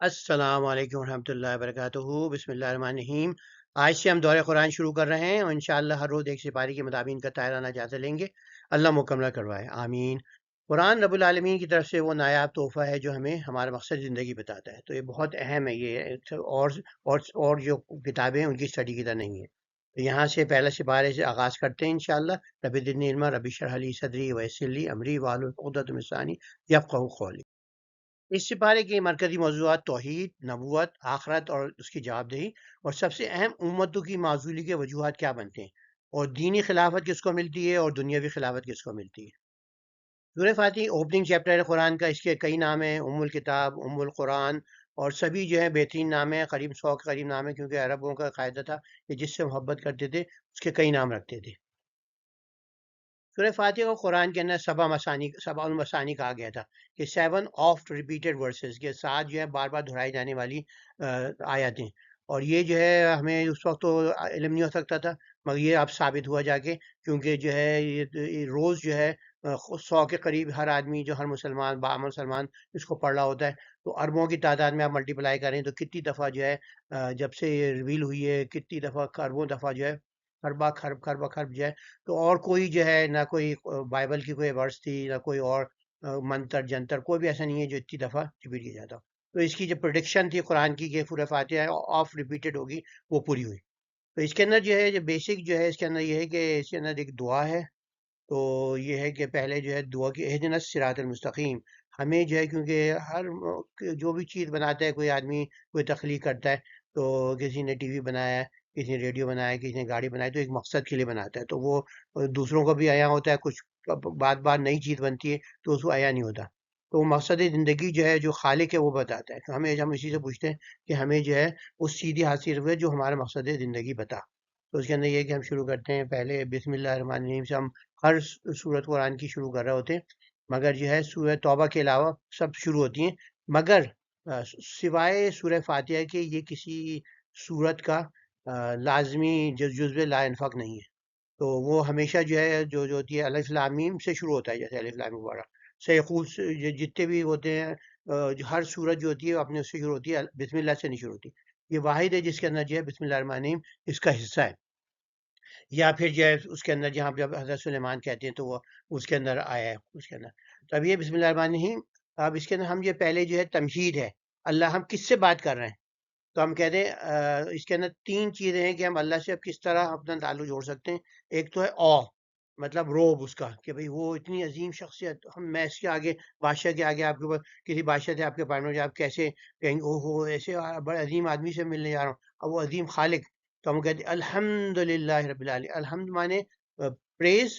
السلام علیکم ورحمۃ اللہ وبرکاتہ۔ بسم اللہ الرحمن الرحیم۔ آج سے ہم دورہ قرآن شروع کر رہے ہیں اور انشاءاللہ ہر روز ایک سپارے کے مطابق کا طائرانہ جائزہ لیں گے۔ اللہ مکمل کروائے، آمین۔ قرآن رب العالمین کی طرف سے وہ نایاب تحفہ ہے جو ہمیں ہمارا مقصد زندگی بتاتا ہے، تو یہ بہت اہم ہے۔ یہ اور جو کتابیں ہیں ان کی اسٹڈی کی طرح نہیں ہے۔ تو یہاں سے پہلے سپارے سے آغاز کرتے ہیں انشاءاللہ۔ رب زدنی علما، رب اشرح لی صدری ویسر لی امری واحلل عقدۃ من لسانی یفقہوا قولی۔ اس سپارے کے مرکزی موضوعات توحید، نبوت، آخرت اور اس کی جواب دہی، اور سب سے اہم امتوں کی معزولی کے وجوہات کیا بنتے ہیں، اور دینی خلافت کس کو ملتی ہے اور دنیاوی خلافت کس کو ملتی ہے۔ سورہ فاتح اوپننگ چیپٹر ہے قرآن کا۔ اس کے کئی نام ہیں، الکتاب، القرآن، اور سبھی جو ہے بہترین نام ہیں، قریب 100 کے قریب نام ہیں، کیونکہ عربوں کا قاعدہ تھا کہ جس سے محبت کرتے تھے اس کے کئی نام رکھتے تھے۔ سورہ فاتحہ کو قرآن کے اندر سبع المثانی کہا گیا تھا، کہ 7 آفٹ ریپیٹڈ ورسز کے ساتھ جو ہے بار بار دہرائی جانے والی آیاتیں۔ اور یہ جو ہے ہمیں اس وقت تو علم نہیں ہو سکتا تھا، مگر یہ اب ثابت ہوا جا کے، کیونکہ جو ہے یہ روز جو ہے 100 کے قریب ہر آدمی، جو ہر مسلمان باعمل مسلمان اس کو پڑھ رہا ہوتا ہے۔ تو اربوں کی تعداد میں آپ ملٹی پلائی کریں تو کتنی دفعہ جو ہے جب سے یہ ریویل ہوئی ہے، کتنی دفعہ اربوں دفعہ جو ہے خربہ خرب جو ہے۔ تو اور کوئی جو ہے نہ کوئی بائبل کی کوئی ورس تھی، نہ کوئی اور منتر جنتر، کوئی بھی ایسا نہیں ہے جو اتنی دفعہ ریپیٹ کیا جاتا۔ تو اس کی جو پروڈکشن تھی قرآن کی کہ سورہ فاتحہ آف ریپیٹڈ ہوگی، وہ پوری ہوئی۔ تو اس کے اندر جو ہے جو بیسک جو ہے اس کے اندر یہ ہے کہ اس کے اندر ایک دعا ہے۔ تو یہ ہے کہ پہلے جو ہے دعا کی اہدنا الصراط المستقیم، ہمیں جو ہے کیونکہ ہر جو بھی چیز بناتا ہے کوئی آدمی، کوئی تخلیق کرتا ہے، تو کسی نے ٹی وی بنایا ہے، کسی نے ریڈیو بنایا ہے، کسی نے گاڑی بنائی، تو ایک مقصد کے لیے بناتا ہے، تو وہ دوسروں کو بھی عیاں ہوتا ہے۔ کچھ بار بار نئی چیز بنتی ہے تو اس کو عیاں نہیں ہوتا۔ تو وہ مقصد زندگی جو ہے جو خالق ہے وہ بتاتا ہے، تو ہم اسی سے پوچھتے ہیں کہ ہمیں جو ہے اس سیدھی حاصل ہوئے جو ہمارا مقصد زندگی بتا۔ تو اس کے اندر یہ ہے کہ ہم شروع کرتے ہیں پہلے بسم اللہ الرحمن الرحیم سے۔ ہم ہر سورت قرآن کی شروع کر رہے ہوتے ہیں، مگر جو ہے سورہ توبہ کے علاوہ سب شروع ہوتی ہیں، مگر سوائے سورہ فاتحہ کے یہ کسی سورت کا لازمی جزو لا انفق نہیں ہے۔ تو وہ ہمیشہ جو ہے جو ہوتی ہے الف لام میم سے شروع ہوتا ہے، جیسے الف لام میم وغیرہ سیقول جتنے بھی ہوتے ہیں، ہر سورت جو ہوتی ہے وہ اپنے اس سے شروع ہوتی ہے، بسم اللہ سے نہیں شروع ہوتی۔ یہ واحد ہے جس کے اندر جو ہے بسم اللہ الرحمن الرحیم اس کا حصہ ہے، یا پھر جو ہے اس کے اندر جہاں جب حضرت سلیمان کہتے ہیں تو وہ اس کے اندر آیا ہے اس کے اندر۔ تو اب یہ بسم اللہ الرحمن الرحیم، اب اس کے اندر ہم یہ پہلے جو ہے تمہید ہے، اللہ ہم کس سے بات کر رہے ہیں۔ تو ہم کہتے ہیں اس کے اندر 3 چیزیں ہیں کہ ہم اللہ سے اب کس طرح اپنا تعلق جوڑ سکتے ہیں۔ ایک تو ہے مطلب روب اس کا، کہ بھئی وہ اتنی عظیم شخصیت، میں اس کے آگے بادشاہ کے آگے، آپ کے اوپر کسی بادشاہ سے آپ کے پاس آپ کیسے کہیں گے او ہو ایسے بڑے عظیم آدمی سے ملنے جا رہا ہوں، اب وہ عظیم خالق۔ تو ہم کہتے ہیں الحمد للہ رب العالمین، الحمد مانے پریز،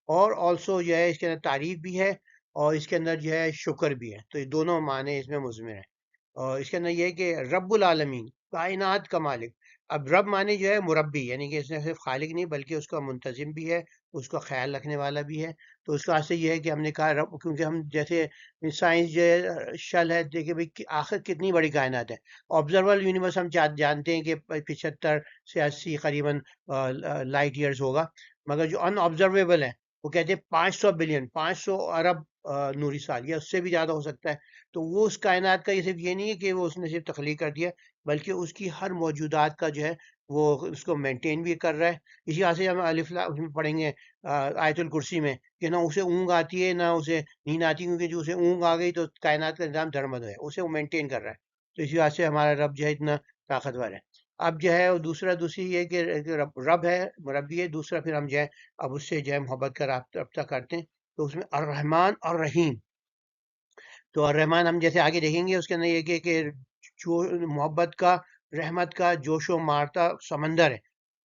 اور آلسو جو ہے اس کے اندر تعریف بھی ہے اور اس کے اندر جو ہے شکر بھی ہے، تو یہ دونوں معنی اس میں مضمر ہیں۔ اور اس کے اندر یہ ہے کہ رب العالمین، کائنات کا مالک۔ اب رب معنی جو ہے مربی، یعنی کہ اس نے صرف خالق نہیں بلکہ اس کا منتظم بھی ہے، اس کا خیال رکھنے والا بھی ہے۔ تو اس کا سے یہ ہے کہ ہم نے کہا رب، کیونکہ ہم جیسے سائنس جو ہے شل ہے، دیکھیں بھائی آخر کتنی بڑی کائنات ہے۔ آبزرور یونیورس ہم جانتے ہیں کہ 75 سے 80 قریباً لائٹ ایئرز ہوگا، مگر جو ان آبزرویبل ہے وہ کہتے ہیں 500 بلین، 500 ارب نوری سال، یا اس سے بھی زیادہ ہو سکتا ہے۔ تو وہ اس کائنات کا یہ صرف یہ نہیں ہے کہ وہ اس نے صرف تخلیق کر دیا، بلکہ اس کی ہر موجودات کا جو ہے وہ اس کو مینٹین بھی کر رہا ہے۔ اسی وجہ سے ہم الف لام میں پڑھیں گے آیت الکرسی میں کہ نہ اسے اونگ آتی ہے نہ اسے نیند آتی، کیونکہ جو اسے اونگ آ گئی تو کائنات کا نظام دھڑمد ہے، اسے وہ مینٹین کر رہا ہے۔ تو اسی وجہ سے ہمارا رب جو ہے اتنا طاقتور ہے۔ اب جو ہے دوسری یہ کہ رب ہے، مربی ہے۔ دوسرا پھر ہم جو ہے اب اس سے جو ہے محبت کا رابطہ کرتے ہیں، تو اس میں الرحمن الرحیم۔ تو الرحمن ہم جیسے آگے دیکھیں گے اس کے اندر یہ کہ جو محبت کا، رحمت کا جوش و مارتا سمندر ہے،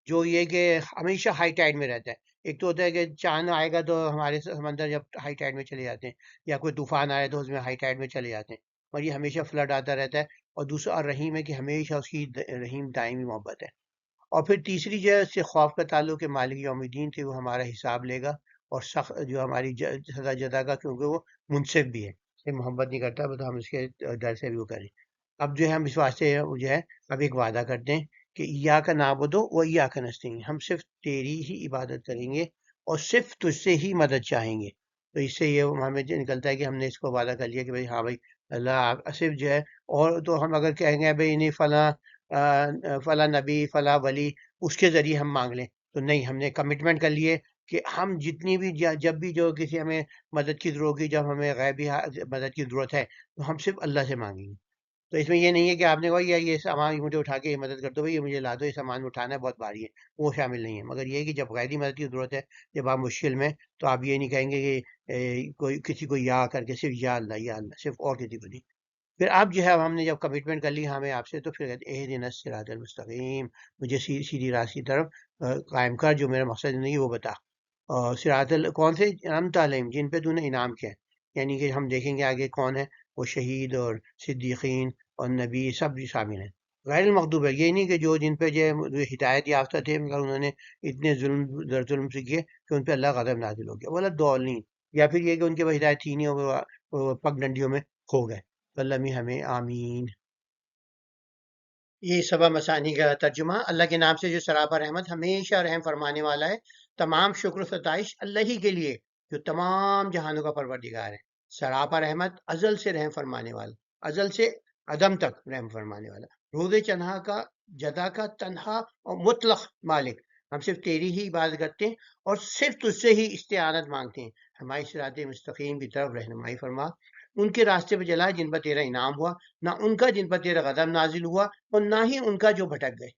جو یہ کہ ہمیشہ ہائی ٹائڈ میں رہتا ہے۔ ایک تو ہوتا ہے کہ چاند آئے گا تو ہمارے سمندر جب ہائی ٹائڈ میں چلے جاتے ہیں، یا کوئی طوفان آئے تو اس میں ہائی ٹائڈ میں چلے جاتے ہیں، اور یہ ہمیشہ فلڈ آتا رہتا ہے۔ اور دوسرا الرحیم ہے کہ ہمیشہ اس کی رحیم دائمی محبت ہے۔ اور پھر تیسری جو ہے اس سے خوف کا تعلق ہے، مالک یوم الدین سے وہ ہمارا حساب لے گا، اور سخت جو ہماری سزا جزا کا، کیونکہ وہ منصف بھی ہے، سے محبت نہیں کرتا، تو ہم اس کے ڈر سے بھی وہ کریں۔ اب جو ہے ہم اس واسطے جو ہے اب ایک وعدہ کرتے ہیں کہ ایاک نعبدو و ایاک نستعین، ہم صرف تیری ہی عبادت کریں گے اور صرف تجھ سے ہی مدد چاہیں گے۔ تو اس سے یہ ہمیں نکلتا ہے کہ ہم نے اس کو وعدہ کر لیا کہ بھائی ہاں بھائی اللہ صرف جو ہے، اور تو ہم اگر کہیں گے بھئی نہیں فلاں فلاں نبی فلاں ولی اس کے ذریعے ہم مانگ لیں، تو نہیں، ہم نے کمٹمنٹ کر لیے کہ ہم جتنی بھی جب بھی جو کسی ہمیں مدد کی ضرورت ہوگی، جب ہمیں غیبی مدد کی ضرورت ہے تو ہم صرف اللہ سے مانگیں گے۔ تو اس میں یہ نہیں ہے کہ آپ نے کہا یہ سامان مجھے اٹھا کے یہ مدد کر دو بھائی، یہ مجھے لا دو، یہ سامان اٹھانا ہے بہت بھاری ہے، وہ شامل نہیں ہے۔ مگر یہ ہے کہ جب غیبی مدد کی ضرورت ہے، جب آپ مشکل میں، تو آپ یہ نہیں کہیں گے کہ کوئی کسی کو یا کر کے، صرف یا اللہ، صرف، اور کسی کو نہیں۔ پھر اب جو ہے ہم نے جب کمٹمنٹ کر لی ہمیں آپ سے، تو پھر کہتے ہیں اہدنا الصراط المستقیم، مجھے سیدھی راہ کی طرف قائم کر، جو میرا مقصد نہیں وہ بتا۔ اور کون سے انعمت علیہم، جن پہ تو نے انعام کیا ہے، یعنی کہ ہم دیکھیں گے آگے کون ہے، وہ شہید اور صدیقین اور نبی سب بھی شامل ہیں۔ غیر المغضوب ہے، یہ نہیں کہ جو جن پہ جو ہے ہدایت یافتہ تھے مگر انہوں نے اتنے ظلم در ظلم سے کیے کہ ان پہ اللہ کا غضب نازل ہو گیا، ولا الضالین، یا پھر یہ کہ ان کے پاس ہدایت تھی نہیں، وہ پگ ڈنڈیوں میں کھو گئے۔ اللہ میں ہمیں آمین۔ یہ سبا مسانی کا ترجمہ۔ اللہ کے نام سے جو سراپا رحمت، ہمیشہ رحم فرمانے والا ہے۔ تمام شکر و ستائش اللہ ہی کے لیے جو تمام جہانوں کا پروردگار ہے۔ سراپا رحمت، ازل سے رحم فرمانے والا، ازل سے عدم تک رحم فرمانے والا، روز چنہا کا، جدا کا، تنہا اور مطلق مالک، ہم صرف تیری ہی عبادت کرتے ہیں اور صرف تجھ سے ہی استعانت مانگتے ہیں۔ ہماری صراط مستقیم کی طرف رہنمائی فرما، ان کے راستے پہ جلا جن پر تیرا انعام ہوا، نہ ان کا جن پر تیرا غضب نازل ہوا، اور نہ ہی ان کا جو بھٹک گئے۔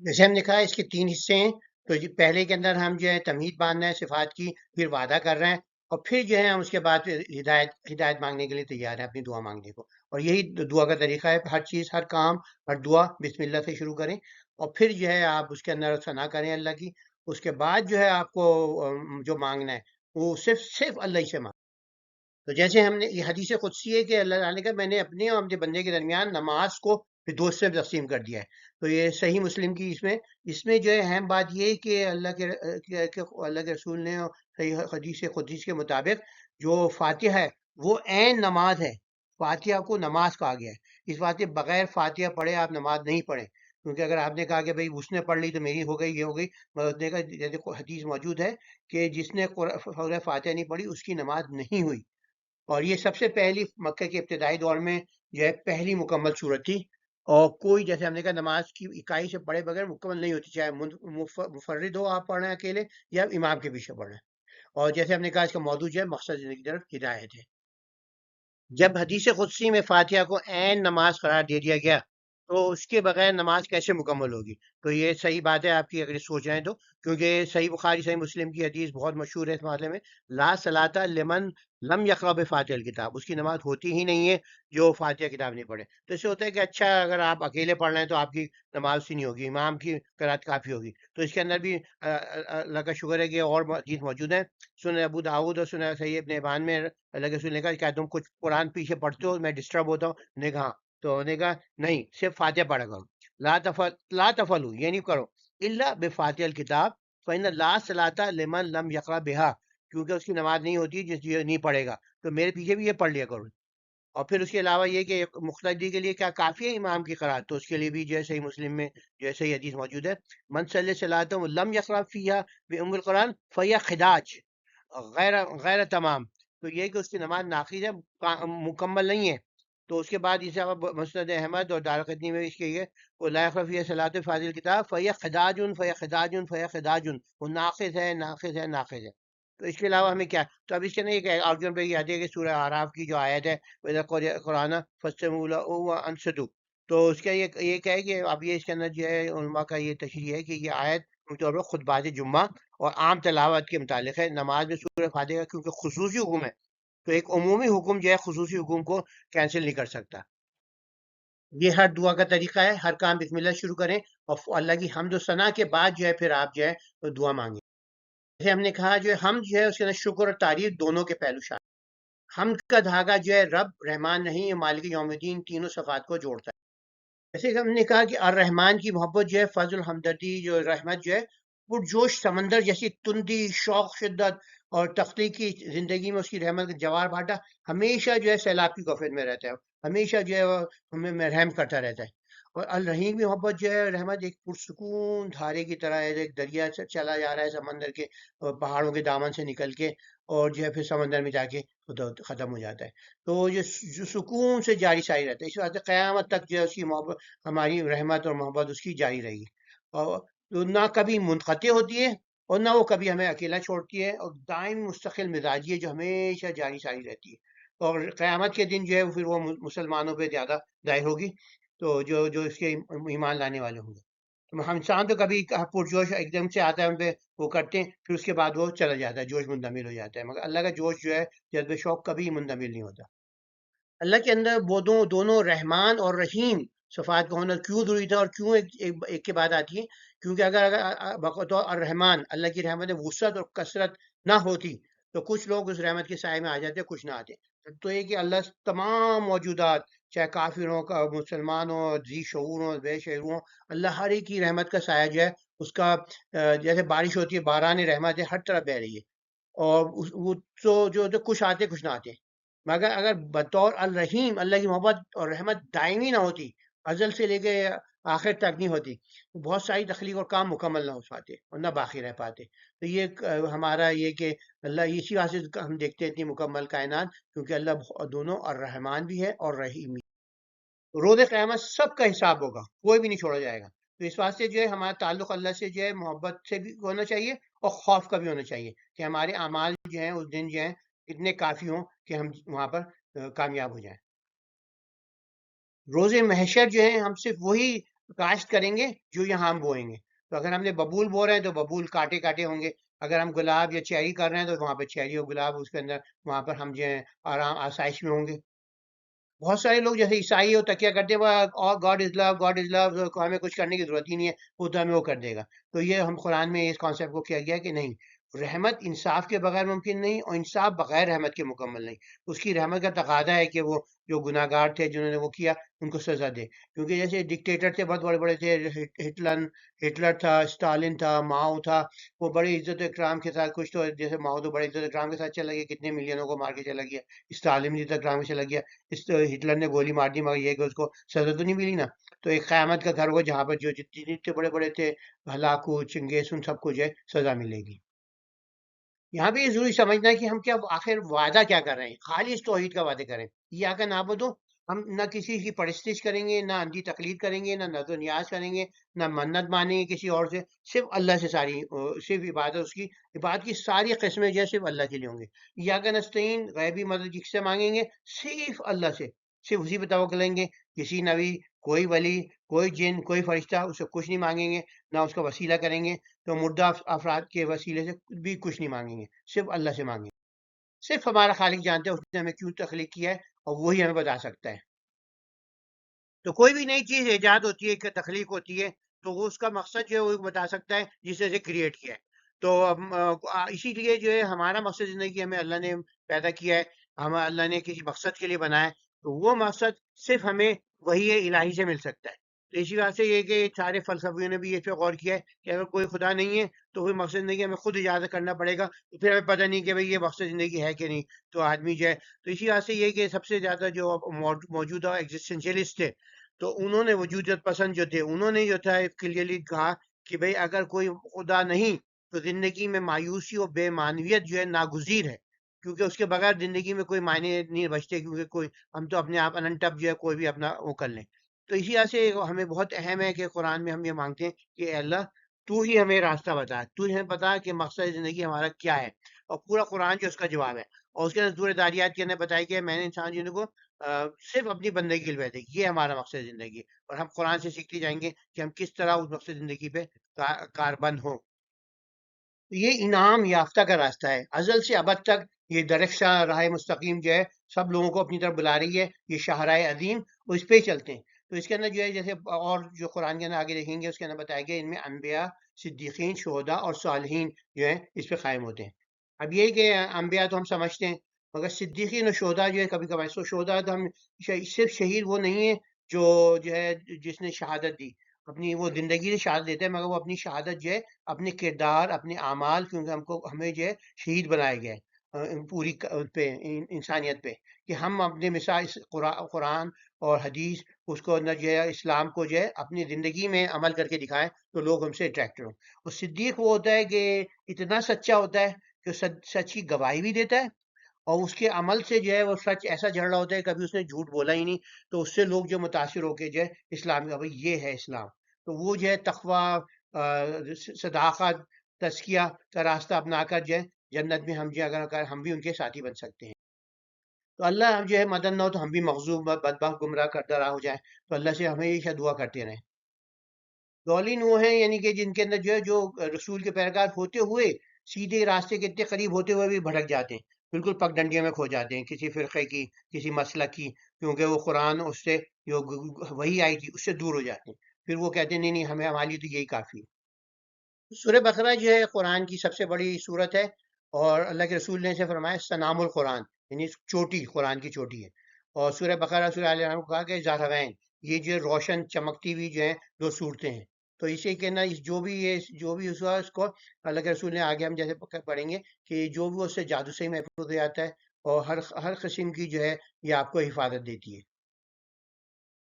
جیسے ہم نے کہا اس کے تین حصے ہیں، تو پہلے کے اندر ہم جو ہے تمہید باندھنا ہے صفات کی، پھر وعدہ کر رہے ہیں، اور پھر جو ہے ہم اس کے بعد ہدایت مانگنے کے لیے تیار ہیں، اپنی دعا مانگنے کو۔ اور یہی دعا کا طریقہ ہے، ہر چیز، ہر کام، ہر دعا بسم اللہ سے شروع کریں، اور پھر جو ہے آپ اس کے اندر ثنا کریں اللہ کی۔ اس کے بعد جو ہے آپ کو جو مانگنا ہے وہ صرف اللہ ہی سے مانگنا۔ تو جیسے ہم نے، یہ حدیث قدسی ہے کہ اللہ تعالیٰ نے کہا میں نے اپنے اور اپنے بندے کے درمیان نماز کو پھر دو حصے میں تقسیم کر دیا ہے۔ تو یہ صحیح مسلم کی اس میں جو ہے اہم بات یہ ہے کہ اللہ کے رسول نے صحیح حدیث قدسی کے مطابق جو فاتحہ ہے وہ عین نماز ہے۔ فاتحہ کو نماز کہا گیا ہے، اس بات کے بغیر فاتحہ پڑھے آپ نماز نہیں پڑھیں، کیونکہ اگر آپ نے کہا کہ بھئی اس نے پڑھ لی تو میری ہو گئی، یہ ہو گئی، مگر اس نے کہا، جیسے حدیث موجود ہے کہ جس نے سورہ فاتحہ نہیں پڑھی اس کی نماز نہیں ہوئی۔ اور یہ سب سے پہلی مکہ کے ابتدائی دور میں جو ہے پہلی مکمل صورت تھی، اور کوئی، جیسے ہم نے کہا، نماز کی اکائی سے پڑھے بغیر مکمل نہیں ہوتی، چاہے مفرد ہو آپ پڑھ رہے ہیں اکیلے، یا امام کے پیچھے پڑھ رہے ہیں۔ اور جیسے ہم نے کہا اس کا موضوع جو ہے مقصد زندگی کی طرف ہدایت ہے۔ جب حدیث قدسی میں فاتحہ کو عین نماز قرار دے دیا گیا تو اس کے بغیر نماز کیسے مکمل ہوگی؟ تو یہ صحیح بات ہے آپ کی، اگر سوچ رہے ہیں تو، کیونکہ صحیح بخاری صحیح مسلم کی حدیث بہت مشہور ہے اس معاملے میں، لا صلاۃ لمن لم یقرأ بفاتحہ الکتاب، اس کی نماز ہوتی ہی نہیں ہے جو فاتحہ کتاب نہیں پڑھے۔ تو اس سے ہوتا ہے کہ اچھا اگر آپ اکیلے پڑھ رہے ہیں تو آپ کی نماز اسی نہیں ہوگی، امام کی قرات کافی ہوگی۔ تو اس کے اندر بھی اللہ کا شکر ہے کہ اور حدیث موجود ہیں، سنن ابو داؤد اور سنن صحیح ابن حبان میں اللہ کے رسول نے کہا کیا تم کچھ قرآن پیچھے پڑھتے ہو، میں ڈسٹرب ہوتا ہوں؟ نے کہا، تو نے کہا نہیں، صرف فاتحہ پڑھا کرو، لا تفلو، یہ نہیں کرو، الا بفاتحہ الکتاب فإن لا صلاۃ لمن لم یقرأ بہا، کیونکہ اس کی نماز نہیں ہوتی جس یہ نہیں پڑھے گا، تو میرے پیچھے بھی یہ پڑھ لیا کرو۔ اور پھر اس کے علاوہ یہ کہ مقتدی کے لیے کیا کافی ہے امام کی قرات؟ تو اس کے لیے بھی جو ہے صحیح مسلم میں جو ہے صحیح حدیث موجود ہے، من صلی صلاۃ لم یقرأ فیہا بأم القرآن فہی خداج غیر تمام، تو یہ کہ اس کی نماز ناقص ہے، مکمل نہیں ہے۔ تو اس کے بعد اسے مسند احمد اور دارقطنی میں اس کے یہ وہ لا یقرأ فیہا صلاۃ فاضل کتاب فہی خداج فہی خداج فہی خداج، وہ ناقص ہے، ناقص ہے، ناقص ہے۔ تو اس کے علاوہ ہمیں کیا؟ تو اب اس کے نہیں ایک آرگومنٹ پہ یہ آتی ہے کہ سورہ اعراف کی جو آیت ہے وَإِذَا قرآن فَاسْتَمِعُوا لَهُ وَأَنصِتُوا، تو اس کا یہ کیا ہے کہ اب یہ اس کے اندر جو ہے علماء کا یہ تشریح ہے کہ یہ آیت طور پر خطبات جمعہ اور عام تلاوت کے متعلق ہے، نماز میں سورہ فاتحہ کا کیونکہ خصوصی حکم ہے، تو ایک عمومی حکم جو ہے خصوصی حکم کو کینسل نہیں کر سکتا۔ یہ ہر دعا کا طریقہ ہے، ہر کام بسم اللہ شروع کریں، اور اللہ کی حمد و ثنا کے بعد جو ہے پھر آپ جو ہے دعا مانگیں۔ جیسے ہم نے کہا جو ہے حمد جو ہے اس کے اندر شکر اور تعریف دونوں کے پہلو شامل ہیں۔ حمد کا دھاگا جو ہے رب، رحمان، نہیں، مالک یوم الدین، تینوں صفات کو جوڑتا ہے۔ جیسے کہ ہم نے کہا کہ الرحمن کی محبت جو ہے، فضل، ہمدردی، جو رحمت جو ہے، پرجوش سمندر جیسی تندی، شوق، شدت، اور تخلیقی زندگی میں اس کی رحمت کا جوار بھاٹا ہمیشہ جو ہے سیلاب کی کفت میں رہتا ہے، ہمیشہ جو ہے وہ ہمیں رحم کرتا رہتا ہے۔ اور الرحیم کی محبت جو ہے، رحمت ایک پرسکون دھارے کی طرح ہے، ایک دریا سے چلا جا رہا ہے سمندر کے پہاڑوں کے دامن سے نکل کے، اور جو ہے پھر سمندر میں جا کے ختم ہو جاتا ہے۔ تو جو سکون سے جاری ساری رہتا ہے، اس واسطے قیامت تک جو ہے اس کی محبت، ہماری رحمت اور محبت اس کی جاری رہے گی، اور تو نہ کبھی منقطع ہوتی ہے اور نہ وہ کبھی ہمیں اکیلا چھوڑتی ہے، اور دائم مستقل مزاجی ہے جو ہمیشہ جاری ساری رہتی ہے، اور قیامت کے دن جو ہے پھر وہ مسلمانوں پہ زیادہ ظاہر ہوگی، تو جو اس کے ایمان لانے والے ہوں گے۔ تو ہم انسان تو کبھی پرجوش ایک دم سے آتا ہے ان پہ، وہ کرتے ہیں، پھر اس کے بعد وہ چلا جاتا ہے، جوش منتمل ہو جاتا ہے، مگر اللہ کا جوش جو ہے، جذب شوق کبھی منتمل نہیں ہوتا۔ اللہ کے اندر وہ دونوں رحمان اور رحیم صفات کا ہونا کیوں ضروری تھا، اور کیوں ایک کے بعد آتی ہے؟ کیونکہ اگر بطور الرحمان اللہ کی رحمت وسعت اور کثرت نہ ہوتی تو کچھ لوگ اس رحمت کے سائے میں آ جاتے، کچھ نہ آتے۔ تو یہ کہ اللہ تمام موجودات، چاہے کافر ہوں، مسلمان ہوں، ذی شعور ہوں، بے شعور ہوں، اللہ ہر ایک کی رحمت کا سایہ جو ہے اس کا، جیسے بارش ہوتی ہے، باران رحمت ہے ہر طرف بہ رہی ہے، اور وہ جو کچھ آتے کچھ نہ آتے، مگر اگر بطور الرحیم اللہ کی محبت اور رحمت دائمی نہ ہوتی، ازل سے لے کے آخر تک نہیں ہوتی، تو بہت ساری تخلیق اور کام مکمل نہ ہو پاتے اور نہ باقی رہ پاتے۔ تو یہ ہمارا یہ کہ اللہ اسی واسطے ہم دیکھتے ہیں اتنی مکمل کائنات، کیونکہ اللہ دونوں الرحمان بھی ہے اور رحیم بھی۔ روز قیامت سب کا حساب ہوگا، کوئی بھی نہیں چھوڑا جائے گا۔ تو اس واسطے جو ہے ہمارا تعلق اللہ سے جو ہے محبت سے بھی ہونا چاہیے اور خوف کا بھی ہونا چاہیے، کہ ہمارے اعمال جو ہیں اس دن جو ہیں اتنے کافی ہوں کہ ہم وہاں پر کامیاب ہو جائیں۔ روز محشر جو ہے ہم صرف وہی کاشت کریں گے جو یہاں ہم بوئیں گے۔ تو اگر ہم نے ببول بو رہے ہیں تو ببول کاٹے کاٹے ہوں گے، اگر ہم گلاب یا چیری کر رہے ہیں تو وہاں پہ چیری اور گلاب اس کے اندر، وہاں پر ہم جو ہے آرام آسائش میں ہوں گے۔ بہت سارے لوگ جیسے عیسائی ہو تکیہ کرتے ہیں، وہ God is love, God is لو، ہمیں کچھ کرنے کی ضرورت ہی نہیں ہے، وہ تو ہمیں وہ کر دے گا۔ تو یہ ہم قرآن میں اس کانسیپٹ کو کیا گیا کہ نہیں، رحمت انصاف کے بغیر ممکن نہیں، اور انصاف بغیر رحمت کے مکمل نہیں۔ اس کی رحمت کا تقاضا ہے کہ وہ جو گناہ گار تھے، جنہوں نے وہ کیا، ان کو سزا دے، کیونکہ جیسے ڈکٹیٹر تھے، بہت بڑے بڑے تھے، ہٹلر تھا، اسٹالن تھا، ماؤ تھا، وہ بڑی عزت و اکرام کے ساتھ، کچھ تو جیسے ماؤ تو بڑے عزت و اکرام کے ساتھ چلا گیا، کتنے ملینوں کو مار کے چلا گیا، اسٹالن بھی عزت و اکرام کے چلا گیا، اس ہٹلر نے گولی مار دی، مگر یہ کہ اس کو سزا تو نہیں ملی نا۔ تو ایک قیامت کا گھر ہوگا جہاں پر جو جتنے بڑے بڑے تھے، ہلاکو، چنگیز، ان سب کو جو ہے سزا ملے گی۔ یہاں پہ یہ ضروری سمجھنا ہے کہ ہم کیا آخر وعدہ کیا کر رہے ہیں، خالص توحید کا وعدہ کریں، یا کہ نہ بدو، ہم نہ کسی کی پرستش کریں گے، نہ اندھی تقلید کریں گے، نہ نظر و نیاز کریں گے، نہ منت مانیں گے کسی اور سے، صرف اللہ سے ساری صرف عبادت، اس کی عبادت کی ساری قسمیں جو ہے صرف اللہ کے لیے ہوں گے۔ یا کہ نستعین، غیبی مدد کس سے مانگیں گے؟ صرف اللہ سے، صرف اسی پہ توکل کریں گے، کسی نبی، کوئی ولی، کوئی جن، کوئی فرشتہ، اس سے کچھ نہیں مانگیں گے، نہ اس کا وسیلہ کریں گے، تو مردہ افراد کے وسیلے سے بھی کچھ نہیں مانگیں گے، صرف اللہ سے مانگیں گے۔ صرف ہمارا خالق جانتا ہے اس نے ہمیں کیوں تخلیق کیا ہے، اور وہی ہمیں بتا سکتا ہے۔ تو کوئی بھی نئی چیز ایجاد ہوتی ہے، کہ تخلیق ہوتی ہے، تو وہ اس کا مقصد جو ہے وہ بتا سکتا ہے جس نے اسے کریٹ کیا ہے۔ تو اسی لیے جو ہے ہمارا مقصد زندگی، ہمیں اللہ نے پیدا کیا ہے، ہم اللہ نے کسی مقصد کے لیے بنایا ہے، تو وہ مقصد صرف ہمیں وہی الہی سے مل سکتا ہے۔ تو اسی وجہ سے یہ کہ سارے فلسفیوں نے بھی اس پہ غور کیا ہے کہ اگر کوئی خدا نہیں ہے تو پھر مقصد زندگی ہمیں خود ایجاد کرنا پڑے گا، تو پھر ہمیں پتہ نہیں کہ بھئی یہ مقصد زندگی ہے کہ نہیں، تو آدمی جو ہے، تو اسی وجہ سے یہ کہ سب سے زیادہ جو موجودہ ایگزسٹنشیلسٹ تھے، تو انہوں نے وجودیت پسند جو تھے، انہوں نے جو تھا کلیئرلی کہا کہ بھئی اگر کوئی خدا نہیں تو زندگی میں مایوسی اور بے معنویت جو ہے ناگزیر ہے، کیونکہ اس کے بغیر زندگی میں کوئی معنی نہیں بچتے، کیونکہ کوئی، ہم تو اپنے آپ اننٹپ جو ہے کوئی بھی اپنا وہ کر لیں۔ تو اسی وجہ سے ہمیں بہت اہم ہے کہ قرآن میں ہم یہ مانگتے ہیں کہ اے اللہ، تو ہی ہمیں راستہ بتا، تو ہی ہمیں بتا کہ مقصد زندگی ہمارا کیا ہے، اور پورا قرآن جو اس کا جواب ہے، اور اس کے اندر سورہ داریات کے اندر بتایا کہ میں نے انسان جنوں کو صرف اپنی بندگی کے لیے پیدا کی، یہ ہمارا مقصد زندگی، اور ہم قرآن سے سیکھتے جائیں گے کہ ہم کس طرح اس مقصد زندگی پہ کاربند ہوں۔ یہ انعام یافتہ کا راستہ ہے، ازل سے ابد تک یہ درخشاں راہ مستقیم جو ہے سب لوگوں کو اپنی طرف بلا رہی ہے، یہ شاہراہ عظیم، وہ اس پہ ہی چلتے ہیں۔ تو اس کے اندر جو ہے جیسے اور جو قرآن کے اندر آگے دیکھیں گے، اس کے اندر بتایا گیا ان میں انبیاء، صدیقین، شہداء اور صالحین جو ہیں اس پہ قائم ہوتے ہیں۔ اب یہ کہ انبیاء تو ہم سمجھتے ہیں، مگر صدیقین اور شہداء جو ہے کبھی کبھار، سو شہداء تو ہم صرف شہید وہ نہیں ہے جو ہے جس نے شہادت دی، اپنی وہ زندگی سے شہادت دیتے ہیں، مگر وہ اپنی شہادت جو ہے اپنے کردار، اپنے اعمال، کیونکہ ہمیں جو ہے شہید بنایا گیا ہے، پوری پہ انسانیت پہ، کہ ہم اپنے مثال قرآن اور حدیث اس کو نہ جو ہے اسلام کو جو ہے اپنی زندگی میں عمل کر کے دکھائیں تو لوگ ہم سے اٹریکٹ ہوں۔ اور صدیق وہ ہوتا ہے کہ اتنا سچا ہوتا ہے کہ سچ کی گواہی بھی دیتا ہے، اور اس کے عمل سے جو ہے وہ سچ ایسا جھڑ رہا ہوتا ہے، کبھی اس نے جھوٹ بولا ہی نہیں، تو اس سے لوگ جو متاثر ہو کے جو ہے اسلام کا بھائی یہ ہے اسلام، تو وہ جو ہے تقوی، صداقت، تزکیہ کا راستہ اپنا کر جو ہے جنت میں ہم جو اگر ہم بھی ان کے ساتھی بن سکتے ہیں۔ تو اللہ ہم جو ہے مدد نہ ہو تو ہم بھی مغضوب بدبخت گمراہ کرتا رہا ہو جائے، تو اللہ سے ہمیشہ دعا کرتے رہیں۔ دولین وہ ہیں یعنی کہ جن کے اندر جو ہے جو رسول کے پیروکار ہوتے ہوئے سیدھے راستے کے اتنے قریب ہوتے ہوئے بھی بھٹک جاتے ہیں، بالکل پگ ڈنڈیوں میں کھو جاتے ہیں کسی فرقے کی، کسی مسلک کی، کیونکہ وہ قرآن اس سے جو وہی آئی تھی اس سے دور ہو جاتے ہیں، پھر وہ کہتے ہیں نہیں نہیں ہمیں ہمارے لیے تو یہی کافی ہے۔ سورہ بقرہ جو ہے قرآن کی سب سے بڑی صورت ہے، اور اللہ کے رسول نے اسے فرمایا سنام القرآن، یعنی چوٹی، قرآن کی چوٹی ہے۔ اور سورہ بقرہ سورہ آل عمران کو کہا کہ زہراوین، یہ جو روشن چمکتی ہوئی جو ہیں دو صورتیں ہیں، تو اسی کے نا جو بھی اس کا اس کو اللہ کے رسول نے آگے ہم جیسے پڑھیں گے کہ جو بھی اس سے جادو سے ہی محفوظ ہو جاتا ہے، اور ہر قسم کی جو ہے یہ آپ کو حفاظت دیتی ہے۔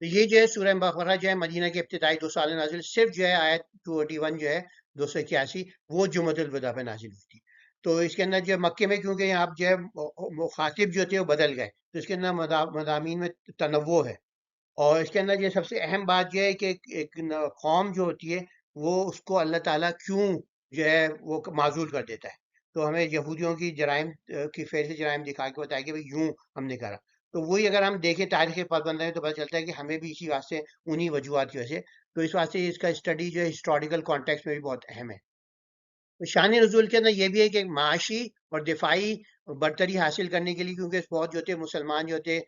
تو یہ جو ہے سورہ بقرہ جو ہے مدینہ کے ابتدائی 2 سال نازل، صرف جو ہے آیت 281 جو ہے 281 وہ جمعۃ الوداع پہ نازل ہوئی تھی۔ تو اس کے اندر جو ہے مکے میں کیونکہ یہاں جو ہے مخاطب جو تھے وہ بدل گئے، تو اس کے اندر مضامین میں تنوع ہے، اور اس کے اندر یہ سب سے اہم بات یہ ہے کہ ایک قوم جو ہوتی ہے وہ اس کو اللہ تعالیٰ کیوں جو ہے وہ معزول کر دیتا ہے، تو ہمیں یہودیوں کی جرائم کی فہرست جرائم دکھا کے بتایا کہ بھئی یوں ہم نے کرا، تو وہی اگر ہم دیکھیں تاریخ پابند ہیں تو پتہ چلتا ہے کہ ہمیں بھی اسی واسطے انہی وجوہات کی وجہ سے، تو اس واسطے اس کا اسٹڈی جو ہے ہسٹوریکل کانٹیکس میں بھی بہت اہم ہے۔ تو شان نزول کے اندر یہ بھی ہے کہ معاشی اور دفاعی برتری حاصل کرنے کے لیے، کیونکہ بہت جو تھے مسلمان جو تھے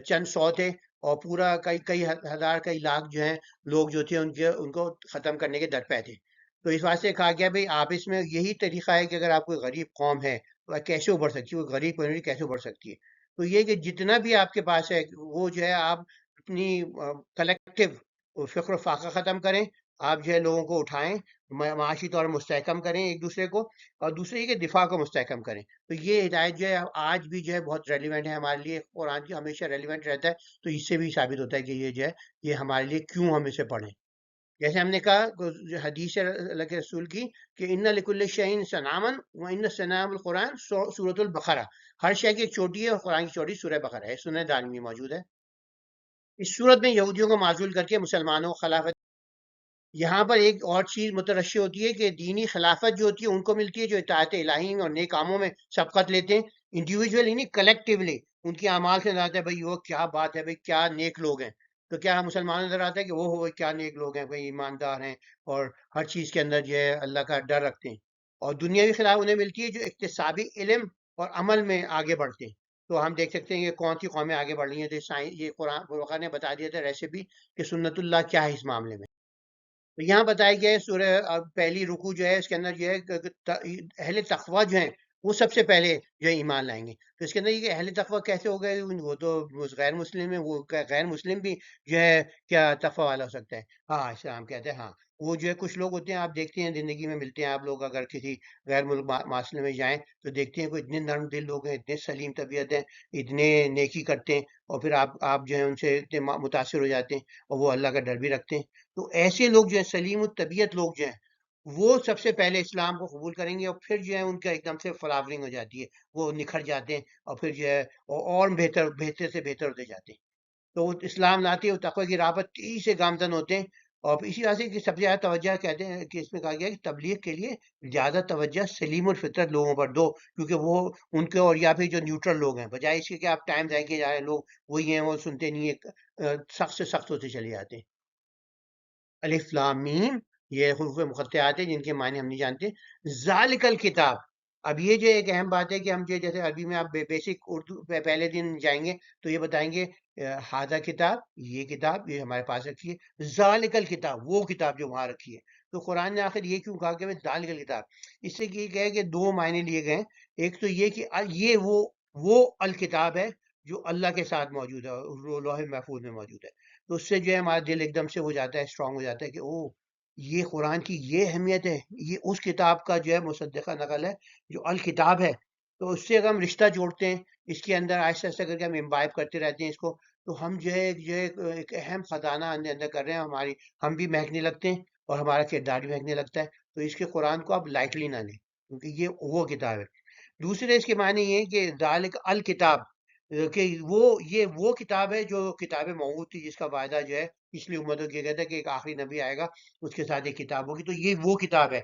چند سو تھے، اور پورا کئی ہزار کئی لاکھ جو ہیں لوگ جو تھے ان کو ختم کرنے کے درپے تھے، تو اس واسطے کہا گیا بھئی آپ اس میں یہی طریقہ ہے کہ اگر آپ کوئی غریب قوم ہے تو کیسے ابھر سکتی ہے، وہ غریب کمیونٹی کیسے ابھر سکتی ہے، تو یہ کہ جتنا بھی آپ کے پاس ہے وہ جو ہے آپ اپنی کلیکٹیو فکر و فاقہ ختم کریں، آپ جو ہے لوگوں کو اٹھائیں، معاشی طور پر مستحکم کریں ایک دوسرے کو، اور دوسرے یہ کہ دفاع کو مستحکم کریں، تو یہ ہدایت جو ہے آج بھی جو ہے بہت ریلیونٹ ہے ہمارے لیے، قرآن کی ہمیشہ ریلیونٹ رہتا ہے، تو اس سے بھی ثابت ہوتا ہے کہ یہ جو ہے یہ ہمارے لیے کیوں ہم اسے پڑھیں۔ جیسے ہم نے کہا حدیث اللہ کے رسول کی کہ ان لکل شیء سنامن و ان سنام القرآن سورۃ البقرہ، ہر شے کی ایک چوٹی ہے اور قرآن کی چوٹی سورہ بقرہ ہے، سنن دارمی میں موجود ہے۔ اس صورت میں یہودیوں کو معزول کر کے مسلمانوں کو خلافت، یہاں پر ایک اور چیز مترشح ہوتی ہے کہ دینی خلافت جو ہوتی ہے ان کو ملتی ہے جو اطاعت الہی اور نیک کاموں میں سبقت لیتے ہیں، انڈیویجول نہیں کلیکٹیولی، ان کی اعمال سے نظر آتا ہے بھائی وہ کیا بات ہے، بھائی کیا نیک لوگ ہیں، تو کیا مسلمان نظر آتا ہے کہ وہ کیا نیک لوگ ہیں، بھائی ایماندار ہیں اور ہر چیز کے اندر جو ہے اللہ کا ڈر رکھتے ہیں، اور دنیاوی خلاف انہیں ملتی ہے جو اقتصابی علم اور عمل میں آگے بڑھتے ہیں، تو ہم دیکھ سکتے ہیں کہ کون سی قومیں آگے بڑھ رہی ہیں، تو یہ قرآن نے بتا دیا تھا ریسیپی کہ سنت اللہ کیا ہے اس معاملے میں۔ تو یہاں بتایا گیا ہے سورہ پہلی رکوع جو ہے اس کے اندر جو ہے اہل تقوی جو ہیں وہ سب سے پہلے جو ہے ایمان لائیں گے، تو اس کے اندر یہ کہ اہل تقوی کیسے ہو گئے، وہ تو غیر مسلم ہے، وہ غیر مسلم بھی جو ہے کیا تقوی والا ہو سکتا ہے؟ ہاں اسلام کہتے ہیں ہاں، وہ جو ہے کچھ لوگ ہوتے ہیں آپ دیکھتے ہیں زندگی میں ملتے ہیں آپ لوگ اگر کسی غیر ملک معاشرے میں جائیں تو دیکھتے ہیں کوئی اتنے نرم دل لوگ ہیں، اتنے سلیم طبیعت ہیں، اتنے نیکی کرتے ہیں، اور پھر آپ جو ہے ان سے اتنے متاثر ہو جاتے ہیں، اور وہ اللہ کا ڈر بھی رکھتے ہیں، تو ایسے لوگ جو ہیں سلیم الطبیعت لوگ جو ہیں وہ سب سے پہلے اسلام کو قبول کریں گے، اور پھر جو ہے ان کا ایک دم سے فلاورنگ ہو جاتی ہے، وہ نکھر جاتے ہیں، اور پھر جو ہے اور بہتر سے بہتر ہوتے جاتے ہیں، تو وہ اسلام لاتے ہیں، وہ تقوی کی راہ پر تیزی سے گامزن ہوتے ہیں، اور اسی وجہ سے کہ سب سے زیادہ توجہ کہتے ہیں کہ اس میں کہا گیا ہے کہ تبلیغ کے لیے زیادہ توجہ سلیم الفطرت لوگوں پر دو، کیونکہ وہ ان کے، اور یا پھر جو نیوٹرل لوگ ہیں، بجائے اس کے کہ آپ ٹائم ضائع کیے جا رہے ہیں، لوگ وہی ہیں وہ سنتے نہیں ہیں، سخت سے سخت ہوتے چلے جاتے ہیں۔ الف لام میم، یہ حروف مقطعات ہیں جن کے معنی ہم نہیں جانتے۔ ذالک الکتاب، اب یہ جو ایک اہم بات ہے کہ ہم جو جیسے عربی میں آپ بیسک اردو پہلے دن جائیں گے تو یہ بتائیں گے ہاذا کتاب، یہ کتاب یہ ہمارے پاس رکھی ہے، ذالک الکتاب وہ کتاب جو وہاں رکھی ہے، تو قرآن نے آخر یہ کیوں کہا کہ ذالک الکتاب، اس سے یہ کہ دو معنی لیے گئے ہیں، ایک تو یہ کہ یہ وہ الکتاب ہے جو اللہ کے ساتھ موجود ہے، لوح محفوظ میں موجود ہے، تو اس سے جو ہے ہمارا دل ایک دم سے ہو جاتا ہے، اسٹرانگ ہو جاتا ہے کہ او یہ قرآن کی یہ اہمیت ہے، یہ اس کتاب کا جو ہے مصدقہ نقل ہے جو الکتاب ہے، تو اس سے اگر ہم رشتہ جوڑتے ہیں، اس کے اندر آہستہ آہستہ کر کے ہم امبائب کرتے رہتے ہیں اس کو، تو ہم ایک اہم خزانہ اندر کر رہے ہیں ہم بھی مہکنے لگتے ہیں اور ہمارا کردار بھی مہکنے لگتا ہے. تو اس کے قرآن کو آپ لائٹلی نہ لیں، کیونکہ یہ وہ کتاب ہے. دوسرے اس کے معنی یہ ہے کہ ذالک الکتاب، کہ یہ وہ کتاب ہے جو کتاب موعود تھی، جس کا وعدہ جو ہے پچھلی امتوں کے کہتا ہے کہ ایک آخری نبی آئے گا، اس کے ساتھ ایک کتاب ہوگی. تو یہ وہ کتاب ہے.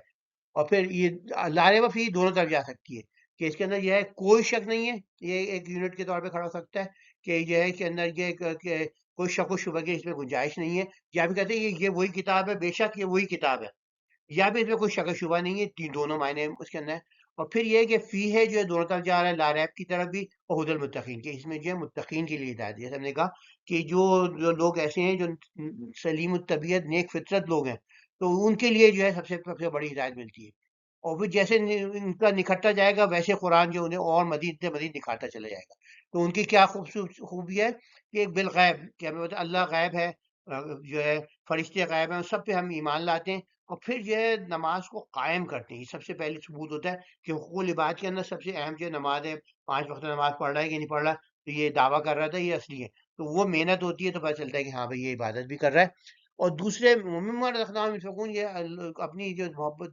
اور پھر یہ لا ریب فیہ دونوں طرف جا سکتی ہے، کہ اس کے اندر یہ ہے کوئی شک نہیں ہے، یہ ایک یونٹ کے طور پہ کھڑا ہو سکتا ہے کہ یہ ہے کہ اندر یہ کہ کوئی شک و شبہ کی اس میں گنجائش نہیں ہے. یا بھی کہتے ہیں یہ وہی کتاب ہے، بے شک یہ وہی کتاب ہے، یا بھی اس میں کوئی شک و شبہ نہیں ہے. دونوں معنی اس کے اندر ہے. اور پھر یہ کہ فی ہے جو ہے دونوں طرف جا رہا ہے، لا ریب کی طرف بھی اور ہدی المتقین کے، اس میں جو ہے متقین کے لیے ہدایت ہے. جیسے ہم نے کہا کہ جو لوگ ایسے ہیں جو سلیم الطبیعت نیک فطرت لوگ ہیں، تو ان کے لیے جو ہے سب سے بڑی ہدایت ملتی ہے. اور پھر جیسے ان کا نکھرتا جائے گا، ویسے قرآن جو انہیں اور مزید سے مزید نکھارتا چلا جائے گا. تو ان کی کیا خوبی ہے کہ ایک بالغیب، کہ ہمیں پتہ اللہ غیب ہے، جو ہے فرشتے غیب ہیں، سب پہ ہم ایمان لاتے ہیں. اور پھر جو ہے نماز کو قائم کرتے ہیں. یہ سب سے پہلے ثبوت ہوتا ہے کہ حقوق العباد کے اندر سب سے اہم جو نماز ہے. 5 وقت نماز پڑھ رہا ہے کہ نہیں پڑھ رہا، تو یہ دعویٰ کر رہا تھا، یہ اصلی ہے. تو وہ محنت ہوتی ہے تو پتہ چلتا ہے کہ ہاں بھائی یہ عبادت بھی کر رہا ہے. اور دوسرے ممن رزقناہم ينفقون، یہ اپنی جو محبت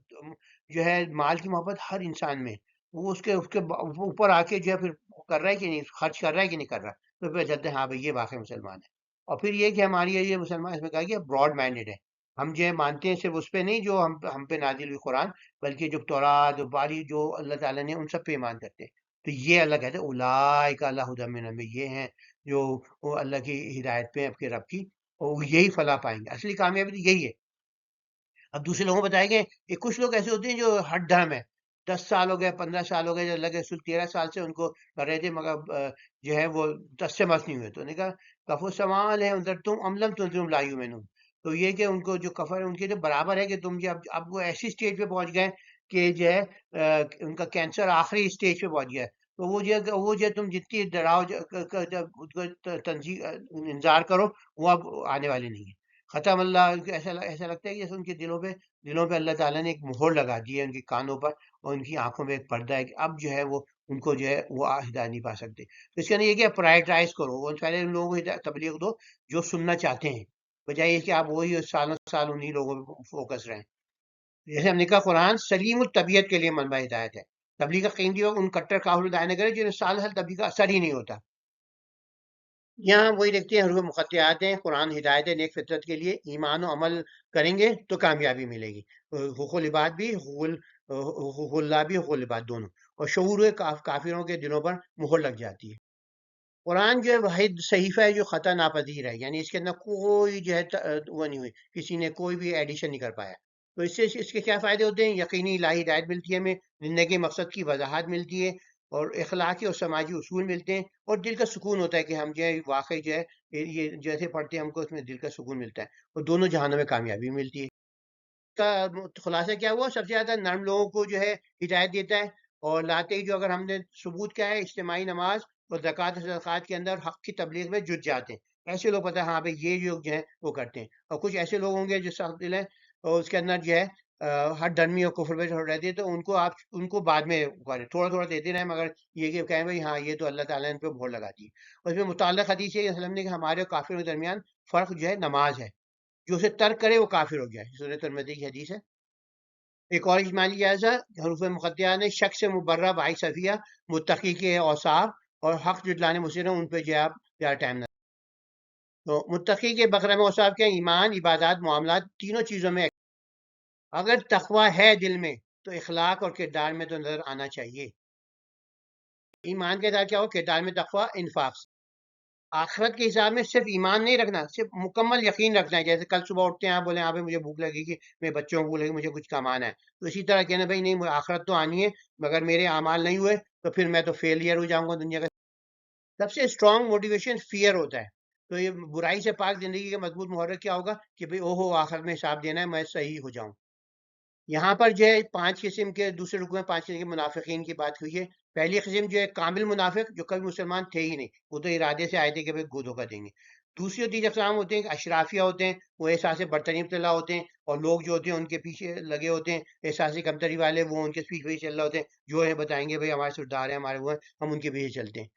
جو ہے مال کی محبت ہر انسان میں، وہ اس کے اوپر آ کے جو ہے پھر کر رہا ہے کہ نہیں، خرچ کر رہا ہے کہ نہیں کر رہا. تو پھر چلتے ہیں ہاں بھائی یہ واقعی مسلمان ہے. اور پھر یہ کہ ہماری یہ مسلمان اس میں کہا کہ براڈ مائنڈیڈ ہے. ہم جو ہے مانتے ہیں صرف اس پہ نہیں جو ہم پہ نازل ہوئی قرآن، بلکہ جو تورات باری جو اللہ تعالیٰ نے ان سب پہ ایمان کرتے ہیں. تو یہ اللہ کہتے ہیں اولئک علی ھدی من ربہم، یہ ہیں جو وہ اللہ کی ہدایت پہ آپ کے رب کی، اور یہی فلاح پائیں گے. اصلی کامیابی تو یہی ہے. اب دوسرے لوگوں کو بتائیں گے کہ کچھ لوگ ایسے ہوتے ہیں جو ہٹ دھرم ہے، 10 سال ہو گئے، 15 سال ہو گئے، جو لگے 13 سال سے ان کو کر رہے تھے، مگر جو ہے وہ 10 سے مس نہیں ہوئے. تو نے کہا کفو سوال ہے اندر تم عملم تم لا یؤمنون. تو یہ کہ ان کو جو کفر ہے ان کے جو برابر ہے کہ تم جو اب وہ ایسی سٹیج پہ پہنچ گئے کہ جو ہے ان کا کینسر آخری سٹیج پہ پہنچ گیا ہے. تو وہ جو تم جتنی ڈراؤ تنظیم انذار کرو، وہ اب آنے والے نہیں ہے. ختم اللہ، ایسا لگتا ہے کہ جیسے ان کے دلوں پہ اللہ تعالیٰ نے ایک مہر لگا دی ہے، ان کے کانوں پر اور ان کی آنکھوں میں ایک پردہ ہے کہ اب جو ہے وہ ان کو جو ہے وہ ہدایت نہیں پا سکتے. تو اس کے اندر یہ کہ پرائرٹائز کرو، وہ پہلے ان لوگوں کو تبلیغ دو جو سننا چاہتے ہیں، بجائے یہ کہ آپ وہی سالوں سال انہی لوگوں پہ فوکس رہیں. جیسے ہم نے کہا قرآن سلیم الطبیعت کے لیے منبع ہدایت ہے. تبلیغ کا قیمتی وقت ان کٹر کافروں دائیں نہ کرے جنہیں سال ہر تبلیغ کا اثر ہی نہیں ہوتا. یہاں وہی دیکھتے ہیں حروف مقطعات ہیں. قرآن ہدایت ہے نیک فطرت کے لیے، ایمان و عمل کریں گے تو کامیابی ملے گی. حقوق العباد بھی، حقوق اللہ بھی، حقوق العباد دونوں. اور شعور کافروں کے دلوں پر مہر لگ جاتی ہے. قرآن جو ہے واحد صحیفہ ہے جو خطا ناپذیر ہے، یعنی اس کے اندر کوئی جو ہے وہ نہیں ہوئی، کسی نے کوئی بھی ایڈیشن نہیں کر پایا. تو اس کے کیا فائدے ہوتے ہیں؟ یقینی الہی ہدایت ملتی ہے، ہمیں زندگی مقصد کی وضاحت ملتی ہے، اور اخلاقی اور سماجی اصول ملتے ہیں، اور دل کا سکون ہوتا ہے کہ ہم جو ہے واقعی جو ہے یہ جیسے پڑھتے ہیں ہم کو اس میں دل کا سکون ملتا ہے، اور دونوں جہانوں میں کامیابی ملتی ہے. کا خلاصہ کیا ہوا؟ سب سے زیادہ نرم لوگوں کو جو ہے ہدایت دیتا ہے. اور لاتے ہی جو اگر ہم نے ثبوت کیا ہے اجتماعی نماز اور زکوٰۃ و صدقات کے اندر حق کی تبلیغ میں جٹ جاتے ہیں، ایسے لوگ پتہ ہے ہاں بھائی یہ لوگ جو ہیں وہ کرتے ہیں. اور کچھ ایسے لوگ ہوں گے جو سخت دل ہیں اور اس کے اندر جو ہے ہر ڈرمی اور کفر میں رہتی ہے، تو ان کو بعد میں تھوڑا تھوڑا دیتے رہیں، مگر یہ کہ کہیں بھائی ہاں یہ تو اللہ تعالیٰ نے ان پہ مہر لگا دی. اور اس میں متعلق حدیث ہے وسلم نے کہ ہمارے اور کافروں کے درمیان فرق جو ہے نماز ہے، جو اسے ترک کرے وہ کافر ہو گیا ہے. سورۃ ترمذی کی حدیث ہے. ایک اور اجمالی جائزہ حروف مقطعہ نے شک سے مبرہ بھائی صفیہ متقی کے اوصاف اور حق جٹلانے مصر ان پہ جو ہے آپ زیادہ ٹائم نہ. تو متقی کے بقرہ میں اوصاف کیا؟ ایمان، عبادات، معاملات، تینوں چیزوں میں اگر تقوی ہے دل میں تو اخلاق اور کردار میں تو نظر آنا چاہیے. ایمان کے ساتھ کیا ہو؟ کردار میں تقوی، انفاق. آخرت کے حساب میں صرف ایمان نہیں رکھنا، صرف مکمل یقین رکھنا ہے. جیسے کل صبح اٹھتے ہیں آپ بولیں ہاں بھائی مجھے بھوک لگے گی، میرے بچوں کو بھوک لگے گی، مجھے کچھ کمانا ہے. تو اسی طرح کہنا بھائی نہیں مجھے آخرت تو آنی ہے، مگر میرے اعمال نہیں ہوئے تو پھر میں تو فیلئر ہو جاؤں گا دنیا کا. سب سے اسٹرانگ موٹیویشن فیئر ہوتا ہے. تو یہ برائی سے پاک زندگی کا مضبوط محرک کیا ہوگا کہ بھائی اوہو آخرت میں حساب دینا ہے، میں صحیح ہو جاؤں. یہاں پر جو ہے 5 قسم کے دوسرے رکوع میں 5 قسم کے منافقین کی بات ہوئی ہے. پہلی قسم جو ہے کامل منافق، جو کبھی مسلمان تھے ہی نہیں، وہ تو ارادے سے آئے تھے کہ بھائی دھوکہ دیں گے. دوسری جو 3 اقسام ہوتے ہیں کہ اشرافیہ ہوتے ہیں، وہ احساس برتری میں مبتلا ہوتے ہیں، اور لوگ جو ہوتے ہیں ان کے پیچھے لگے ہوتے ہیں احساس کمتری والے، وہ ان کے پیچھے چل رہے ہوتے ہیں، جو ہے بتائیں گے بھائی ہمارے سردار ہیں، ہمارے وہ ہیں، ہم ان کے پیچھے چلتے ہیں۔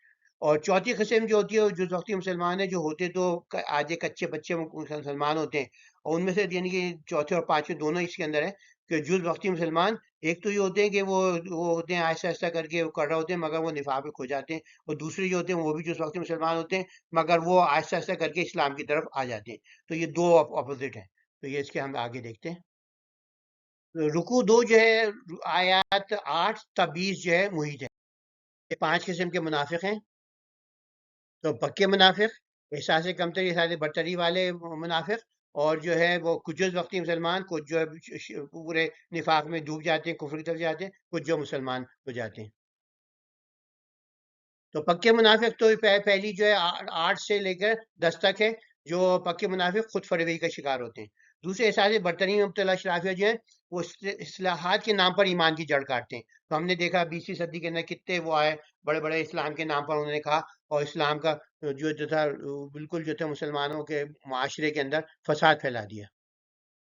اور چوتھی قسم جو ہوتی ہے وہ جز وقتی مسلمان ہیں، جو ہوتے تو آدھے کچے بچے مسلمان ہوتے ہیں، اور ان میں سے یعنی کہ چوتھے اور پانچویں دونوں اس کے اندر ہے کہ جز وقتی مسلمان ایک تو یہ ہوتے ہیں کہ وہ ہوتے ہیں آہستہ آہستہ کر کے وہ کر رہے ہوتے ہیں مگر وہ نفاق میں کھو جاتے ہیں، اور دوسرے جو ہوتے ہیں وہ بھی جز وقتی مسلمان ہوتے ہیں مگر وہ آہستہ آہستہ کر کے اسلام کی طرف آ جاتے ہیں۔ تو یہ دو اپوزٹ ہیں، تو یہ اس کے ہم آگے دیکھتے ہیں۔ رکوع 2 جو ہے آیات 8 تا 20 جو ہے محیط ہے۔ یہ 5 قسم کے منافق ہیں۔ تو پکے منافق، احساس کمتری احساس برتری والے منافق، اور جو ہے وہ کچھ جز وقتی مسلمان، کچھ جو ہے پورے نفاق میں ڈوب جاتے ہیں، کفر کی طرف جاتے ہیں، کچھ جو مسلمان ہو جاتے ہیں۔ تو پکے منافق تو پہلی جو ہے 8 سے لے کر 10 تک ہے، جو پکے منافق خود فریبی کا شکار ہوتے ہیں۔ دوسرے احساس برتری میں مبتلا شرافیہ جو ہیں وہ اصلاحات کے نام پر ایمان کی جڑ کاٹتے ہیں۔ تو ہم نے دیکھا 20ویں صدی کے اندر کتنے وہ آئے بڑے بڑے اسلام کے نام پر انہوں نے کہا، اور اسلام کا جو تھا بالکل جو تھا مسلمانوں کے معاشرے کے اندر فساد پھیلا دیا۔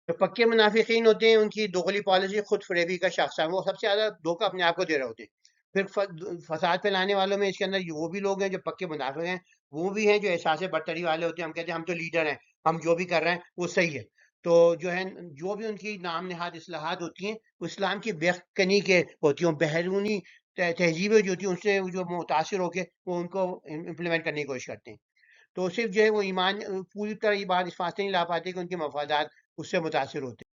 جو پکے منافقین ہوتے ہیں ان کی دوغلی پالیسی خود فریبی کا شاخسانہ، وہ سب سے زیادہ دھوکہ اپنے آپ کو دے رہے ہوتے ہیں۔ پھر فساد پھیلانے والوں میں اس کے اندر وہ بھی لوگ ہیں جو پکے منافق ہیں، وہ بھی ہیں جو احساس برتری والے ہوتے ہیں، ہم کہتے ہیں ہم تو لیڈر ہیں، ہم جو بھی کر رہے ہیں وہ صحیح ہے۔ تو جو ہے جو بھی ان کی نام نہاد اصلاحات ہوتی ہیں وہ اسلام کی بیکنی کے ہوتی ہیں، بیرونی تہذیبیں جو ہوتی ہیں ان سے جو متاثر ہو کے وہ ان کو امپلیمنٹ کرنے کی کوشش کرتے ہیں۔ تو صرف جو ہے وہ ایمان پوری طرح یہ بات اس واسطے نہیں لا پاتے کہ ان کے مفادات اس سے متاثر ہوتے ہیں۔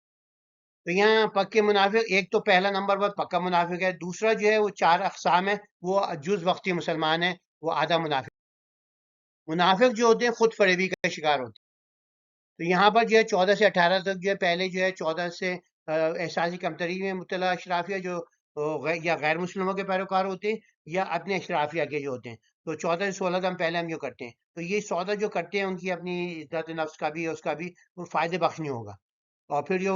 تو یہاں پکے منافق ایک تو پہلا نمبر پر پکا منافق ہے، دوسرا جو ہے وہ 4 اقسام ہے، وہ جز وقتی مسلمان ہے، وہ آدھا منافق۔ منافق جو ہوتے ہیں خود فریبی کا شکار ہوتے ہیں۔ تو یہاں پر جو ہے 14 سے 18 تک جو ہے پہلے جو ہے 14 سے احساسی کمتری میں مبتلا اشرافیہ جو یا غیر مسلموں کے پیروکار ہوتے ہیں یا اپنے اشرافیہ کے جو ہوتے ہیں۔ تو 14 سے 16 ہم پہلے ہم جو کرتے ہیں، تو یہ 14 جو کرتے ہیں ان کی اپنی عزت نفس کا بھی اس کا بھی وہ فائدے بخش نہیں ہوگا، اور پھر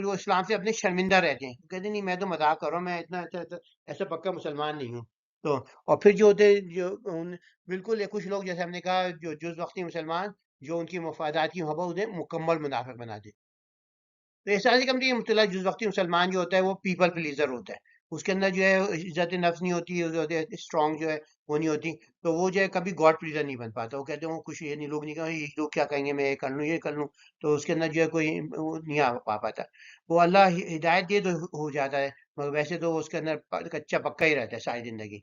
وہ اسلام سے اپنے شرمندہ رہتے ہیں، کہتے ہیں نہیں میں تو مذاق کر رہا ہوں، میں اتنا ایسا پکا مسلمان نہیں ہوں۔ تو اور پھر جو ہوتے بالکل یہ کچھ لوگ جیسے ہم نے کہا جو جز وقتی مسلمان جو ان کی مفادات کی محبت انہیں مکمل منافق بنا دے۔ تو احساسی کمتری مبتلا جز وقتی مسلمان جو ہوتا ہے وہ پیپل پلیزر ہوتا ہے، اس کے اندر جو ہے عزت نفس نہیں ہوتی، اسٹرانگ جو ہے وہ نہیں ہوتی، تو وہ جو ہے کبھی گاڈ پلیزر نہیں بن پاتا۔ وہ کہتے ہیں وہ کچھ یہ نہیں، لوگ نہیں کہیں یہ لوگ کیا کہیں گے، میں یہ کر لوں یہ کر لوں، تو اس کے اندر جو ہے کوئی وہ نہیں آ پاتا۔ وہ اللہ ہدایت دے تو ہو جاتا ہے، مگر ویسے تو اس کے اندر کچا پکا ہی رہتا ہے ساری زندگی۔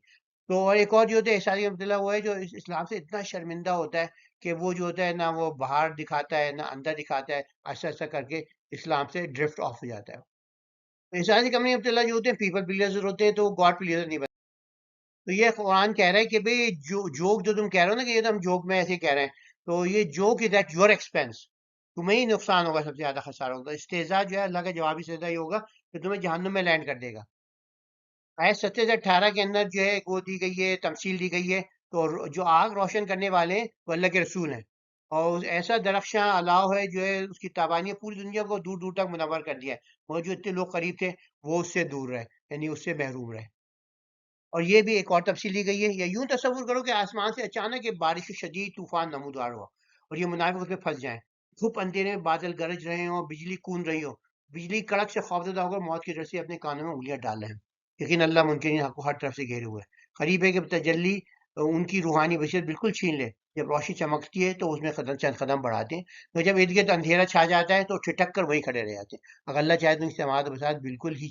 تو اور ایک اور جو ہوتا ہے احساسی مبتلا وہ ہے جو اسلام سے اتنا شرمندہ ہوتا ہے کہ وہ جو ہوتا ہے نہ وہ باہر دکھاتا ہے نہ اندر دکھاتا ہے، ایسا ایسا کر کے اسلام سے ڈرفٹ آف ہو جاتا ہے۔ احساسی کمی ابتلا جو ہوتے ہیں پیپل پلیزر ہوتے ہیں، تو وہ گاڈ پلیزر نہیں بنتے۔ تو یہ قرآن کہہ رہا ہے کہ بھئی جوک جو تم کہہ رہے ہو نا کہ یہ تو ہم جوک میں ایسے کہہ رہے ہیں، تو یہ joke is at your expense, تمہیں ہی نقصان ہوگا، سب سے زیادہ خسارہ ہوگا۔ استہزاء جو ہے اللہ کا جوابی استہزاء یہ ہوگا کہ تمہیں جہنم میں لینڈ کر دے گا۔ آیت 17 سے 18 کے اندر جو ہے وہ دی گئی ہے، تمثیل دی گئی ہے، تو جو آگ روشن کرنے والے ہیں وہ اللہ کے رسول ہیں، اور ایسا درخشاں الاؤ ہے جو ہے اس کی تابانی پوری دنیا کو دور دور تک منور کر دیا ہے، مگر جو اتنے لوگ قریب تھے وہ اس سے دور رہے، یعنی اس سے محروم رہے۔ اور یہ بھی ایک اور تفصیل دی گئی ہے، یا یوں تصور کرو کہ آسمان سے اچانک ایک بارش شدید طوفان نمودار ہوا اور یہ منافق اس پہ پھنس جائیں، دھوپ اندھیرے میں بادل گرج رہے ہوں، بجلی کون رہی ہو، بجلی کڑک سے خوفزدہ ہو کر موت کی ڈر سے اپنے کانوں میں انگلیاں ڈال رہے ہیں۔ لیکن اللہ منکرین حق کو ہر طرف سے گھیرے ہوئے ہے، قریب ہے کہ تجلی ان کی روحانی بشریت بالکل چھین لے۔ جب روشنی چمکتی ہے تو اس میں چند قدم بڑھاتے ہیں، تو جب ارد گرد اندھیرا چھا جاتا ہے تو ٹھٹک کر وہیں کھڑے رہ جاتے ہیں۔ اگر اللہ چاہے تو ان کی سماعت و بصارت بالکل ہی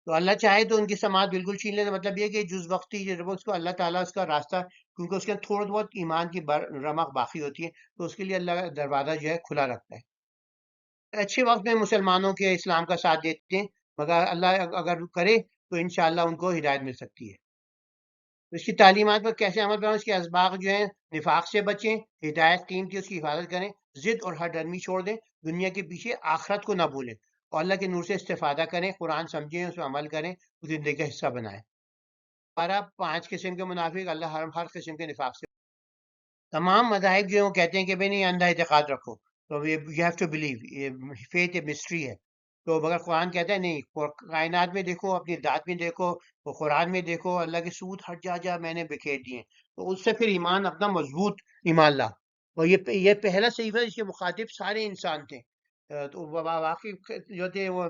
تو اللہ چاہے تو ان کی سماعت بالکل چھین لے، مطلب یہ کہ جز وقتی جب اس کو اللہ تعالیٰ اس کا راستہ، کیونکہ اس کے تھوڑا بہت ایمان کی رمق باقی ہوتی ہے، تو اس کے لیے اللہ کا دروازہ جو ہے کھلا رکھتا ہے۔ اچھے وقت میں مسلمانوں کے اسلام کا ساتھ دیتے ہیں، مگر اللہ اگر کرے تو انشاءاللہ ان کو ہدایت مل سکتی ہے۔ اس کی تعلیمات پر کیسے عمل کریں، اس کے اسباق جو ہیں نفاق سے بچیں، ہدایت قیمتی اس کی حفاظت کریں، ضد اور ہر ڈرمی چھوڑ دیں، دنیا کے پیچھے آخرت کو نہ بھولیں، اور اللہ کے نور سے استفادہ کریں، قرآن سمجھیں، اس پر عمل کریں، اس زندگی کا حصہ بنائیں۔ ہمارا 5 قسم کے منافق، اللہ ہر قسم کے نفاق سے۔ تمام مذاہب جو ہیں وہ کہتے ہیں کہ بھئی نہیں اندھا اعتقاد رکھو، تو you have to believe, faith ایک مسٹری ہے، تو مگر قرآن کہتا ہے نہیں، کائنات میں دیکھو، اپنی ذات میں دیکھو، وہ قرآن میں دیکھو، اللہ کے ثبوت ہر جا میں نے بکھیر دیے ہیں، تو اس سے پھر ایمان اپنا مضبوط ایمان لا۔ اور یہ پہلا صحیفہ جس کے مخاطب سارے انسان تھے۔ تو واقعی جو تھے وہ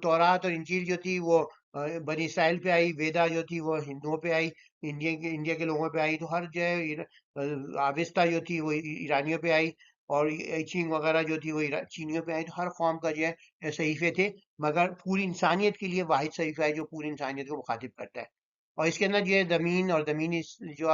تورات اور انجیل جو تھی وہ بنی اسرائیل پہ آئی، ویدا جو تھی وہ ہندوؤں پہ آئی، انڈیا کے لوگوں پہ آئی، تو ہر جو ہے آوستہ جو تھی وہ ایرانیوں پہ آئی، اور چینگ وغیرہ جو تھی وہ چینیوں پہ آئی، تو ہر قوم کا جو ہے صحیفے تھے، مگر پوری انسانیت کے لیے واحد صحیفہ ہے جو پوری انسانیت کو مخاطب کرتا ہے۔ اور اس کے اندر جو ہے زمین اور زمینی جو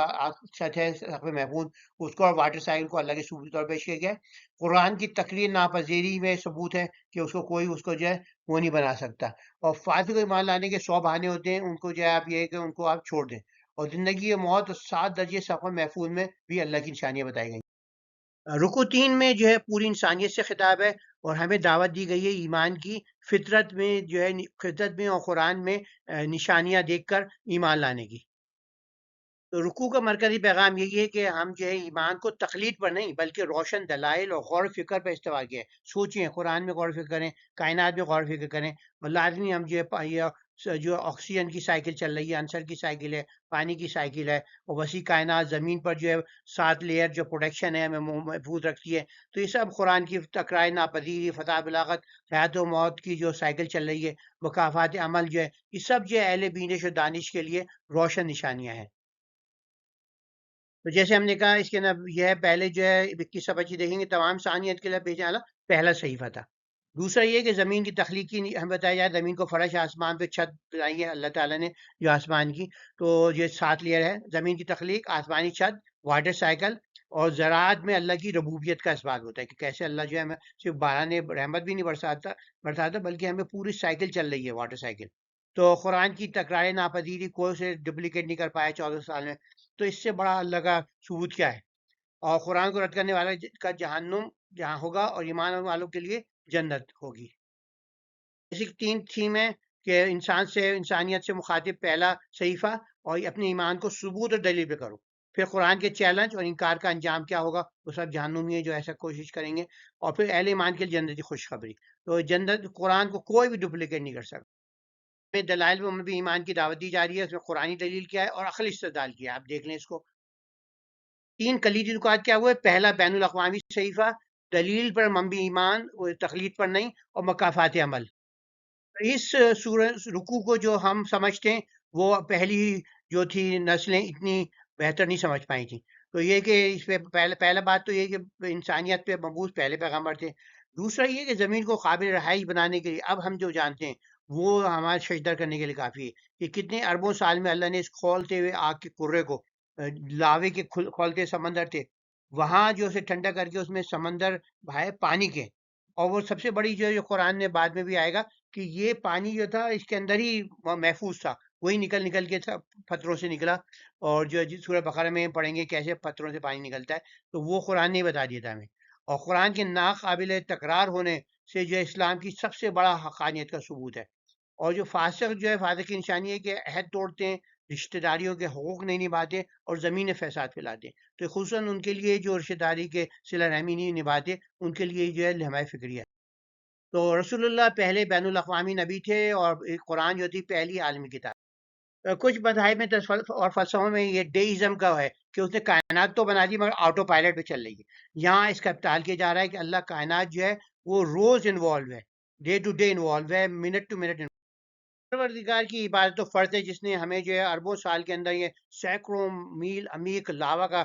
سطح ہے سطح محفوظ، اس کو اور واٹر سائیکل کو اللہ کے ثبوت کے طور پر پیش کیا گیا ہے۔ قرآن کی تقریر ناپذیری میں ثبوت ہے کہ اس کو کوئی اس کو جو ہے وہ نہیں بنا سکتا، اور فاتح کو ایمان لانے کے 100 بہانے ہوتے ہیں، ان کو جو ہے آپ یہ کہ ان کو آپ چھوڑ دیں، اور زندگی اور موت اور 7 درجے سفر محفوظ میں بھی اللہ کی نشانیاں بتائی گئی۔ رکو 3 میں جو ہے پوری انسانیت سے خطاب ہے، اور ہمیں دعوت دی گئی ہے ایمان کی، فطرت میں جو ہے فطرت میں اور قرآن میں نشانیاں دیکھ کر ایمان لانے کی۔ تو رکوع کا مرکزی پیغام یہی ہے کہ ہم جو ہے ایمان کو تقلید پر نہیں بلکہ روشن دلائل اور غور و فکر پر استوار کیا ہے۔ سوچیں، قرآن میں غور و فکر کریں، کائنات میں غور و فکر کریں، اور لازمی ہم جو ہے جو آکسیجن کی سائیکل چل رہی ہے، عنصر کی سائیکل ہے، پانی کی سائیکل ہے، اور وسیع کائنات زمین پر جو ہے 7 لیئر جو پروڈکشن ہے ہمیں محفوظ رکھتی ہے، تو یہ سب قرآن کی تکرار ناپذیری، فتح بلاغت، حیات و موت کی جو سائیکل چل رہی ہے، مکافات عمل جو ہے، یہ سب جو ہے اہل بینش و دانش کے لیے روشن نشانیاں ہیں۔ تو جیسے ہم نے کہا اس کے اندر یہ ہے، پہلے جو ہے 21 25 دیکھیں گے، تمام ثانیت کے لیے بھیجنے والا پہلا صحیفہ تھا۔ دوسرا یہ کہ زمین کی تخلیقی ہم بتایا جائے، زمین کو فرش آسمان پہ چھت بنائی ہے اللہ تعالیٰ نے جو آسمان کی، تو یہ 7 لیئر ہے، زمین کی تخلیق، آسمانی چھت، واٹر سائیکل، اور زراعت میں اللہ کی ربوبیت کا اثبات ہوتا ہے کہ کیسے اللہ جو ہے ہمیں صرف باران رحمت بھی نہیں برساتا بلکہ ہمیں پوری سائیکل چل رہی ہے، واٹر سائیکل۔ تو قرآن کی تکرار ناپذیری کوئی اسے ڈپلیکیٹ نہیں کر پایا 14 سال میں، تو اس سے بڑا اللہ کا ثبوت کیا ہے؟ اور قرآن کو رد کرنے والا کا جہنم جہاں ہوگا، اور ایمان والوں کے لیے جنت ہوگی۔ اسی 3 تھیم ہے کہ انسان سے انسانیت سے مخاطب پہلا صحیفہ، اور اپنے ایمان کو ثبوت اور دلیل پہ کرو۔ پھر قرآن کے چیلنج اور انکار کا انجام کیا ہوگا، وہ سب جہنمی ہے جو ایسا کوشش کریں گے، اور پھر اہل ایمان کے لیے جنت کی خوشخبری۔ تو جنت قرآن کو کوئی بھی ڈپلیکیٹ نہیں کر سکتا۔ میں دلائل میں بھی ایمان کی دعوت دی جا رہی ہے، اس میں قرآنی دلیل کیا ہے اور عقلی استدلال کیا ہے، آپ دیکھ لیں اس کو۔ 3 کلیدی نکات کیا ہوئے؟ پہلا بین الاقوامی صحیفہ، دلیل پر مبنی ایمان، تقلید پر نہیں، اور مکافات عمل۔ اس رکوع کو جو ہم سمجھتے ہیں وہ پہلی جو تھی نسلیں اتنی بہتر نہیں سمجھ پائی تھیں۔ تو یہ کہ اس پہ پہلا بات تو یہ کہ انسانیت پہ مبعوث پہلے پیغمبر تھے۔ دوسرا یہ کہ زمین کو قابل رہائش بنانے کے لیے اب ہم جو جانتے ہیں وہ ہمارے سجدہ کرنے کے لیے کافی ہے، کہ کتنے اربوں سال میں اللہ نے اس کھولتے ہوئے آگ کے کرے کو، لاوے کے کھولتے سمندر تھے، وہاں جو اسے ٹھنڈا کر کے اس میں سمندر بہائے پانی کے، اور وہ سب سے بڑی جو قرآن میں بعد میں بھی آئے گا کہ یہ پانی جو تھا اس کے اندر ہی محفوظ تھا، وہی نکل کے تھا پتھروں سے نکلا، اور جو سورہ بقرہ میں پڑھیں گے کیسے پتھروں سے پانی نکلتا ہے، تو وہ قرآن نے بتا دیا تھا ہمیں۔ اور قرآن کے ناقابل تکرار ہونے سے جو اسلام کی سب سے بڑا حقانیت کا ثبوت ہے۔ اور جو فاسق جو ہے، فاسق کی نشانی ہے کہ عہد توڑتے ہیں، رشتہ داریوں کے حقوق نہیں نبھاتے، اور زمین فساد پھیلاتے ہیں، تو خصوصاً ان کے لیے جو رشتہ داری کے صلہ رحمی نہیں نبھاتے، ان کے لیے جو ہے لمحہ فکری ہے۔ تو رسول اللہ پہلے بین الاقوامی نبی تھے، اور قرآن جو تھی پہلی عالمی کتاب۔ کچھ مذاہب میں اور فلسفوں میں یہ ڈیئزم کا ہے کہ اس نے کائنات تو بنا دی مگر آٹو پائلٹ پہ چل رہی ہے۔ یہاں اس کا ابطال کیا جا رہا ہے کہ اللہ کائنات جو ہے وہ روز انوالو ہے، ڈے ٹو ڈے انوالو ہے، منٹ ٹو منٹ۔ پروردگار کی عبادت و فرض ہے جس نے ہمیں جو ہے اربوں سال کے اندر یہ سینکڑوں میل عمیق لاوا کا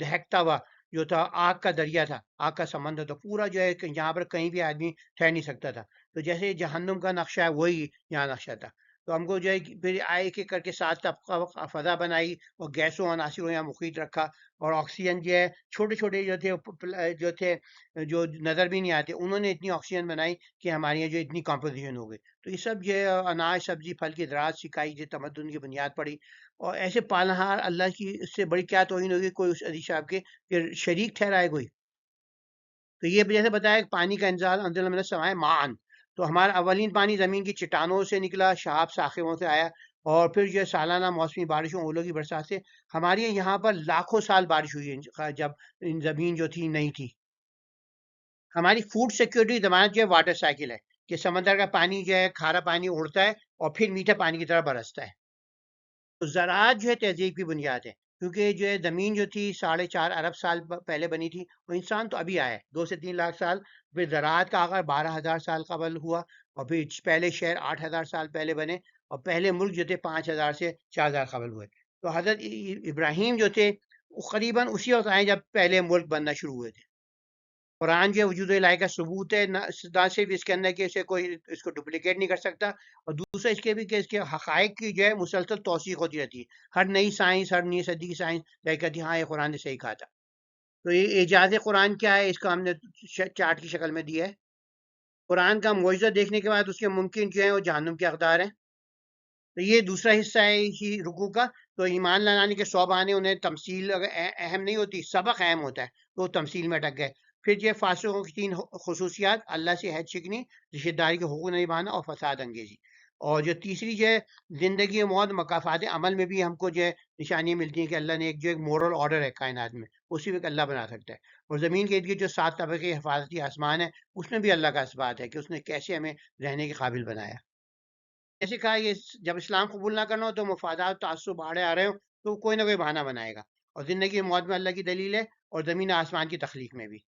دہکتا ہوا جو تھا، آگ کا دریا تھا، آگ کا سمندر تھا، پورا جو ہے یہاں پر کہیں بھی آدمی ٹھہر نہیں سکتا تھا، تو جیسے جہنم کا نقشہ ہے وہی یہاں نقشہ تھا۔ تو ہم کو جو ہے پھر ایک ایک کر کے 7 طبقہ فضا بنائی، اور گیسوں عناصروں یہاں محیط رکھا، اور آکسیجن جو ہے چھوٹے چھوٹے جو تھے جو نظر بھی نہیں آتے، انہوں نے اتنی آکسیجن بنائی کہ ہمارے یہاں جو اتنی کمپوزیشن ہو گئی۔ تو یہ سب جو ہے اناج سبزی پھل کی زراعت سکھائی، جو تمدن کی بنیاد پڑی، اور ایسے پالنہار اللہ کی اس سے بڑی کیا توہین ہوگی کوئی اس عزیز صاحب کے کہ شریک ٹھہرائے کوئی۔ تو یہ جیسے بتایا کہ پانی کا انزال انزل من السماء ماء، تو ہمارا اولین پانی زمین کی چٹانوں سے نکلا، شہاب ساخروں سے آیا، اور پھر جو ہے سالانہ موسمی بارشوں اولوں کی برسات سے ہمارے یہاں پر لاکھوں سال بارش ہوئی ہے جب زمین جو تھی نہیں تھی۔ ہماری فوڈ سیکورٹی ضمانت جو ہے واٹر سائیکل ہے، کہ سمندر کا پانی جو ہے کھارا پانی اڑتا ہے اور پھر میٹھا پانی کی طرح برستا ہے۔ تو زراعت جو ہے تہذیب کی بنیاد ہے، کیونکہ جو ہے زمین جو تھی 4.5 ارب سال پہلے بنی تھی، اور انسان تو ابھی آیا ہے 2 سے 3 لاکھ سال. پھر زراعت کا آغاز 12,000 سال قبل ہوا، اور پھر پہلے شہر 8,000 سال پہلے بنے، اور پہلے ملک جو تھے 5,000 سے 4,000 قبل ہوئے. تو حضرت ابراہیم جو تھے وہ قریباً اسی وقت آئے جب پہلے ملک بننا شروع ہوئے تھے. قرآن جو ہے وجود الہی کا ثبوت ہے، نہ صرف اس کے اندر کہ اسے کوئی اس کو ڈپلیکیٹ نہیں کر سکتا، اور دوسرا اس کے بھی کہ اس کے حقائق کی جو ہے مسلسل توثیق ہوتی رہتی ہے. ہر نئی سائنس، ہر نئی صدی کی سائنس کہتی ہے ہاں یہ قرآن نے صحیح کہا تھا. تو یہ اعجاز قرآن کیا ہے، اس کو ہم نے چارٹ کی شکل میں دیا ہے. قرآن کا معجزہ دیکھنے کے بعد اس کے ممکن جو ہیں وہ جہنم کے اقدار ہیں. تو یہ دوسرا حصہ ہے اسی رکوع کا. تو ایمان لانے کے 100 بہانے، انہیں تمثیل اہم نہیں ہوتی، سبق اہم ہوتا ہے، تو وہ تمثیل میں اٹک گئے. پھر یہ فاسقوں کی 3 خصوصیات: اللہ سے حد شکنی، رشتہ داری کے حقوق نہیں نبھانا، اور فساد انگیزی. اور جو تیسری جو ہے زندگی و موت مکافات عمل میں بھی ہم کو جو ہے نشانیاں ملتی ہیں کہ اللہ نے ایک مورل آرڈر ہے کائنات میں، اسی وقت اللہ بنا سکتا ہے. اور زمین کے ارد گرد جو 7 طبقے حفاظتی آسمان ہے، اس میں بھی اللہ کا اثبات ہے کہ اس نے کیسے ہمیں رہنے کے قابل بنایا. جیسے کہا یہ جب اسلام قبول نہ کرنا ہو تو مفادات تعصب آڑے آ رہے ہوں تو کوئی نہ کوئی بہانہ بنائے گا. اور زندگی و موت میں اللہ کی دلیل ہے، اور زمین آسمان کی تخلیق میں بھی.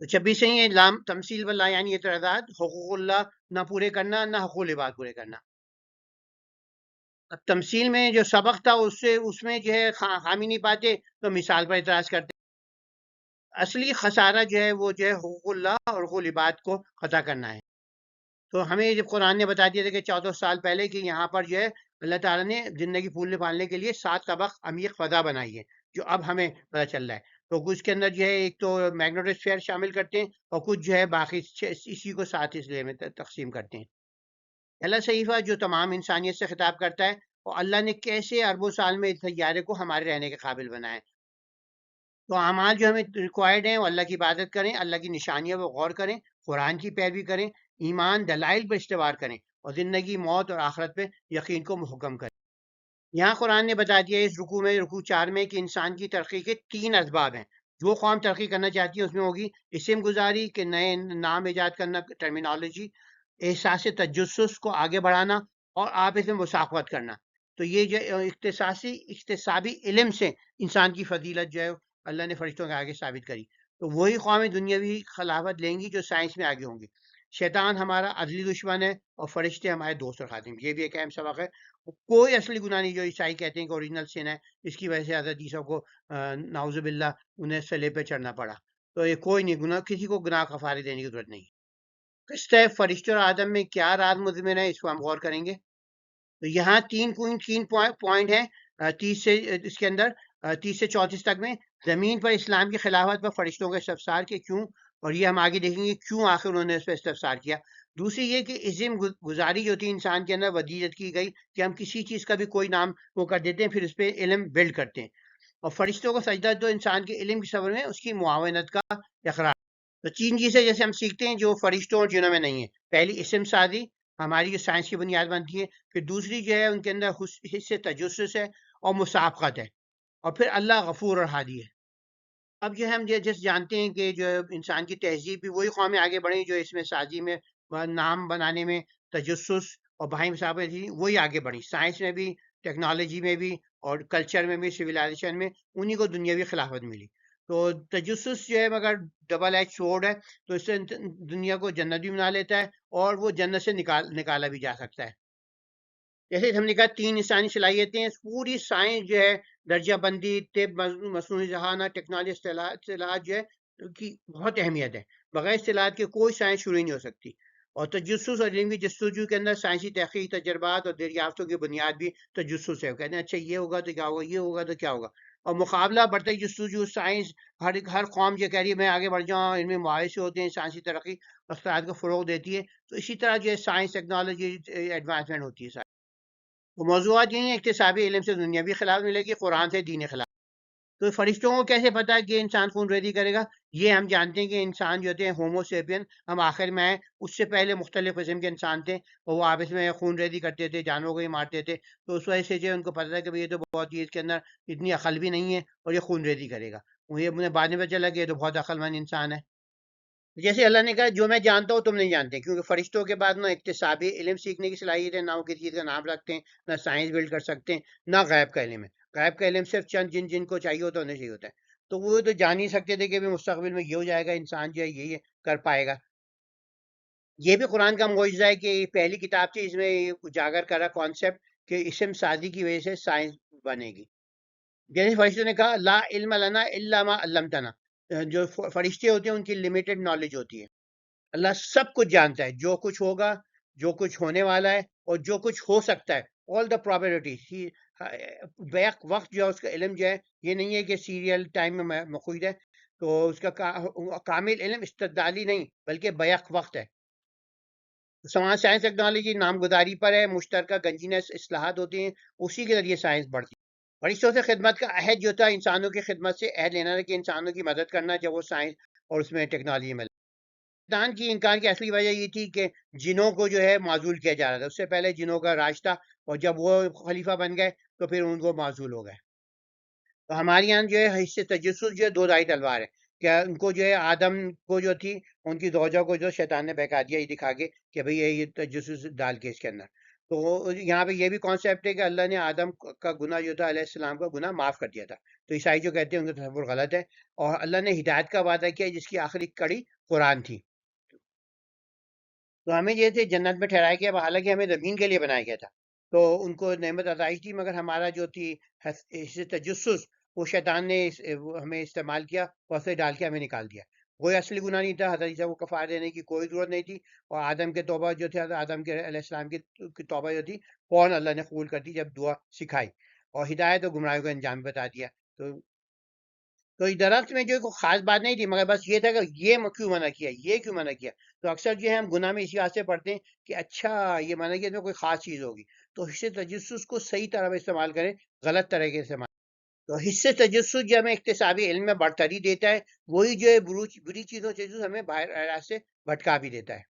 تو 26 سے ہی لام تمثیل واللہ، یعنی اعتراضات حقوق اللہ نہ پورے کرنا، نہ حقوق العباد پورے کرنا. اب تمثیل میں جو سبق تھا اس میں جو ہے حامی نہیں پاتے تو مثال پر اعتراض کرتے. اصلی خسارہ جو ہے وہ جو ہے حقوق اللہ اور حقوق العباد کو قطع کرنا ہے. تو ہمیں جب قرآن نے بتا دیا تھا کہ 14 سال پہلے کہ یہاں پر جو ہے اللہ تعالیٰ نے زندگی پھولنے پالنے کے لیے 7 طبق عمیق فضا بنائی ہے، جو اب ہمیں پتہ چل رہا ہے. تو کچھ کے اندر جو ہے ایک تو میگنیٹوسفیئر شامل کرتے ہیں، اور کچھ جو ہے باقی اسی کو 7 حصے میں تقسیم کرتے ہیں. پہلا صحیفہ جو تمام انسانیت سے خطاب کرتا ہے، اور اللہ نے کیسے اربوں سال میں اس سیارے کو ہمارے رہنے کے قابل بنایا ہے. تو اعمال جو ہمیں ریکوائرڈ ہیں وہ اللہ کی عبادت کریں، اللہ کی نشانیوں پر غور کریں، قرآن کی پیروی کریں، ایمان دلائل پر استوار کریں، اور زندگی موت اور آخرت پہ یقین کو محکم کریں. یہاں قرآن نے بتا دیا اس رکوع میں، رکوع 4 میں، کہ انسان کی ترقی کے 3 اسباب ہیں. جو قوم ترقی کرنا چاہتی ہے اس میں ہوگی اسم گزاری کے نئے نام ایجاد کرنا، ٹرمینالوجی، احساس تجسس کو آگے بڑھانا، اور آپس میں مساوات کرنا. تو یہ جو اکتسابی علم سے انسان کی فضیلت جو ہے اللہ نے فرشتوں کے آگے ثابت کری. تو وہی قومیں دنیاوی خلافت لیں گی جو سائنس میں آگے ہوں گی. شیطان ہمارا عدلی دشمن ہے، اور فرشتے ہمارے دوست اور خادم. یہ بھی ایک اہم سبق ہے. کوئی اصلی گناہ نہیں جو عیسائی کہتے ہیں کہ اوریجنل سن ہے، اس کی وجہ سے حضرت عیسیٰ کو نعوذ باللہ انہیں صلیب پہ چڑھنا پڑا. تو یہ کوئی نہیں، گناہ کسی کو گناہ کفارے دینے کی ضرورت نہیں. قصہ فرشتے اور آدم میں کیا راز مضمن ہے، اس کو ہم غور کریں گے. تو یہاں 3 پوائنٹ ہیں 30 سے اس کے اندر 30 سے 34 تک میں. زمین پر اسلام کی خلافت پر فرشتوں کا استفسار کے کیوں، اور یہ ہم آگے دیکھیں گے کیوں آخر انہوں نے اس پہ استفسار کیا. دوسری یہ کہ عزم گزاری جو تھی انسان کے اندر ودیت کی گئی کہ ہم کسی چیز کا بھی کوئی نام وہ کر دیتے ہیں، پھر اس پہ علم بلڈ کرتے ہیں. اور فرشتوں کو سجدہ جو انسان کے علم کی صبر میں اس کی معاونت کا اقرار. تو 3 چیزیں جیسے ہم سیکھتے ہیں جو فرشتوں اور جنوں میں نہیں ہے. پہلی اسم سازی، ہماری جو سائنس کی بنیاد بنتی ہے. پھر دوسری جو ہے ان کے اندر حصے تجسس ہے اور مسابقت ہے. اور پھر اللہ غفور اور ہادی ہے. اب جو ہم جس جانتے ہیں کہ جو انسان کی تہذیب بھی وہی قومیں آگے بڑھیں جو اس میں سازی میں، نام بنانے میں، تجسس اور باہمی مسابقت تھی، وہی آگے بڑھی. سائنس میں بھی، ٹیکنالوجی میں بھی، اور کلچر میں بھی، سویلائزیشن میں انہی کو دنیاوی خلافت ملی. تو تجسس جو ہے مگر ڈبل ایج سورڈ ہے، تو اس سے دنیا کو جنت بھی بنا لیتا ہے، اور وہ جنت سے نکالا بھی جا سکتا ہے. جیسے ہم نے کہا 3 انسانی صلاحیتیں، پوری سائنس جو ہے درجہ بندی، طب، مصنوعی ذہانت، ٹیکنالوجی، اصطلاحات جو ہے کی بہت اہمیت ہے. بغیر اصطلاحات کے کوئی سائنس شروع ہی نہیں ہو سکتی. اور تجسس اور علمی جستجو کے اندر سائنسی تحقیق، تجربات اور دریافتوں کی بنیاد بھی تجسس ہے. وہ کہتے ہیں اچھا یہ ہوگا تو کیا ہوگا، یہ ہوگا تو کیا ہوگا. اور مقابلہ بڑھتے جستجو، سائنس ہر قوم یہ کہہ رہی ہے میں آگے بڑھ جاؤں، ان میں معاہدے ہوتے ہیں، سائنسی ترقی اختراعات کو فروغ دیتی ہے. تو اسی طرح جو ہے سائنس، ٹیکنالوجی ایڈوانسمنٹ ہوتی ہے. وہ موضوعات یہی ہیں، اکتسابی علم سے دنیاوی خلاف ملے گی، قرآن سے دین خلاف. تو فرشتوں کو کیسے پتا ہے کہ انسان خون ریزی کرے گا؟ یہ ہم جانتے ہیں کہ انسان جو ہوتے ہیں ہومو سیپین، ہم آخر میں آئے، اس سے پہلے مختلف قسم کے انسان تھے، اور وہ آپس میں خون ریزی کرتے تھے، جانوروں کو ہی مارتے تھے. تو اس وجہ سے جو ان کو پتا تھا کہ یہ تو بہت اس کے اندر اتنی عقل بھی نہیں ہے، اور یہ خون ریزی کرے گا. یہ مجھے بعد میں پتہ چلا کہ یہ تو بہت عقل مند انسان ہے. جیسے اللہ نے کہا جو میں جانتا ہوں تم نہیں جانتے، کیونکہ فرشتوں کے بعد نہ اکتسابی علم سیکھنے کی صلاحیت ہے، نہ وہ کسی چیز کا نام رکھتے ہیں، نہ سائنس بلڈ کر سکتے ہیں، نہ غیب کا علم ہے. غیب کا علم صرف چند جن کو چاہیے ہوتا انہیں چاہیے ہوتا ہے، تو وہ تو جان نہیں سکتے تھے کہ بھی مستقبل میں یہ ہو جائے گا، انسان جو ہے یہ کر پائے گا۔ یہ بھی قرآن کا معجزہ ہے کہ یہ پہلی کتاب تھی اس میں اجاگر کرا کانسیپٹ کہ اسم سازی کی وجہ سے سائنس بنے گی۔ جیسے فرشتوں نے کہا لا علم لنا الا ما علمتنا، جو فرشتے ہوتے ہیں ان کی لمیٹڈ نالج ہوتی ہے، اللہ سب کچھ جانتا ہے، جو کچھ ہوگا، جو کچھ ہونے والا ہے، اور جو کچھ ہو سکتا ہے، آل دا پرابیبلٹی، بیک وقت جو ہے اس کا علم جو ہے یہ نہیں ہے کہ سیریل ٹائم میں مخوض ہے، تو اس کا کامل علم استدلالی نہیں بلکہ بیک وقت ہے۔ سماج سائنس ٹیکنالوجی نامگزاری پر ہے، مشترکہ گنجینس اصلاحات ہوتی ہیں، اسی کے ذریعے سائنس بڑھتی ہے۔ فرشتوں سے خدمت کا عہد جو تھا انسانوں کی خدمت سے عہد لینا تھا کہ انسانوں کی مدد کرنا جب وہ سائنس اور اس میں ٹیکنالوجی میں شیطان کی انکار کی اصلی وجہ یہ تھی کہ جنوں کو جو ہے معزول کیا جا رہا تھا، اس سے پہلے جنوں کا راج تھا، اور جب وہ خلیفہ بن گئے تو پھر ان کو معزول ہو گئے۔ تو ہمارے یہاں جو ہے حصے تجسس جو ہے دو دھائی تلوار ہے، کیا ان کو جو ہے آدم کو جو تھی ان کی زوجہ کو جو شیطان نے بہکا دیا، یہ دکھا کے کہ بھئی یہ تجسس ڈال کے اس کے اندر، تو یہاں پہ یہ بھی کانسیپٹ ہے کہ اللہ نے آدم کا گناہ جو تھا علیہ السلام کا گناہ معاف کر دیا تھا، تو عیسائی جو کہتے ہیں ان کا تصور غلط ہے، اور اللہ نے ہدایت کا وعدہ کیا جس کی آخری کڑی قرآن تھی۔ تو ہمیں یہ تھے جنت میں ٹھہرایا گیا، حالانکہ ہمیں زمین کے لیے بنایا گیا تھا، تو ان کو نعمت عطائی تھی، مگر ہمارا جو تھی حصہ تجسس وہ شیطان نے وہ ہمیں استعمال کیا، وسے ڈال کے ہمیں نکال دیا۔ کوئی اصلی گناہ نہیں تھا، حضرت عیسیٰ کو کفارہ دینے کی کوئی ضرورت نہیں تھی، اور آدم کے توبہ جو تھے، آدم کے علیہ السلام کی توبہ جو تھی فوراً اللہ نے قبول کر دی جب دعا سکھائی، اور ہدایت و گمراہیوں کا انجام بتا دیا۔ تو اس درخت میں جو کوئی خاص بات نہیں تھی، مگر بس یہ تھا کہ یہ کیوں منع کیا، یہ کیوں منع کیا۔ تو اکثر جو ہے ہم گناہ میں اسی واسطے پڑھتے ہیں کہ اچھا یہ منع کیا، اس میں کوئی خاص چیز ہوگی، تو حصے تجسس کو صحیح طرح میں استعمال کریں، غلط طرح کے استعمال۔ تو حصے تجسس جو ہمیں اقتصابی علم میں برتری دیتا ہے، وہی جو ہے بری چیزوں سے ہمیں باہر راستے بھٹکا بھی دیتا ہے۔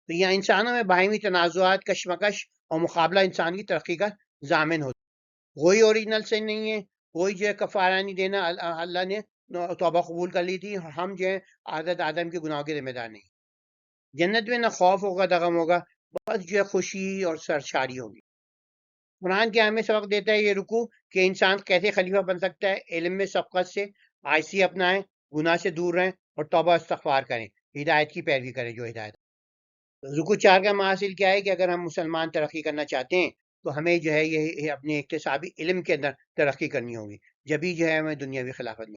تو یہاں انسانوں میں باہمی تنازعات، کشمکش اور مقابلہ انسان کی ترقی کا ضامن ہوتا ہے۔ کوئی اوریجنل سے نہیں ہے، کوئی جو ہے کفارہ نہیں دینا، اللہ نے توبہ قبول کر لی تھی، ہم جو ہے عادت آدم کے گناہوں کے ذمہ دار نہیں۔ جنت میں نہ خوف ہوگا نہ غم ہوگا، بس جو ہے خوشی اور سرشاری ہوگی۔ قرآن کیا ہمیں سبق دیتا ہے یہ رکوع کہ انسان کیسے خلیفہ بن سکتا ہے، علم میں سبقت سے عاجزی اپنائیں، گناہ سے دور رہیں، اور توبہ استغفار کریں، ہدایت کی پیروی کریں جو ہدایت۔ رکوع 4 کا محاصل کیا ہے کہ اگر ہم مسلمان ترقی کرنا چاہتے ہیں تو ہمیں جو ہے یہ اپنے اقتصابی علم کے اندر ترقی کرنی ہوگی، جبھی جو ہے ہمیں دنیاوی خلافت میں۔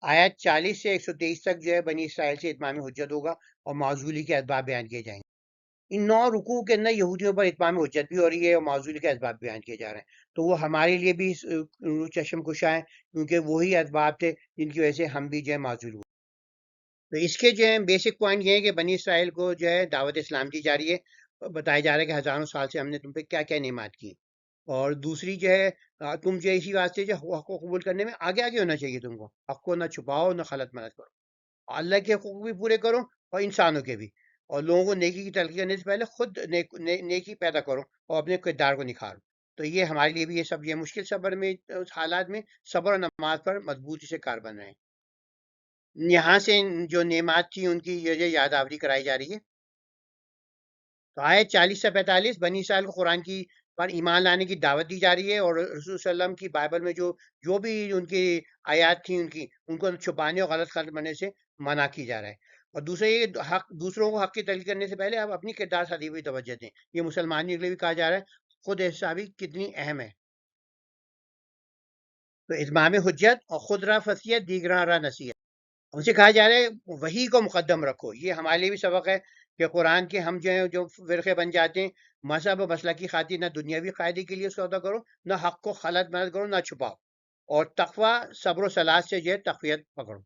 آیت 40 سے 123 تک جو ہے بنی اسرائیل سے اتمام حجت ہوگا اور معزولی کے اسباب بیان کیے جائیں گے۔ ان 9 رکوع کے اندر یہودیوں پر اتمام حجت بھی ہو رہی ہے اور معزولی کے اسباب بیان کیے جا رہے ہیں، تو وہ ہمارے لیے بھی چشم کشا ہے، کیونکہ وہی اسباب تھے جن کی وجہ سے ہم بھی جو ہے معزول ہوئے۔ تو اس کے جو ہے بیسک پوائنٹ یہ ہے کہ بنی اسرائیل کو جو ہے دعوت اسلام دی جا رہی ہے، بتایا جا رہا ہے کہ ہزاروں سال سے ہم نے تم پہ کیا کیا نعمات کی، اور دوسری جو ہے تم جو اسی واسطے جو حق کو قبول کرنے میں آگے آگے ہونا چاہیے، تم کو حق کو نہ چھپاؤ نہ غلط مدد کرو، اللہ کے حقوق بھی پورے کرو اور انسانوں کے بھی، اور لوگوں کو نیکی کی تلقین کرنے سے پہلے خود نیکی پیدا کرو اور اپنے کردار کو نکھارو۔ تو یہ ہمارے لیے بھی یہ سب یہ مشکل صبر میں اس حالات میں صبر اور نماز پر مضبوطی سے کار بن رہے ہیں۔ یہاں سے جو نعمات تھی ان کی یہ یاد آوری کرائی جا رہی ہے۔ تو آیت 40 سے 45 بنی اسرائیل کو قرآن کی پر ایمان لانے کی دعوت دی جا رہی ہے، اور رسول صلی اللہ علیہ وسلم کی بائبل میں جو بھی ان کی آیات تھیں ان کو چھپانے اور غلط خلط بننے سے منع کی جا رہا ہے۔ اور دوسرے یہ دوسروں کو حق کی تلقین کرنے سے پہلے آپ اپنی کردار سازی بھی توجہ دیں، یہ مسلمانوں کے لیے بھی کہا جا رہا ہے، خود احتسابی کتنی اہم ہے۔ تو اتمام حجت اور خود را فصیحت دیگراں را نصیحت، ان سے کہا جا رہا ہے وہی کو مقدم رکھو۔ یہ ہمارے لیے بھی سبق ہے کہ قرآن کے ہم جو ہیں جو فرقے بن جاتے ہیں، مذہب و مسئلہ کی خاطر نہ دنیاوی قاعدے کے لیے سودا کرو، نہ حق کو غلط مدد کرو، نہ چھپاؤ، اور تقوی صبر و صلاح سے جو ہے تقویت پکڑو۔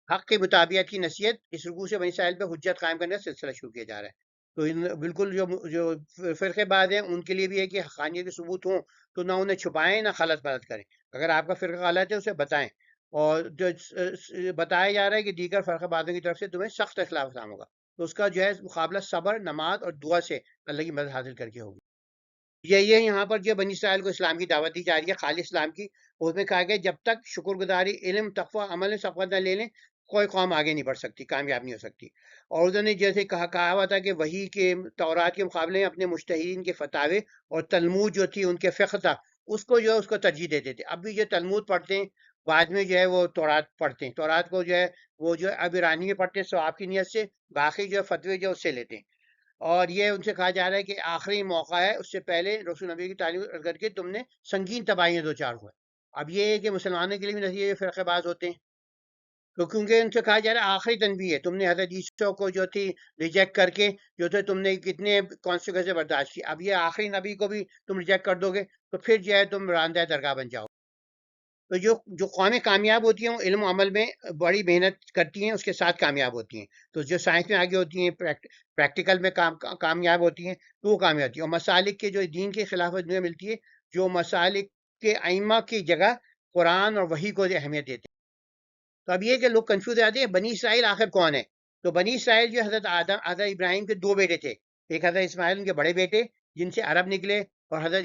حق کے مطابقت کی نصیحت اس رکوع سے بنی اسرائیل پہ حجت قائم کرنے کا سلسلہ شروع کیا جا رہا ہے۔ تو بالکل جو فرقے بعد ہیں ان کے لیے بھی ہے کہ حقانیت کے ثبوت ہوں تو نہ انہیں چھپائیں نہ غلط مدد کریں، اگر آپ کا فرقہ غلط ہے اسے بتائیں، اور جو بتایا جا رہا ہے کہ دیگر فرقہ بازوں کی طرف سے تمہیں سخت اخلاف اسلام ہوگا، تو اس کا جو ہے مقابلہ صبر، نماز اور دعا سے اللہ کی مدد حاصل کر کے ہوگی۔ یہ یہاں پر جو بنی اسرائیل کو اسلام کی دعوت دی جا رہی ہے، خالص اسلام کی، اس میں کہا گیا جب تک شکر گزاری، علم، تقوی، عمل میں سبقت نہ لے لیں کوئی قوم آگے نہیں بڑھ سکتی، کامیاب نہیں ہو سکتی۔ اور انہوں نے جیسے کہا ہوا تھا کہ وہی کے تورات کے مقابلے میں اپنے مجتہدین کے فتاوے اور تلمود جو تھی ان کے فقہ تھا اس کو جو ہے اس کو ترجیح دیتے تھے. اب بھی جو تلمود پڑھتے ہیں، بعد میں جو ہے وہ تورات پڑھتے ہیں. تورات کو جو ہے وہ جو ہے اب ایرانی میں پڑھتے ہیں ثواب کی نیت سے، باقی جو ہے فتوے جو اس سے لیتے ہیں. اور یہ ان سے کہا جا رہا ہے کہ آخری موقع ہے، اس سے پہلے رسول نبی کی تعلیم کر کے تم نے سنگین تباہیاں دو چار ہوئے. اب یہ ہے کہ مسلمانوں کے لیے بھی نصیحت، یہ فرقے باز ہوتے ہیں تو کیونکہ ان سے کہا جا رہا ہے آخری تنبیہ ہے، تم نے حضرت عیسیٰ کو جو تھی ریجیکٹ کر کے جو تھے تم نے کتنے کانسیکوینس برداشت کی. اب یہ آخری نبی کو بھی تم ریجیکٹ کر دو گے تو پھر جو ہے تم راندہ درگاہ بن جاؤ. تو جو قومیں کامیاب ہوتی ہیں وہ علم و عمل میں بڑی محنت کرتی ہیں، اس کے ساتھ کامیاب ہوتی ہیں. تو جو سائنس میں آگے ہوتی ہیں، پریکٹیکل میں کامیاب ہوتی ہیں، تو وہ کامیاب ہوتی ہیں. اور مسالک کے جو دین کے خلافت میں ملتی ہے، جو مسالک کے ائمہ کی جگہ قرآن اور وحی کو اہمیت دیتے ہیں. تو اب یہ کہ لوگ کنفیوز آتے ہیں بنی اسرائیل آخر کون ہے. تو بنی اسرائیل جو حضرت آدم، حضرت ابراہیم کے دو بیٹے تھے، ایک حضرت اسماعیل ان کے بڑے بیٹے جن سے عرب نکلے، اور حضرت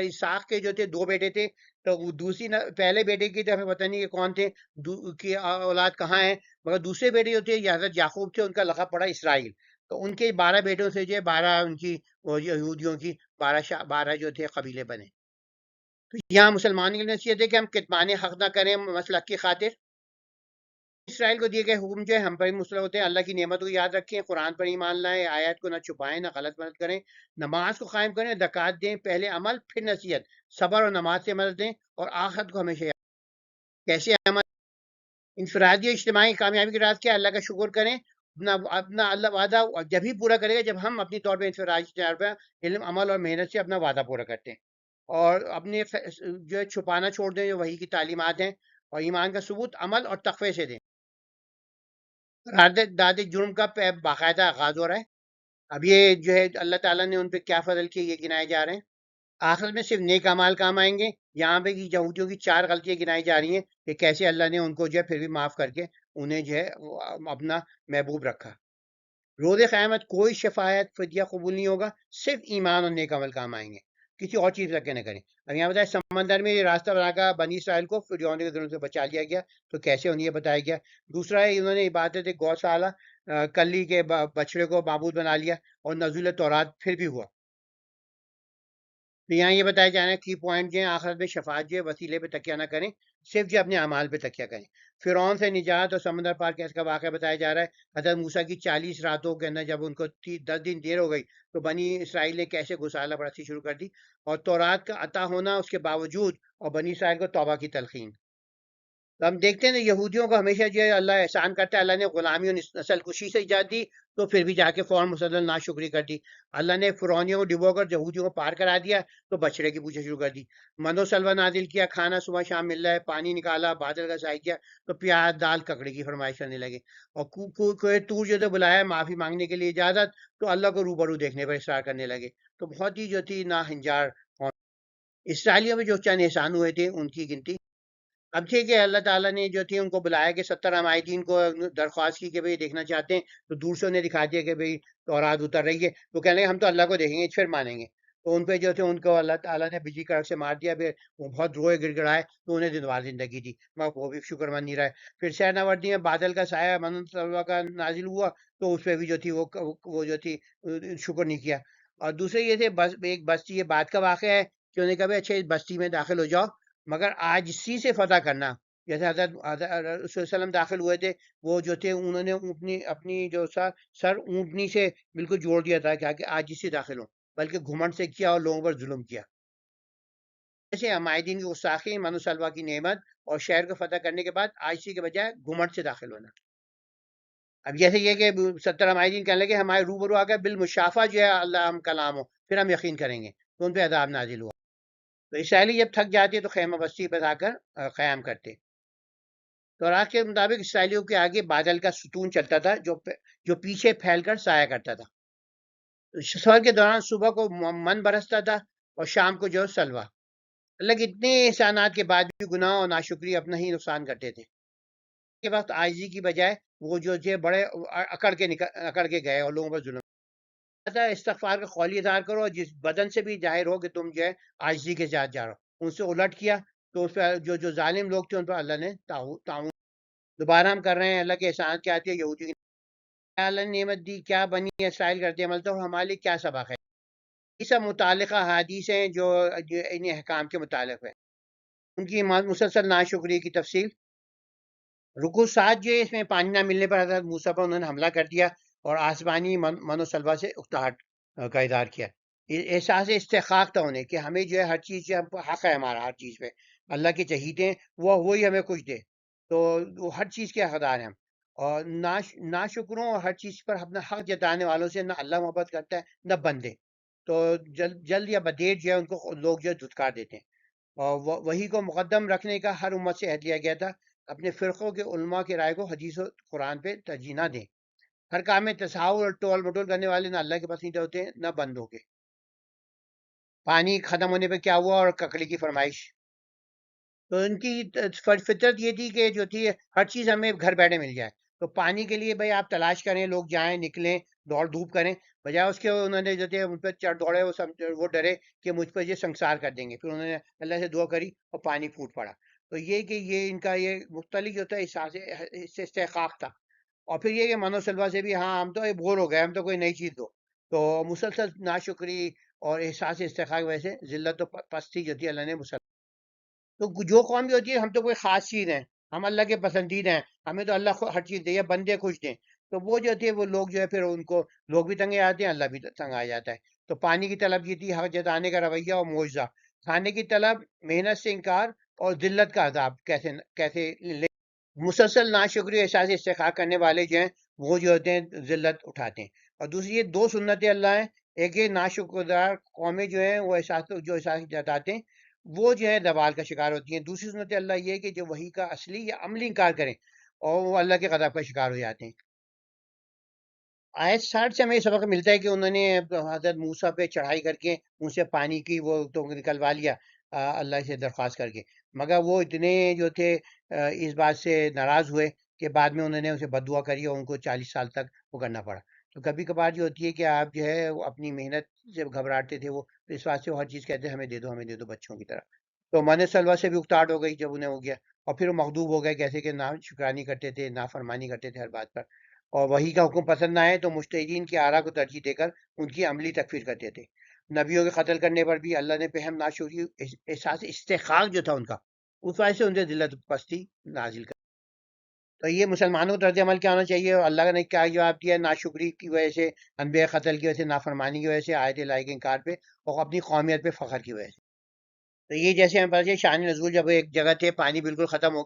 اسحاق کے جو تھے دو بیٹے تھے. تو وہ پہلے بیٹے کی تو ہمیں پتہ نہیں کہ کون تھے، کی اولاد کہاں ہے، مگر دوسرے بیٹے جو تھے یہ حضرت یعقوب تھے، ان کا لقب پڑا اسرائیل. تو ان کے 12 بیٹوں سے جو ہے 12 ان کی یہودیوں کی 12 جو تھے قبیلے بنے. تو یہاں مسلمان کی نصیحت ہے کہ ہم کتمان حق نہ کریں مسلک کی خاطر. اسرائیل کو دیے گئے حکم جو ہے ہم پر ہی مسلط ہوتے ہیں. اللہ کی نعمت کو یاد رکھیں، قرآن پر ایمان لائیں، آیات کو نہ چھپائیں، نہ غلط مدد کریں، نماز کو قائم کریں، زکوٰۃ دیں، پہلے عمل پھر نصیحت، صبر اور نماز سے مدد دیں، اور آخرت کو ہمیشہ یاد. کیسے عمل؟ انفرادی اور اجتماعی کامیابی کی راز کیا؟ اللہ کا شکر کریں. اپنا اللہ وعدہ جب ہی پورا کرے گا جب ہم اپنی طور پہ انفرادی طور پہ علم، عمل اور محنت سے اپنا وعدہ پورا کرتے ہیں، اور اپنے جو ہے چھپانا چھوڑ دیں جو وحی کی تعلیمات ہیں، اور ایمان کا ثبوت عمل اور تقوی سے دیں. داد جرم کا باقاعدہ آغاز ہو رہا ہے. اب یہ جو ہے اللہ تعالیٰ نے ان پہ کیا فضل کیے یہ گنائے جا رہے ہیں. آخر میں صرف نیک اعمال کام آئیں گے. یہاں پہ یہودیوں کی 4 غلطیاں گنائی جا رہی ہیں کہ کیسے اللہ نے ان کو جو ہے پھر بھی معاف کر کے انہیں جو ہے اپنا محبوب رکھا. روز قیامت کوئی شفاعت فدیہ قبول نہیں ہوگا، صرف ایمان اور نیک عمل کام آئیں گے، کسی اور چیز رکھ کے نہ کریں. اب یہاں بتایا سمندر میں یہ راستہ بنا کر بنی اسرائیل کو فرعون کے ظلم سے بچا لیا گیا. تو کیسے انہیں یہ بتایا گیا. دوسرا ہے انہوں نے عبادت گوشالہ کلی کے بچڑے کو معبود بنا لیا، اور نزول تورات پھر بھی ہوا. تو یہاں یہ بتایا جا رہا ہے کی پوائنٹ جو ہے آخرت میں شفاعت جو ہے وسیلے پہ تکیہ نہ کریں، صرف جو اپنے اعمال پہ تکیہ کریں. فرعون سے نجات اور سمندر پار کیس کا واقعہ بتایا جا رہا ہے. حضرت موسیٰ کی 40 راتوں کے اندر جب ان کو 10 دن دیر ہو گئی تو بنی اسرائیل نے کیسے گسالہ پرستی شروع کر دی، اور تورات کا عطا ہونا اس کے باوجود، اور بنی اسرائیل کو توبہ کی تلقین. تو ہم دیکھتے ہیں یہودیوں کو ہمیشہ جو ہے اللہ احسان کرتا ہے. اللہ نے غلامی اور نسل کشی سے ایجاد دی تو پھر بھی جا کے فوراً مسلسل ناشکری کر دی. اللہ نے فرعونیوں کو ڈبو کر یہودیوں کو پار کرا دیا تو بچڑے کی پوچھنا شروع کر دی. من و سلوہ نازل کیا، کھانا صبح شام مل رہا ہے، پانی نکالا، بادل کا سائے کیا تو پیاز دال ککڑے کی فرمائش کرنے لگے. اور کوہ طور جو بلایا معافی مانگنے کے لیے اجازت تو اللہ کو روبرو دیکھنے پر اصرار کرنے لگے. تو بہت ہی جو تھی نا ہنجار. اسرائیلیوں میں جو چند احسان ہوئے تھے ان کی گنتی. اب ٹھیک ہے، اللہ تعالیٰ نے جو تھی ان کو بلایا کہ 70 عمائدین کو درخواست کی کہ بھئی دیکھنا چاہتے ہیں، تو دور سے انہیں دکھا دیا کہ بھئی تورات اتر رہی ہے. تو کہنے لگے ہم تو اللہ کو دیکھیں گے پھر مانیں گے. تو ان پہ جو تھے ان کو اللہ تعالیٰ نے بجلی کڑک سے مار دیا. پھر وہ بہت روئے گڑ گڑائے تو انہیں دنوار زندگی دی، مگر وہ بھی شکر من نہیں رہا. پھر سیر نوردی میں بادل کا سایہ من طلبہ کا نازل ہوا تو اس پہ بھی جو تھی وہ جو تھی شکر نہیں کیا. اور دوسرے یہ تھے ایک بستی، یہ بات کا واقعہ ہے کہ انہوں نے کہا اچھا اس بستی میں داخل ہو جاؤ، مگر آجزی سے فتح کرنا. جیسے حضرت رسول اللہ صلی اللہ علیہ وسلم داخل ہوئے تھے، وہ جو تھے انہوں نے اپنی جو سر اونٹنی سے بالکل جوڑ دیا تھا کہ آجزی سے داخل ہوں، بلکہ گھمنڈ سے کیا اور لوگوں پر ظلم کیا. جیسے عمائدین کی گستاخی، من و سلوہ کی نعمت اور شہر کو فتح کرنے کے بعد آجزی کے بجائے گھمنڈ سے داخل ہونا. اب جیسے یہ کہ 70 عمائدین کہنے لگے ہمارے روبرو آ گئے بالمشافہ جو ہے اللہ ہم کلام ہو پھر ہم یقین کریں گے، تو ان پہ عذاب نازل ہوا. تو اسرائیلی جب تھک جاتے تو خیمہ بستی پہ آ کر قیام کرتے. تورات کے مطابق اسرائیلیوں کے آگے بادل کا ستون چلتا تھا جو پیچھے پھیل کر سایہ کرتا تھا. سفر کے دوران صبح کو من برستا تھا اور شام کو جو سلوہ. اللہ کے اتنے احسانات کے بعد بھی گناہ اور ناشکری اپنا ہی نقصان کرتے تھے. کے وقت عاجزی کی بجائے وہ جو بڑے اکڑ کے گئے اور لوگوں پر ظلم. استغفار کا قولی اظہار کرو، جس بدن سے بھی ظاہر ہو کہ تم جو ہے عاجزی کے ساتھ جا رہو. ان سے الٹ کیا تو اس پہ جو ظالم لوگ تھے ان پر اللہ نے تعاون. دوبارہ ہم کر رہے ہیں اللہ کے احسان کیا آتی ہے یہودی کیا اللہ نے نعمت دی، کیا بنی اسرائیل کرتے عمل تو ہمارے لیے کیا سبق ہے. یہ سب متعلقہ حدیث ہیں جو ان احکام کے متعلق ہیں، ان کی مسلسل ناشکری کی تفصیل۔ رکوع 7 جو ہے، اس میں پانی نہ ملنے پر حضرت موسیٰ پر انہوں نے حملہ کر دیا اور آسمانی من و سلوہ سے اکتاہٹ کا اظہار کیا۔ احساس استحقاق تھا انہیں کہ ہمیں جو ہے ہر چیز سے حق ہے، ہمارا ہر چیز پہ اللہ کے چہیتے ہیں، وہی ہمیں کچھ دے، تو وہ ہر چیز کے حقدار ہیں ہم۔ اور ناشکروں اور ہر چیز پر اپنا حق جتانے والوں سے نہ اللہ محبت کرتا ہے نہ بندے، تو جلد یا بدیر جو ہے ان کو لوگ جو ہے دھتکار دیتے ہیں۔ اور وہی کو مقدم رکھنے کا ہر امت سے عہد لیا گیا تھا، اپنے فرقوں کے علماء کی رائے کو حدیث و قرآن پہ ترجیح نہ دیں۔ ہر کام میں تصاہل اور ٹول مٹول کرنے والے نہ اللہ کے پسندیدہ ہوتے ہیں نہ بندوں کے۔ پانی ختم ہونے پہ کیا ہوا اور ککڑی کی فرمائش، تو ان کی فطرت یہ تھی کہ جو تھی ہر چیز ہمیں گھر بیٹھے مل جائے، تو پانی کے لیے بھائی آپ تلاش کریں، لوگ جائیں نکلیں دوڑ دھوپ کریں، بجائے اس کے انہوں نے جو تھے ان پہ چڑھ دوڑے، وہ ڈرے کہ مجھ پہ یہ سنسار کر دیں گے، پھر انہوں نے اللہ سے دعا کری اور پانی پھوٹ پڑا۔ تو یہ کہ یہ ان کا یہ مختلف جو تھا احساس استحقاق تھا، اور پھر یہ کہ من و سلوا سے بھی ہاں ہم تو بور ہو گئے، ہم تو کوئی نئی چیز دو، تو مسلسل ناشکری اور احساس استحقاق کی وجہ سے ذلت و پستی جو تھی اللہ نے مسلسل، تو جو قوم بھی ہوتی ہے ہم تو کوئی خاص چیز ہیں، ہم اللہ کے پسندیدہ ہیں، ہمیں تو اللہ ہر چیز دے یا بندے خوش دیں، تو وہ جو تھے وہ لوگ جو ہے پھر ان کو لوگ بھی تنگ آتے ہیں، اللہ بھی تنگ آ جاتا ہے۔ تو پانی کی طلب یہ تھی، حق جتانے کا رویہ اور معجزہ، کھانے کی طلب، محنت سے انکار اور ذلت کا عذاب کیسے کیسے لے۔ مسلسل ناشکری احساس استحقاق کرنے والے جو ہیں وہ جو ہوتے ہیں ذلت اٹھاتے ہیں۔ اور دوسری یہ دو سنتیں اللہ ہیں، ایک یہ ناشکردار قومیں جو ہیں وہ احساس جتاتے ہیں وہ جو ہے زوال کا شکار ہوتی ہیں۔ دوسری سنت اللہ یہ ہے کہ جو وحی کا اصلی یا عملی انکار کریں اور وہ اللہ کے غضب کا شکار ہو جاتے ہیں۔ آیت 60 سے ہمیں یہ سبق ملتا ہے کہ انہوں نے حضرت موسیٰ پہ چڑھائی کر کے ان سے پانی کی وہ تو نکلوا لیا اللہ سے درخواست کر کے، مگر وہ اتنے جو تھے اس بات سے ناراض ہوئے کہ بعد میں انہوں نے اسے بد دعا کری اور ان کو 40 سال تک وہ کرنا پڑا۔ تو کبھی کبھار جو ہوتی ہے کہ آپ جو ہے وہ اپنی محنت سے گھبراتے تھے، وہ اس واسطے وہ ہر چیز کہتے ہیں ہمیں دے دو بچوں کی طرح، تو من سلوہ سے بھی اکتاہٹ ہو گئی جب انہیں ہو گیا، اور پھر وہ مغضوب ہو گئے کیسے کہ نا شکرانی کرتے تھے، نا فرمانی کرتے تھے ہر بات پر، اور وہی کا حکم پسند نہ آئے تو مجتہدین کی آراء کو ترجیح دے کر ان کی عملی تکفیر کرتے تھے۔ نبیوں کے قتل کرنے پر بھی اللہ نے پہم ناشکری احساس استحقاق جو تھا ان کا، اس وجہ سے ان سے ذلت پستی نازل کر۔ تو یہ مسلمانوں کا طرز عمل کیا ہونا چاہیے، اور اللہ نے کیا جواب دیا ناشکری کی وجہ سے، انبیاء قتل کی وجہ سے، نافرمانی کی وجہ سے، آیت الہی کے انکار پہ اور اپنی قومیت پہ فخر کی وجہ سے۔ تو یہ جیسے ہمیں پتہ چلا شان نزول، جب ایک جگہ تھے پانی بالکل ختم ہو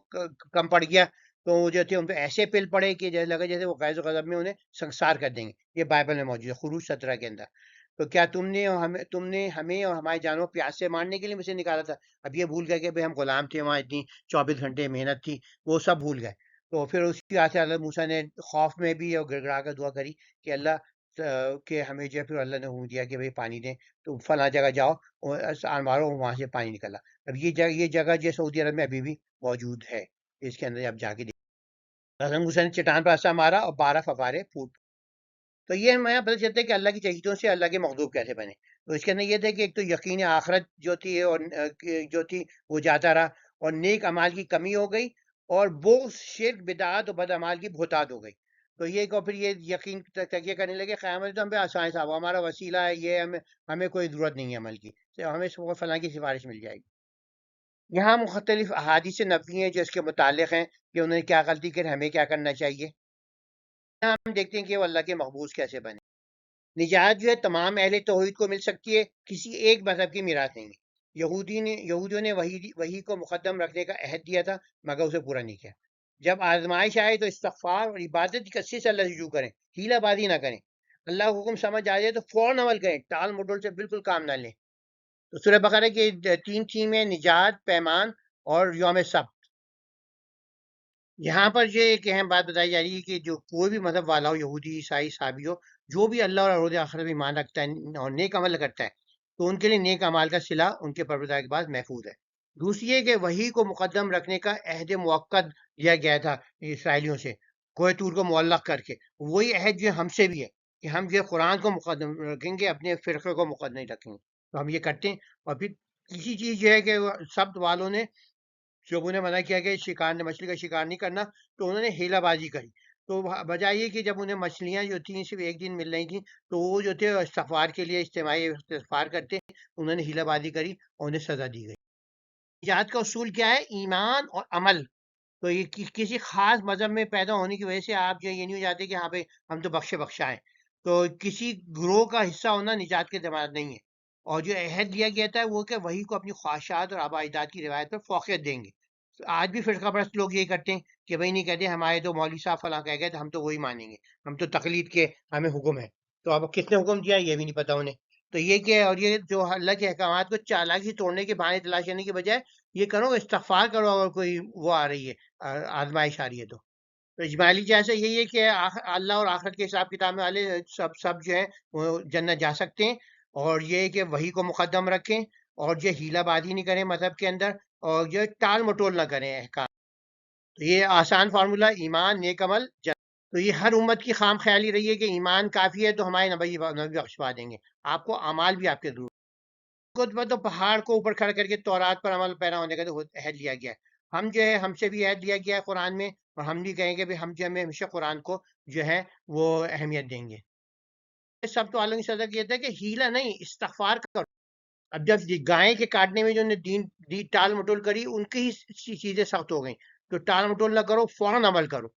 کم پڑ گیا تو وہ جو تھے ان پہ ایسے پل پڑے کہ جیسے لگا جیسے وہ غیظ و غضب میں انہیں سنسار کر دیں گے۔ یہ بائبل میں موجود ہے، خروج 17 کے اندر۔ تو کیا تم نے ہمیں اور ہمارے جانوں پیاس سے مارنے کے لیے مجھ سے نکالا تھا؟ اب یہ بھول گئے کہ بھئی ہم غلام تھے، وہاں اتنی 24 گھنٹے محنت تھی، وہ سب بھول گئے۔ تو پھر اس کی وجہ سے حضرت موسیٰ نے خوف میں بھی اور گڑ گڑا کر دعا کری کہ اللہ کہ ہمیں جو ہے، پھر اللہ نے حکم دیا کہ بھئی پانی دیں، تو فلاں جگہ جاؤ اور مارو، وہاں سے پانی نکلا۔ اب یہ جگہ جو سعودی عرب میں ابھی بھی موجود ہے، اس کے اندر آپ جا کے دیکھیں، حضرت موسیٰ نے چٹان پر ایسا مارا اور 12 فوارے پھوٹ۔ تو یہ ہمیں پتہ چلتا ہے کہ اللہ کی چہیتوں سے اللہ کے مغضوب کیسے بنے۔ تو اس کے اندر یہ تھا کہ ایک تو یقین آخرت جو تھی اور جو تھی وہ جاتا رہا، اور نیک اعمال کی کمی ہو گئی، اور بغض، شرک، بدعات اور بد اعمال کی بہتات ہو گئی۔ تو یہ کہ پھر یہ یقین تکیہ کرنے لگے قیامت تو ہم پہ آسان صاحب ہمارا وسیلہ ہے، یہ ہمیں کوئی ضرورت نہیں ہے عمل کی، ہمیں فلاں کی سفارش مل جائے گی۔ یہاں مختلف احادیث نبوی ہیں جو اس کے متعلق ہیں کہ انہوں نے کیا غلطی کری، ہمیں کیا کرنا چاہیے۔ یہاں ہم دیکھتے ہیں کہ وہ اللہ کے مقبوض کیسے بنے۔ نجات جو ہے تمام اہل توحید کو مل سکتی ہے، کسی ایک مذہب کی میراث نہیں ہے۔ یہودیوں نے وہی کو مقدم رکھنے کا عہد دیا تھا مگر اسے پورا نہیں کیا۔ جب آزمائش آئے تو استغفار اور عبادت کی کثرت سے اللہ سے رجوع کریں، ہیلہ بازی نہ کریں۔ اللہ کا حکم سمجھ آ جائے تو فوراً عمل کریں، ٹال مٹول سے بالکل کام نہ لیں۔ تو سورہ بقرہ کی 3 تھیم ہے، نجات، پیمان اور یوم سبت۔ یہاں پر یہ ایک اہم بات بتائی جا رہی ہے کہ جو کوئی بھی مذہب والا ہو، یہودی، عیسائی، صابی ہو، جو بھی اللہ اور روز آخرت میں ایمان رکھتا ہے اور نیک عمل کرتا ہے تو ان کے لیے نیک اعمال کا صلہ ان کے پروردگار کے پاس محفوظ ہے۔ دوسری یہ کہ وحی کو مقدم رکھنے کا عہد موقت لیا گیا تھا اسرائیلیوں سے، کوہ طور کو معلق کر کے، وہی عہد جو ہم سے بھی ہے کہ ہم جو قرآن کو مقدم رکھیں گے، اپنے فرقے کو مقدم نہیں رکھیں گے، تو ہم یہ کرتے ہیں۔ اور پھر تیسری چیز یہ ہے کہ سبت والوں نے جب انہیں منع کیا کہ مچھلی کا شکار نہیں کرنا تو انہوں نے ہیلا بازی کری، تو بجائے یہ کہ جب انہیں مچھلیاں جو تھیں صرف ایک دن مل رہی تھیں تو وہ جو تھے استغفار کے لیے اجتماعی استغفار کرتے، انہوں نے ہیلا بازی کری اور انہیں سزا دی گئی۔ نجات کا اصول کیا ہے؟ ایمان اور عمل۔ تو یہ کسی خاص مذہب میں پیدا ہونے کی وجہ سے آپ جو یہ نہیں ہو جاتے کہ ہاں بھائی ہم تو بخشے بخشا ہیں۔ تو کسی گروہ کا حصہ ہونا نجات کی ضمانت نہیں ہے۔ اور جو عہد لیا گیا تھا وہ کہ وہی کو اپنی خواہشات اور آباء اجداد کی روایت پر فوقیت دیں گے۔ آج بھی فرقہ پرست لوگ یہی کرتے ہیں کہ بھائی نہیں کہتے ہمارے تو مولوی صاحب فلاں کہہ گئے تو ہم تو وہی مانیں گے، ہم تو تقلید کے ہمیں حکم ہے۔ تو اب کس نے حکم دیا یہ بھی نہیں پتا انہیں۔ تو یہ کہ اور یہ جو اللہ کے احکامات کو چالاکی سے توڑنے کے بہانے تلاش کرنے کے بجائے یہ کرو استغفار کرو اگر کوئی وہ آ رہی ہے، آزمائش آ رہی ہے تو اجمالی جیسے یہی ہے کہ اللہ اور آخرت کے حساب کتاب میں والے سب جو ہیں وہ جنت جا سکتے ہیں، اور یہ کہ وہی کو مقدم رکھیں اور جو ہیلا بازی نہیں کریں مذہب کے اندر، اور جو ٹال مٹول نہ کریں احکام۔ تو یہ آسان فارمولہ ایمان نیک عمل جنت۔ تو یہ ہر امت کی خام خیالی رہی ہے کہ ایمان کافی ہے تو ہمارے نبی بخشوا دیں گے، آپ کو اعمال بھی آپ کے ضرور تو پہاڑ کو اوپر کھڑا کر کے تورات پر عمل پیرا ہونے کا تو عہد لیا گیا ہے۔ ہم جو ہے ہم سے بھی عہد لیا گیا ہے قرآن میں، اور ہم بھی کہیں گے بھی ہم جو ہے ہمیشہ قرآن کو جو ہے وہ اہمیت دیں گے۔ سب تو عالم کی سزا کیا تھا کہ ہیلا نہیں استغفار کرو۔ اب جب گائے کے کاٹنے میں جو نے دی ٹال مٹول کری ان کی ہی چیزیں سخت ہو گئیں، تو ٹال مٹول نہ کرو، فوراً عمل کرو۔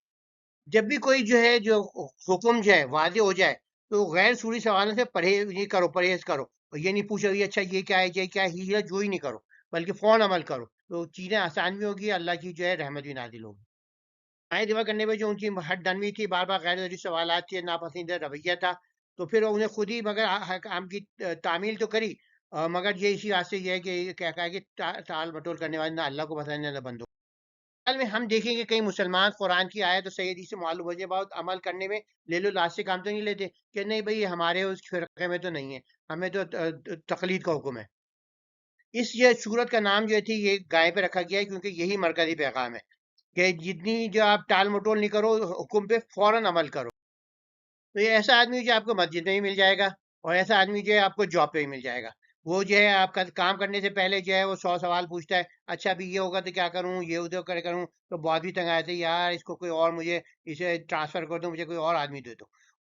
جب بھی کوئی جو ہے جو حکم جو ہے واضح ہو جائے تو غیر سوری سوالوں سے پرہیز یہ کرو، پرہیز کرو، اور یہ نہیں پوچھو یہ اچھا یہ کیا ہے یہ کیا ہے، ہیلا جو ہی نہیں کرو، بلکہ فوراً عمل کرو، تو چیزیں آسان بھی ہوگی، اللہ کی جو ہے رحمت بھی نازل ہوگی۔ آئیں دفاع کرنے میں جو ان کی ہٹ ڈنوی تھی، بار بار غیر ضروری سوالات تھے، ناپسندیدہ رویہ تھا، تو پھر انہیں خود ہی مگر حکام کی تعمیل تو کری، مگر یہ اسی واسطے یہ ہے کہ کیا کہا کہ ٹال مٹول کرنے والے نہ اللہ کو پسند نہ بندوں۔ میں ہم دیکھیں گے کئی مسلمان قرآن کی آیت اور صحیح حدیث سے معلوم ہو جائے بہت عمل کرنے میں لے لو لاش سے کام تو نہیں لیتے کہ نہیں بھائی ہمارے اس فرقے میں تو نہیں ہے، ہمیں تو تقلید کا حکم ہے۔ اس یہ صورت کا نام جو تھی یہ گائے پہ رکھا گیا ہے کیونکہ یہی مرکزی پیغام ہے کہ جتنی جو آپ ٹال مٹول نہیں کرو، حکم پہ فوراً عمل کرو۔ تو یہ ایسا آدمی جو آپ کو مسجد میں ہی مل جائے گا، اور ایسا آدمی جو ہے آپ کو جاب پہ ہی مل جائے گا۔ وہ جو ہے آپ کا کام کرنے سے پہلے جو ہے وہ 100 سوال پوچھتا ہے، اچھا ابھی یہ ہوگا تو کیا کروں، یہ ادھر کروں، تو بہت بھی تنگ آئے تھے یار اس کو کوئی اور مجھے اسے ٹرانسفر کر دو، مجھے کوئی اور آدمی دے دو۔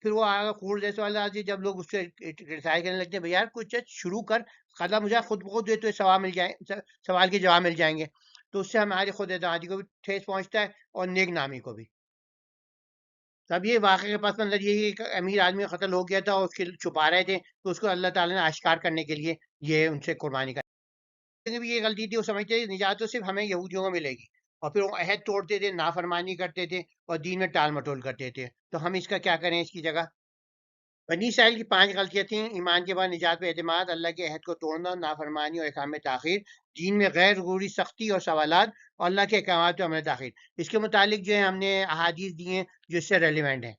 پھر وہ آگے خور جیسے والے آدمی جب لوگ اس سے کرٹیسائز کرنے لگتے ہیں بھائی یار کچھ شروع کر، قدم مجھے خود بخود دے تو سوال مل جائیں، سوال کے جواب مل جائیں گے، تو اس سے ہماری خود اعتمادی کو بھی ٹھیس پہنچتا ہے اور نیک نامی کو بھی۔ تب یہ واقعے کے پس منظر یہی ایک امیر آدمی قتل ہو گیا تھا اور اس کے چھپا رہے تھے، تو اس کو اللہ تعالیٰ نے آشکار کرنے کے لیے یہ ان سے قربانی کا بھی یہ غلطی تھی، وہ سمجھتے تھے نجات تو صرف ہمیں یہودیوں کو ملے گی، اور پھر وہ عہد توڑتے تھے، نافرمانی کرتے تھے اور دین میں ٹال مٹول کرتے تھے۔ تو ہم اس کا کیا کریں اس کی جگہ؟ بنی اسرائیل کی 5 غلطیاں تھیں: ایمان کے بعد نجات پہ اعتماد، اللہ کے عہد کو توڑنا، نافرمانی اور احکام میں تاخیر، دین میں غیر ضروری سختی اور سوالات، اور اللہ کے احکامات پہ عمل تاخیر۔ اس کے متعلق جو ہے ہم نے احادیث دی ہیں جو اس سے ریلیونٹ ہیں۔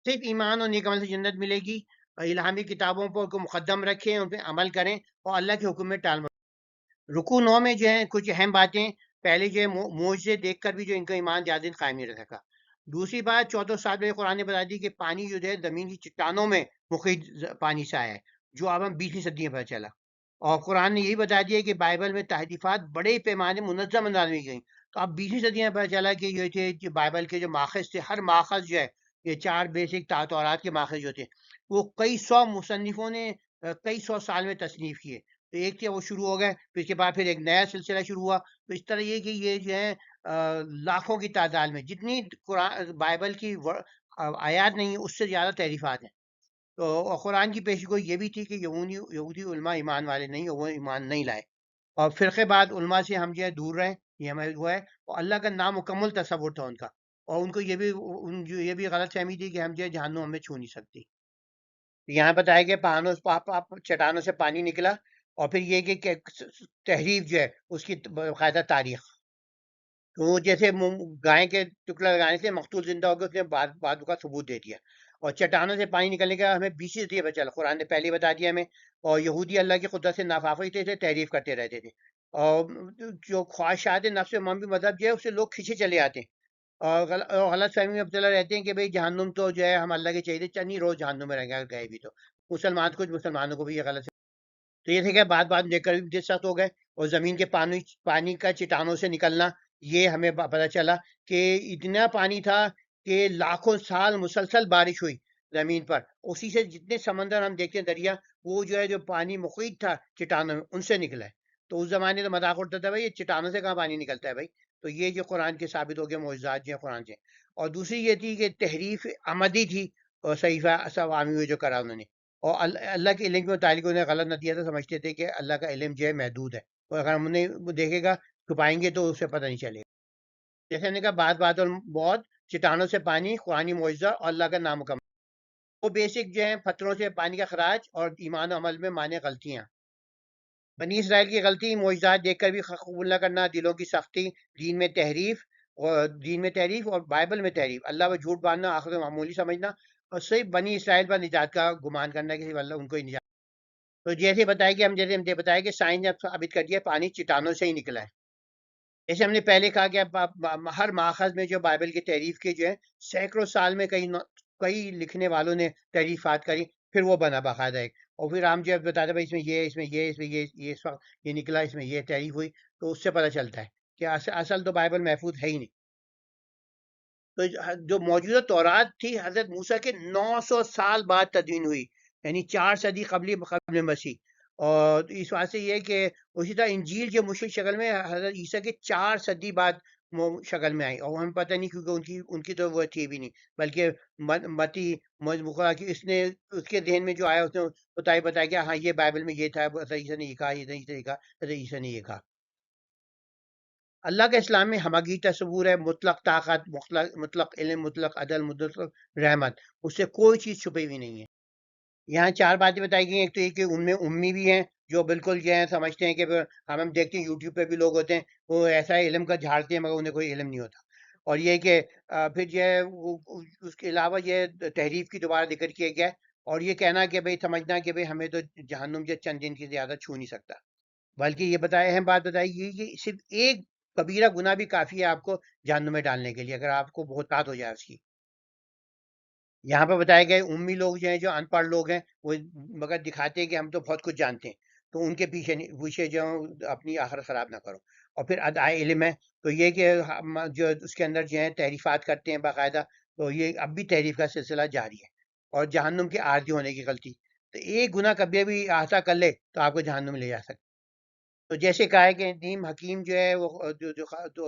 صرف ایمان اور نیک عمل سے جنت ملے گی، اور الہامی کتابوں پر کو مقدم رکھیں، ان پہ عمل کریں اور اللہ کے حکم میں ٹال مٹول۔ رکوع 9 میں جو ہے کچھ اہم باتیں، پہلے جو ہے معجزے دیکھ کر بھی جو ان کا ایمان زیادہ دن قائم نہیں رہ سکا۔ دوسری بات 14 سال میں قرآن نے بتا دی کہ پانی جو ہے زمین کی چٹانوں میں مخیط پانی سے آیا ہے، جو اب ہم 20ویں صدی میں پتہ چلا۔ اور قرآن نے یہی بتا دیا کہ بائبل میں تحریفات بڑے پیمانے منظم انداز میں گئیں، تو اب 20ویں صدی میں پتہ چلا کہ یہ تھے کہ بائبل کے جو ماخذ تھے، ہر ماخذ جو ہے یہ 4 بیسک تورات کے ماخذ جو تھے وہ کئی سو مصنفوں نے کئی سو سال میں تصنیف کیے۔ تو ایک تھے وہ شروع ہو گئے، پھر اس کے بعد پھر ایک نیا سلسلہ شروع ہوا، تو اس طرح یہ کہ یہ جو ہے لاکھوں کی تعداد میں جتنی قرآن بائبل کی آیات نہیں اس سے زیادہ تحریفات ہیں۔ تو قرآن کی پیشی گوئی یہ بھی تھی کہ یہودی علماء ایمان والے نہیں، وہ ایمان نہیں لائے، اور فرقے بعد علماء سے ہم جو ہے دور رہیں، یہ ہمیں ہوا ہے، اور اللہ کا نامکمل تصور تھا ان کا، اور ان کو یہ بھی غلط فہمی تھی کہ ہم جو ہے جہنم ہمیں چھو نہیں سکتی۔ یہاں بتایا گیا چٹانوں سے پانی نکلا، اور پھر یہ کہ تحریف جو ہے اس کی باقاعدہ تاریخ، تو جیسے گائے کے ٹکڑا لگانے سے مقتول زندہ ہو گیا، اس نے بعد کا ثبوت دے دیا، اور چٹانوں سے پانی نکلنے کا ہمیں 20 صدی پتہ چلا، قرآن نے پہلے بتا دیا ہمیں۔ اور یہودی اللہ کی قدرت سے نافافی تھے، تحریف کرتے رہتے تھے، اور جو خواہشات نفس منفی مذہب جو ہے اس سے لوگ کھینچے چلے آتے ہیں، اور غلط فہمی میں مبتلا رہتے ہیں کہ بھئی جہنم تو جو ہے ہم اللہ کے چاہیے چنی روز جہنم میں رہ گئے بھی، تو کچھ مسلمانوں کو بھی یہ غلط ہے۔ تو یہ تھے کہ بعد لے کر بھی سخت ہو گئے، اور زمین کے پانی کا چٹانوں سے نکلنا، یہ ہمیں پتہ چلا کہ اتنا پانی تھا کہ لاکھوں سال مسلسل بارش ہوئی زمین پر، اسی سے جتنے سمندر ہم دیکھتے ہیں دریا، وہ جو ہے جو پانی محیط تھا چٹانوں میں ان سے نکلا ہے. تو اس زمانے تو مذاق اڑتا تھا بھائی یہ چٹانوں سے کہاں پانی نکلتا ہے بھائی. تو یہ جو قرآن کے ثابت ہو گئے معجزات جو ہیں قرآن سے. اور دوسری یہ تھی کہ تحریف عمدی تھی اور صحیفہ سوامی میں جو کرا انہوں نے. اور اللہ کے علم کے متعلق انہیں غلط نتیجہ تھا، سمجھتے تھے کہ اللہ کا علم جو ہے محدود ہے، اور اگر ہم نے وہ دیکھے گا چھپائیں گے تو اسے پتہ نہیں چلے گا. جیسے ہم نے کہا بات اور بہت چٹانوں سے پانی قرآنی معجزہ اور اللہ کا نامکمل. وہ بیسک جو ہیں پتھروں سے پانی کا خراج اور ایمان و عمل میں مانے غلطیاں. بنی اسرائیل کی غلطی معجزات دیکھ کر بھی قبول نہ کرنا، دلوں کی سختی، دین میں تحریف اور بائبل میں تحریف، اللہ پر جھوٹ باندھنا، آخر معمولی سمجھنا، اور صرف بنی اسرائیل پر نجات کا گمان کرنا کہ صرف اللہ ان کو ہی نجات. تو جیسے ہم نے بتایا کہ سائنس نے ثابت کر دیا پانی چٹانوں سے ہی نکلا ہے. جیسے ہم نے پہلے کہا کہ ہر ماخذ میں جو بائبل کی تحریف کے جو ہے سینکڑوں سال میں کئی لکھنے والوں نے تحریفات کری، پھر وہ بنا باقاعدہ ایک. اور پھر ہم جب بتاتے بھائی اس میں یہ اس میں یہ اس میں یہ اس وقت یہ نکلا، اس میں یہ تحریف ہوئی، تو اس سے پتہ چلتا ہے کہ اصل تو بائبل محفوظ ہے ہی نہیں. تو جو موجودہ تورات تھی حضرت موسیٰ کے 900 سال بعد تدوین ہوئی، یعنی 4 صدی قبل مسیح. اور اس واسطے سے یہ کہ اسی طرح انجیل جو مشکل شکل میں حضرت عیسیٰ کے 4 صدی بعد شکل میں آئی، اور ہمیں پتہ نہیں کیونکہ ان کی تو وہ تھی بھی نہیں، بلکہ متی مقرا کی اس کے ذہن میں جو آیا اس نے بتایا کہ ہاں یہ بائبل میں یہ تھا، حضرت عیسیٰ نے یہ کہا، حضرت عیسیٰ نے یہ کہا. اللہ کا اسلام میں ہمگی تصور ہے، مطلق طاقت، مطلق علم، مطلق عدل، مطلق رحمت، اس سے کوئی چیز چھپی ہوئی نہیں ہے. یہاں 4 باتیں بتائی گئی. ایک تو یہ کہ ان میں امی بھی ہیں جو بالکل جو ہے سمجھتے ہیں کہ ہم دیکھتے ہیں یوٹیوب پہ بھی لوگ ہوتے ہیں وہ ایسا علم کا جھاڑتے ہیں مگر انہیں کوئی علم نہیں ہوتا. اور یہ کہ پھر جو ہے اس کے علاوہ یہ تحریف کی دوبارہ ذکر کیا گیا ہے. اور یہ کہنا کہ بھئی سمجھنا کہ بھئی ہمیں تو جہنم جو چند دن کی زیادہ چھو نہیں سکتا، بلکہ یہ اہم بات بتائی گئی کہ صرف ایک کبیرہ گناہ بھی کافی ہے آپ کو جہنم میں ڈالنے کے لیے، اگر آپ کو بہتات ہو جائے اس کی. یہاں پہ بتائے گئے امی لوگ جو ہیں جو ان پڑھ لوگ ہیں وہ مگر دکھاتے ہیں کہ ہم تو بہت کچھ جانتے ہیں، تو ان کے پیچھے جو اپنی آخرت خراب نہ کرو. اور پھر ادائے علم ہے، تو یہ کہ جو اس کے اندر جو ہے تحریفات کرتے ہیں باقاعدہ، تو یہ اب بھی تحریف کا سلسلہ جاری ہے. اور جہنم کے عارضی ہونے کی غلطی، تو ایک گناہ کبھی بھی احاطہ کر لے تو آپ کو جہنم میں لے جا سکتے. تو جیسے کہا ہے کہ نیم حکیم جو ہے وہ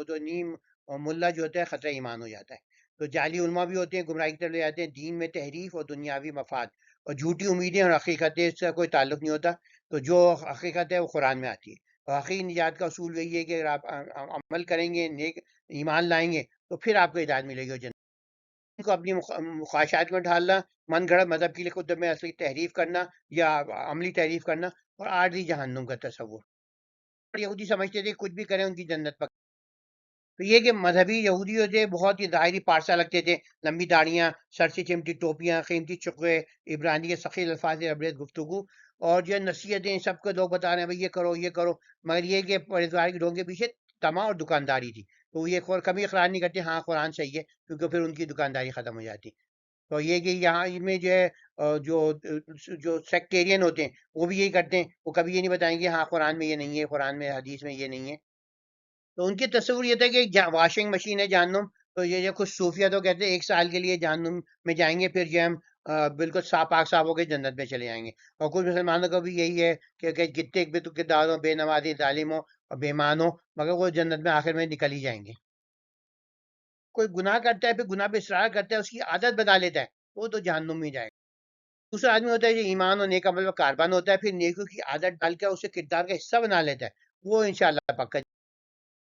جو نیم ملا جو ہوتا ہے خطرہ ایمان ہو جاتا ہے. تو جعلی علماء بھی ہوتے ہیں، گمراہی کی طرف لے جاتے ہیں، دین میں تحریف اور دنیاوی مفاد اور جھوٹی امیدیں اور حقیقتیں اس سے کوئی تعلق نہیں ہوتا. تو جو حقیقت ہے وہ قرآن میں آتی ہے. اور حقیقی نجات کا اصول یہی ہے کہ اگر آپ عمل کریں گے، نیک ایمان لائیں گے، تو پھر آپ کو ہدایت ملے گی. اور جنت کو اپنی خواہشات میں ڈھالنا، من گھڑت مذہب کے لیے خود میں اصلی تحریف کرنا یا عملی تحریف کرنا، اور عارضی جہنم کا تصور. یہودی سمجھتے تھے کچھ بھی کریں ان کی جنت پک. تو یہ کہ مذہبی یہودی ہوتے بہت ہی ظاہری پارسا لگتے تھے، لمبی داڑیاں، سر سے چمٹی ٹوپیاں، قیمتی چقوے، عبرانی کے ثقیل الفاظ ابریز گفتگو، اور جو نصیحتیں سب کو لوگ بتا رہے ہیں بھائی یہ کرو یہ کرو، مگر یہ کہ پرہیزگاری کے ڈھونگ کے پیچھے تما اور دکانداری تھی. تو یہ کبھی اقرار نہیں کرتے ہاں قرآن صحیح ہے، کیونکہ پھر ان کی دکانداری ختم ہو جاتی. تو یہ کہ یہاں میں جو ہے جو سیکٹیرین ہوتے ہیں وہ بھی یہی کرتے ہیں، وہ کبھی یہ نہیں بتائیں گے ہاں قرآن میں یہ نہیں ہے، قرآن میں حدیث میں یہ نہیں ہے. تو ان کی تصور یہ تھا کہ واشنگ مشین ہے جہنم. تو یہ جو کچھ صوفیہ تو کہتے ہیں 1 سال کے لیے جہنم میں جائیں گے، پھر جو ہم بالکل پاک صاف ہو کے جنت میں چلے جائیں گے. اور کچھ مسلمانوں کا بھی یہی ہے کہ کتنے بھی تو کردار ہو، بے نمازی، ظالم ہو اور بےمان ہو، مگر وہ جنت میں آخر میں نکل ہی جائیں گے. کوئی گناہ کرتا ہے پھر گناہ پہ اصرار کرتا ہے، اس کی عادت بنا لیتا ہے، وہ تو جہنم میں جائے گا. دوسرا آدمی ہوتا ہے جو ایمان اور نیک عمل میں کاربن ہوتا ہے، پھر نیکیوں کی عادت ڈال کر اسے کردار کا حصہ بنا لیتا ہے، وہ انشاءاللہ پکا.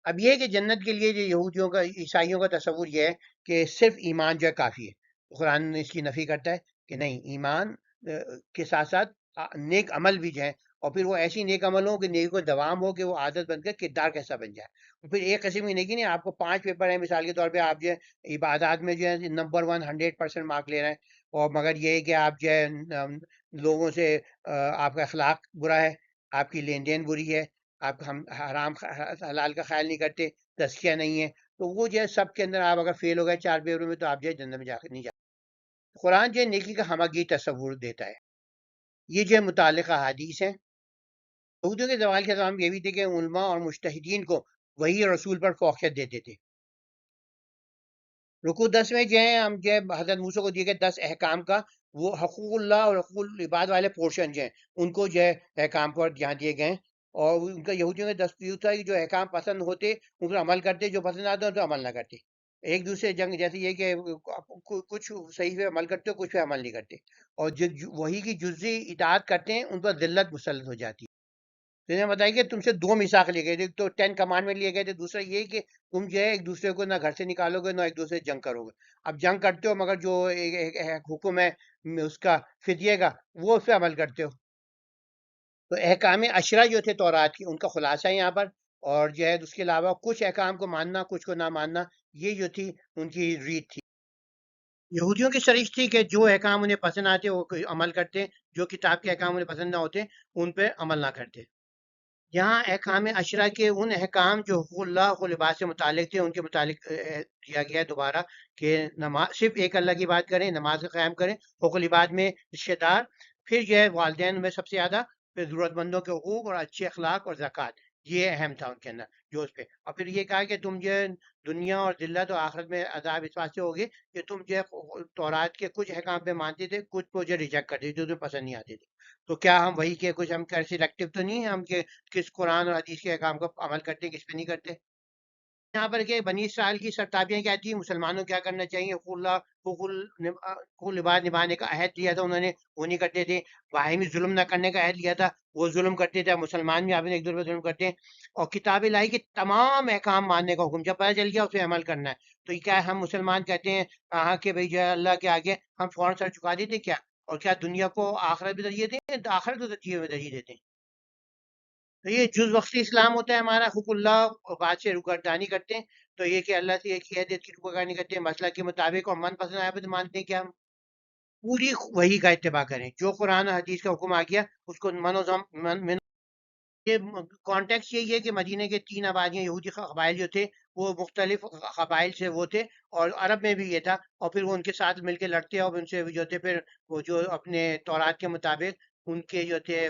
اب یہ کہ جنت کے لیے جو یہودیوں کا عیسائیوں کا تصور یہ ہے کہ صرف ایمان جو ہے کافی ہے. قرآن نے اس کی نفی کرتا ہے کہ نہیں، ایمان کے ساتھ ساتھ نیک عمل بھی جو ہے، اور پھر وہ ایسی نیک عمل ہو کہ نیکی کو دوام ہو کہ وہ عادت بن کر کردار کیسا بن جائے. اور پھر ایک قسم کی نیکی نہیں، آپ کو 5 پیپر ہیں مثال کے طور پہ، آپ جو ہے عبادات میں جو ہے نمبر 1 100% مارک لے رہے ہیں، اور مگر یہ ہے کہ آپ جو ہے لوگوں سے آپ کا اخلاق برا ہے، آپ کی لین دین بری ہے، آپ ہم حرام حلال کا خیال نہیں کرتے، تزکیہ نہیں ہے، تو وہ جو ہے سب کے اندر آپ اگر فیل ہو گئے 4 پیپروں میں تو آپ جو ہے جنت میں جا کر نہیں جاتے. قرآن جو ہے نیکی کا ہمگی تصور دیتا ہے. یہ جو ہے متعلقہ حدیث ہیں. یہودیوں کے زوال کے دوران یہ بھی تھے کہ علماء اور مجتہدین کو وحی اور رسول پر فوقیت دیتے تھے. رکوع 10 میں جو ہے ہم جو ہے حضرت موسیٰ کو دیے گئے 10 احکام کا وہ حقوق اللہ اور حقوق العباد والے پورشن جو ہیں ان کو جو ہے احکام پر یہاں دیے گئے ہیں، اور ان کا یہودیوں کا دستور تھا کہ جو احکام پسند ہوتے ان پر عمل کرتے، جو پسند آتے ان پر عمل نہ کرتے، ایک دوسرے جنگ جیسے یہ کہ کچھ صحیح پہ عمل کرتے کچھ پہ عمل نہیں کرتے، اور وہی کی جزئی اطاعت کرتے ہیں ان پر ذلت مسلط ہو جاتی ہے۔ تو انہیں بتایا کہ تم سے دو میثاق لیے گئے تھے، تو 10 کمانڈ میں لیے گئے تھے، دوسرا یہ کہ تم جو ہے ایک دوسرے کو نہ گھر سے نکالو گے نہ ایک دوسرے سے جنگ کرو گے، اب جنگ کرتے ہو مگر جو ایک حکم ہے اس کا فدیے کا وہ اس پہ عمل کرتے ہو۔ تو احکام عشرہ جو تھے تورات کی ان کا خلاصہ ہے یہاں پر، اور جو ہے اس کے علاوہ کچھ احکام کو ماننا کچھ کو نہ ماننا، یہ جو تھی ان کی ریت تھی۔ یہودیوں کی شریف تھی کہ جو احکام انہیں پسند آتے وہ عمل کرتے، جو کتاب کے احکام انہیں پسند نہ ہوتے ان پہ عمل نہ کرتے۔ یہاں احکام عشرہ کے ان احکام جو حقوق اللہ حقوق العباد سے متعلق تھے ان کے متعلق کیا گیا ہے دوبارہ کہ نماز صرف ایک اللہ کی بات کریں، نماز کا قیام کریں، حقوق العباد میں رشتہ دار، پھر جو ہے والدین میں سب سے زیادہ، پھر ضرورت مندوں کے حقوق اور اچھے اخلاق اور زکوٰۃ، یہ اہم تھا ان کے اندر جو اس پہ، اور پھر یہ کہا کہ تم جو ہے دنیا اور ذلت اور آخرت میں عذاب اس واسطے ہوگے کہ تم جو ہے تورات کے کچھ احکام پہ مانتے تھے، کچھ کو جو ریجیکٹ کرتے تھے جو تمہیں پسند نہیں آتے تھے۔ تو کیا ہم وہی کہ کچھ ہم سلیکٹو تو نہیں ہیں ہم کہ کس قرآن اور حدیث کے احکام کو عمل کرتے ہیں کس پہ نہیں کرتے؟ یہاں پر کہ بنی اسرائیل کی سرتابیاں کیا تھی، مسلمانوں کیا کرنا چاہیے، حقوق اللہ حقوق العباد نبھانے کا عہد لیا تھا انہوں نے، وہ نہیں کرتے تھے، باہمی ظلم نہ کرنے کا عہد لیا تھا، وہ ظلم کرتے تھے، مسلمان بھی آپ ایک دوسرے پہ ظلم کرتے ہیں، اور کتاب الہی کے تمام احکام ماننے کا حکم جب پتہ چل گیا اس پہ عمل کرنا ہے، تو یہ کیا ہم مسلمان کہتے ہیں ہاں کہ بھئی جو ہے اللہ کے آگے ہم فوراً سر چکا دیتے کیا؟ اور کیا دنیا کو آخرت بھی ترجیح دیتے ہیں؟ آخرت کو ترجیح دیتے ہیں؟ تو یہ جز وقتی اسلام ہوتا ہے ہمارا، حقوق اللہ اور بات سے روگردانی کرتے ہیں، تو یہ کہ اللہ سے ایک ہی عہد کی روگردانی کرتے ہیں مسئلہ کے مطابق، اور من پسند آیا بھی مانتے ہیں کہ ہم پوری وحی کا اتباع کریں، جو قرآن اور حدیث کا حکم آ گیا اس کو من و زم من یہ کانٹیکس یہی ہے کہ مدینے کے 3 آبادیاں یہودی قبائل جو تھے وہ مختلف قبائل سے وہ تھے، اور عرب میں بھی یہ تھا، اور پھر وہ ان کے ساتھ مل کے لڑتے اور ان سے جو تھے پھر وہ جو اپنے تورات کے مطابق ان کے جو تھے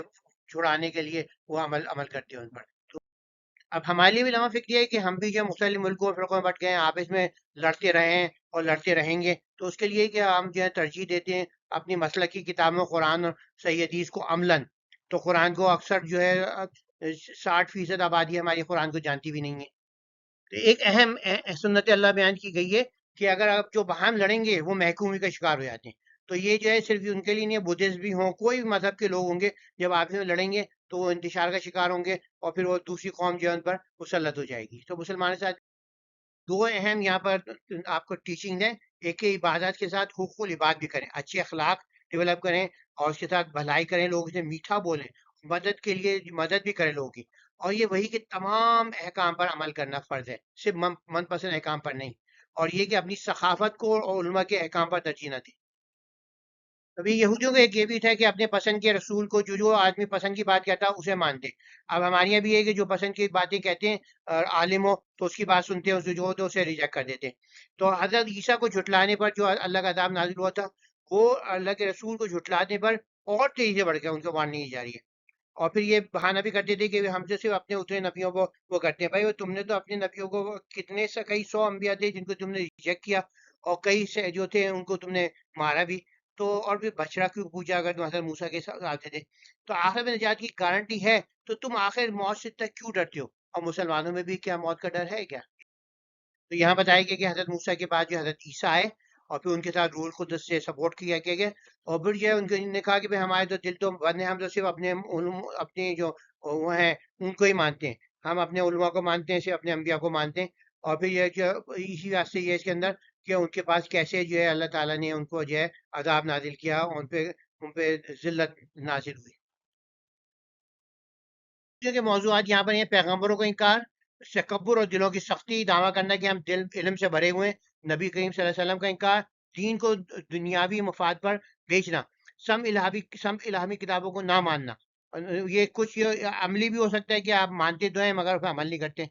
چھڑانے کے لیے وہ عمل کرتے ہیں ان پر۔ تو اب ہمارے لیے بھی لمحہ فکر یہ ہے کہ ہم بھی جو مختلف ملکوں اور فرقوں میں بٹ گئے ہیں آپس میں لڑتے رہے ہیں اور لڑتے رہیں گے، تو اس کے لیے کہ ہم جو ہے ترجیح دیتے ہیں اپنی مسلکی کتابوں قرآن اور صحیح حدیث کو عملاً، تو قرآن کو اکثر جو ہے 60% آبادی ہماری قرآن کو جانتی بھی نہیں ہے۔ تو ایک اہم سنت اللہ بیان کی گئی ہے کہ اگر آپ جو باہم لڑیں گے وہ محکومی کا شکار ہو جاتے ہیں، تو یہ جو ہے صرف ان کے لیے نہیں ہے، بدھسٹ بھی ہوں کوئی بھی مذہب کے لوگ ہوں گے جب آپ میں لڑیں گے تو وہ انتشار کا شکار ہوں گے، اور پھر وہ دوسری قوم جو ہے ان پر مسلط ہو جائے گی۔ تو مسلمانوں کے ساتھ دو اہم یہاں پر آپ کو ٹیچنگ ہے، ایک کہ عبادت کے ساتھ حقوق العباد بھی کریں، اچھے اخلاق ڈیولپ کریں، اور اس کے ساتھ بھلائی کریں، لوگوں سے میٹھا بولیں، مدد کے لیے مدد بھی کریں لوگوں کی، اور یہ وہی کہ تمام احکام پر عمل کرنا فرض ہے، صرف من پسند احکام پر نہیں، اور یہ کہ اپنی ثقافت کو اور علماء کے احکام پر ترجیح نہ دیں۔ ابھی یہودیوں کا ایک یہ بھی تھا کہ اپنے پسند کے رسول کو جو آدمی پسند کی بات کہتا اسے مانتے، اب ہمارے یہاں بھی یہ کہ جو پسند کی باتیں کہتے ہیں عالم ہو تو اس کی بات سنتے ہیں، اسے جو ہوتا ہے اسے ریجیکٹ کر دیتے ہیں۔ تو حضرت عیسیٰ کو جھٹلانے پر جو اللہ کا عذاب نازل ہوا تھا، وہ اللہ کے رسول کو جھٹلانے پر اور تیزی سے بڑھ گیا، ان کو وارننگ دی جا رہی ہے، اور پھر یہ بہانہ بھی کرتے تھے کہ ہم سے صرف اپنے اترے نبیوں کو وہ کرتے ہیں، بھائی تم نے تو اپنے نبیوں کو کتنے سے کئی 100 انبیاء تھے جن کو تم نے ریجیکٹ کیا، اور کئی سے جو تھے ان کو تم نے مارا بھی، تو اور پھر بچڑا کیوں پوجا اگر تم حضرت موسیٰ کے ساتھ آتے تھے، تو آخر میں نجات کی گارنٹی ہے تو تم آخر موت سے تک کیوں ڈرتے ہو، اور مسلمانوں میں بھی کیا موت کا ڈر ہے کیا؟ تو یہاں بتایا گیا کہ حضرت موسیٰ کے بعد جو حضرت عیسیٰ آئے، اور پھر ان کے ساتھ روح القدس سے سپورٹ کیا گیا، اور پھر جو ہے ان نے کہا کہ بھئی ہمارے تو دل تو بند ہیں، ہم تو صرف اپنے جو وہ ہیں ان کو ہی مانتے ہیں، ہم اپنے علماء کو مانتے ہیں، صرف اپنے انبیاء کو مانتے ہیں، اور پھر یہ جو اسی واسطے یہ اس کے اندر کہ ان کے پاس کیسے جو ہے اللہ تعالیٰ نے ان کو جو ہے عذاب نازل کیا، ان پہ ذلت نازل ہوئی۔ کے موضوعات یہاں پر ہیں، پیغمبروں کا انکار، تکبر اور دلوں کی سختی، دعویٰ کرنا کہ ہم دل علم سے بھرے ہوئے ہیں، نبی کریم صلی اللہ علیہ وسلم کا انکار، دین کو دنیاوی مفاد پر بیچنا، سم الہامی کتابوں کو نہ ماننا، یہ کچھ یہ عملی بھی ہو سکتا ہے کہ آپ مانتے تو ہیں مگر اس پر عمل نہیں کرتے،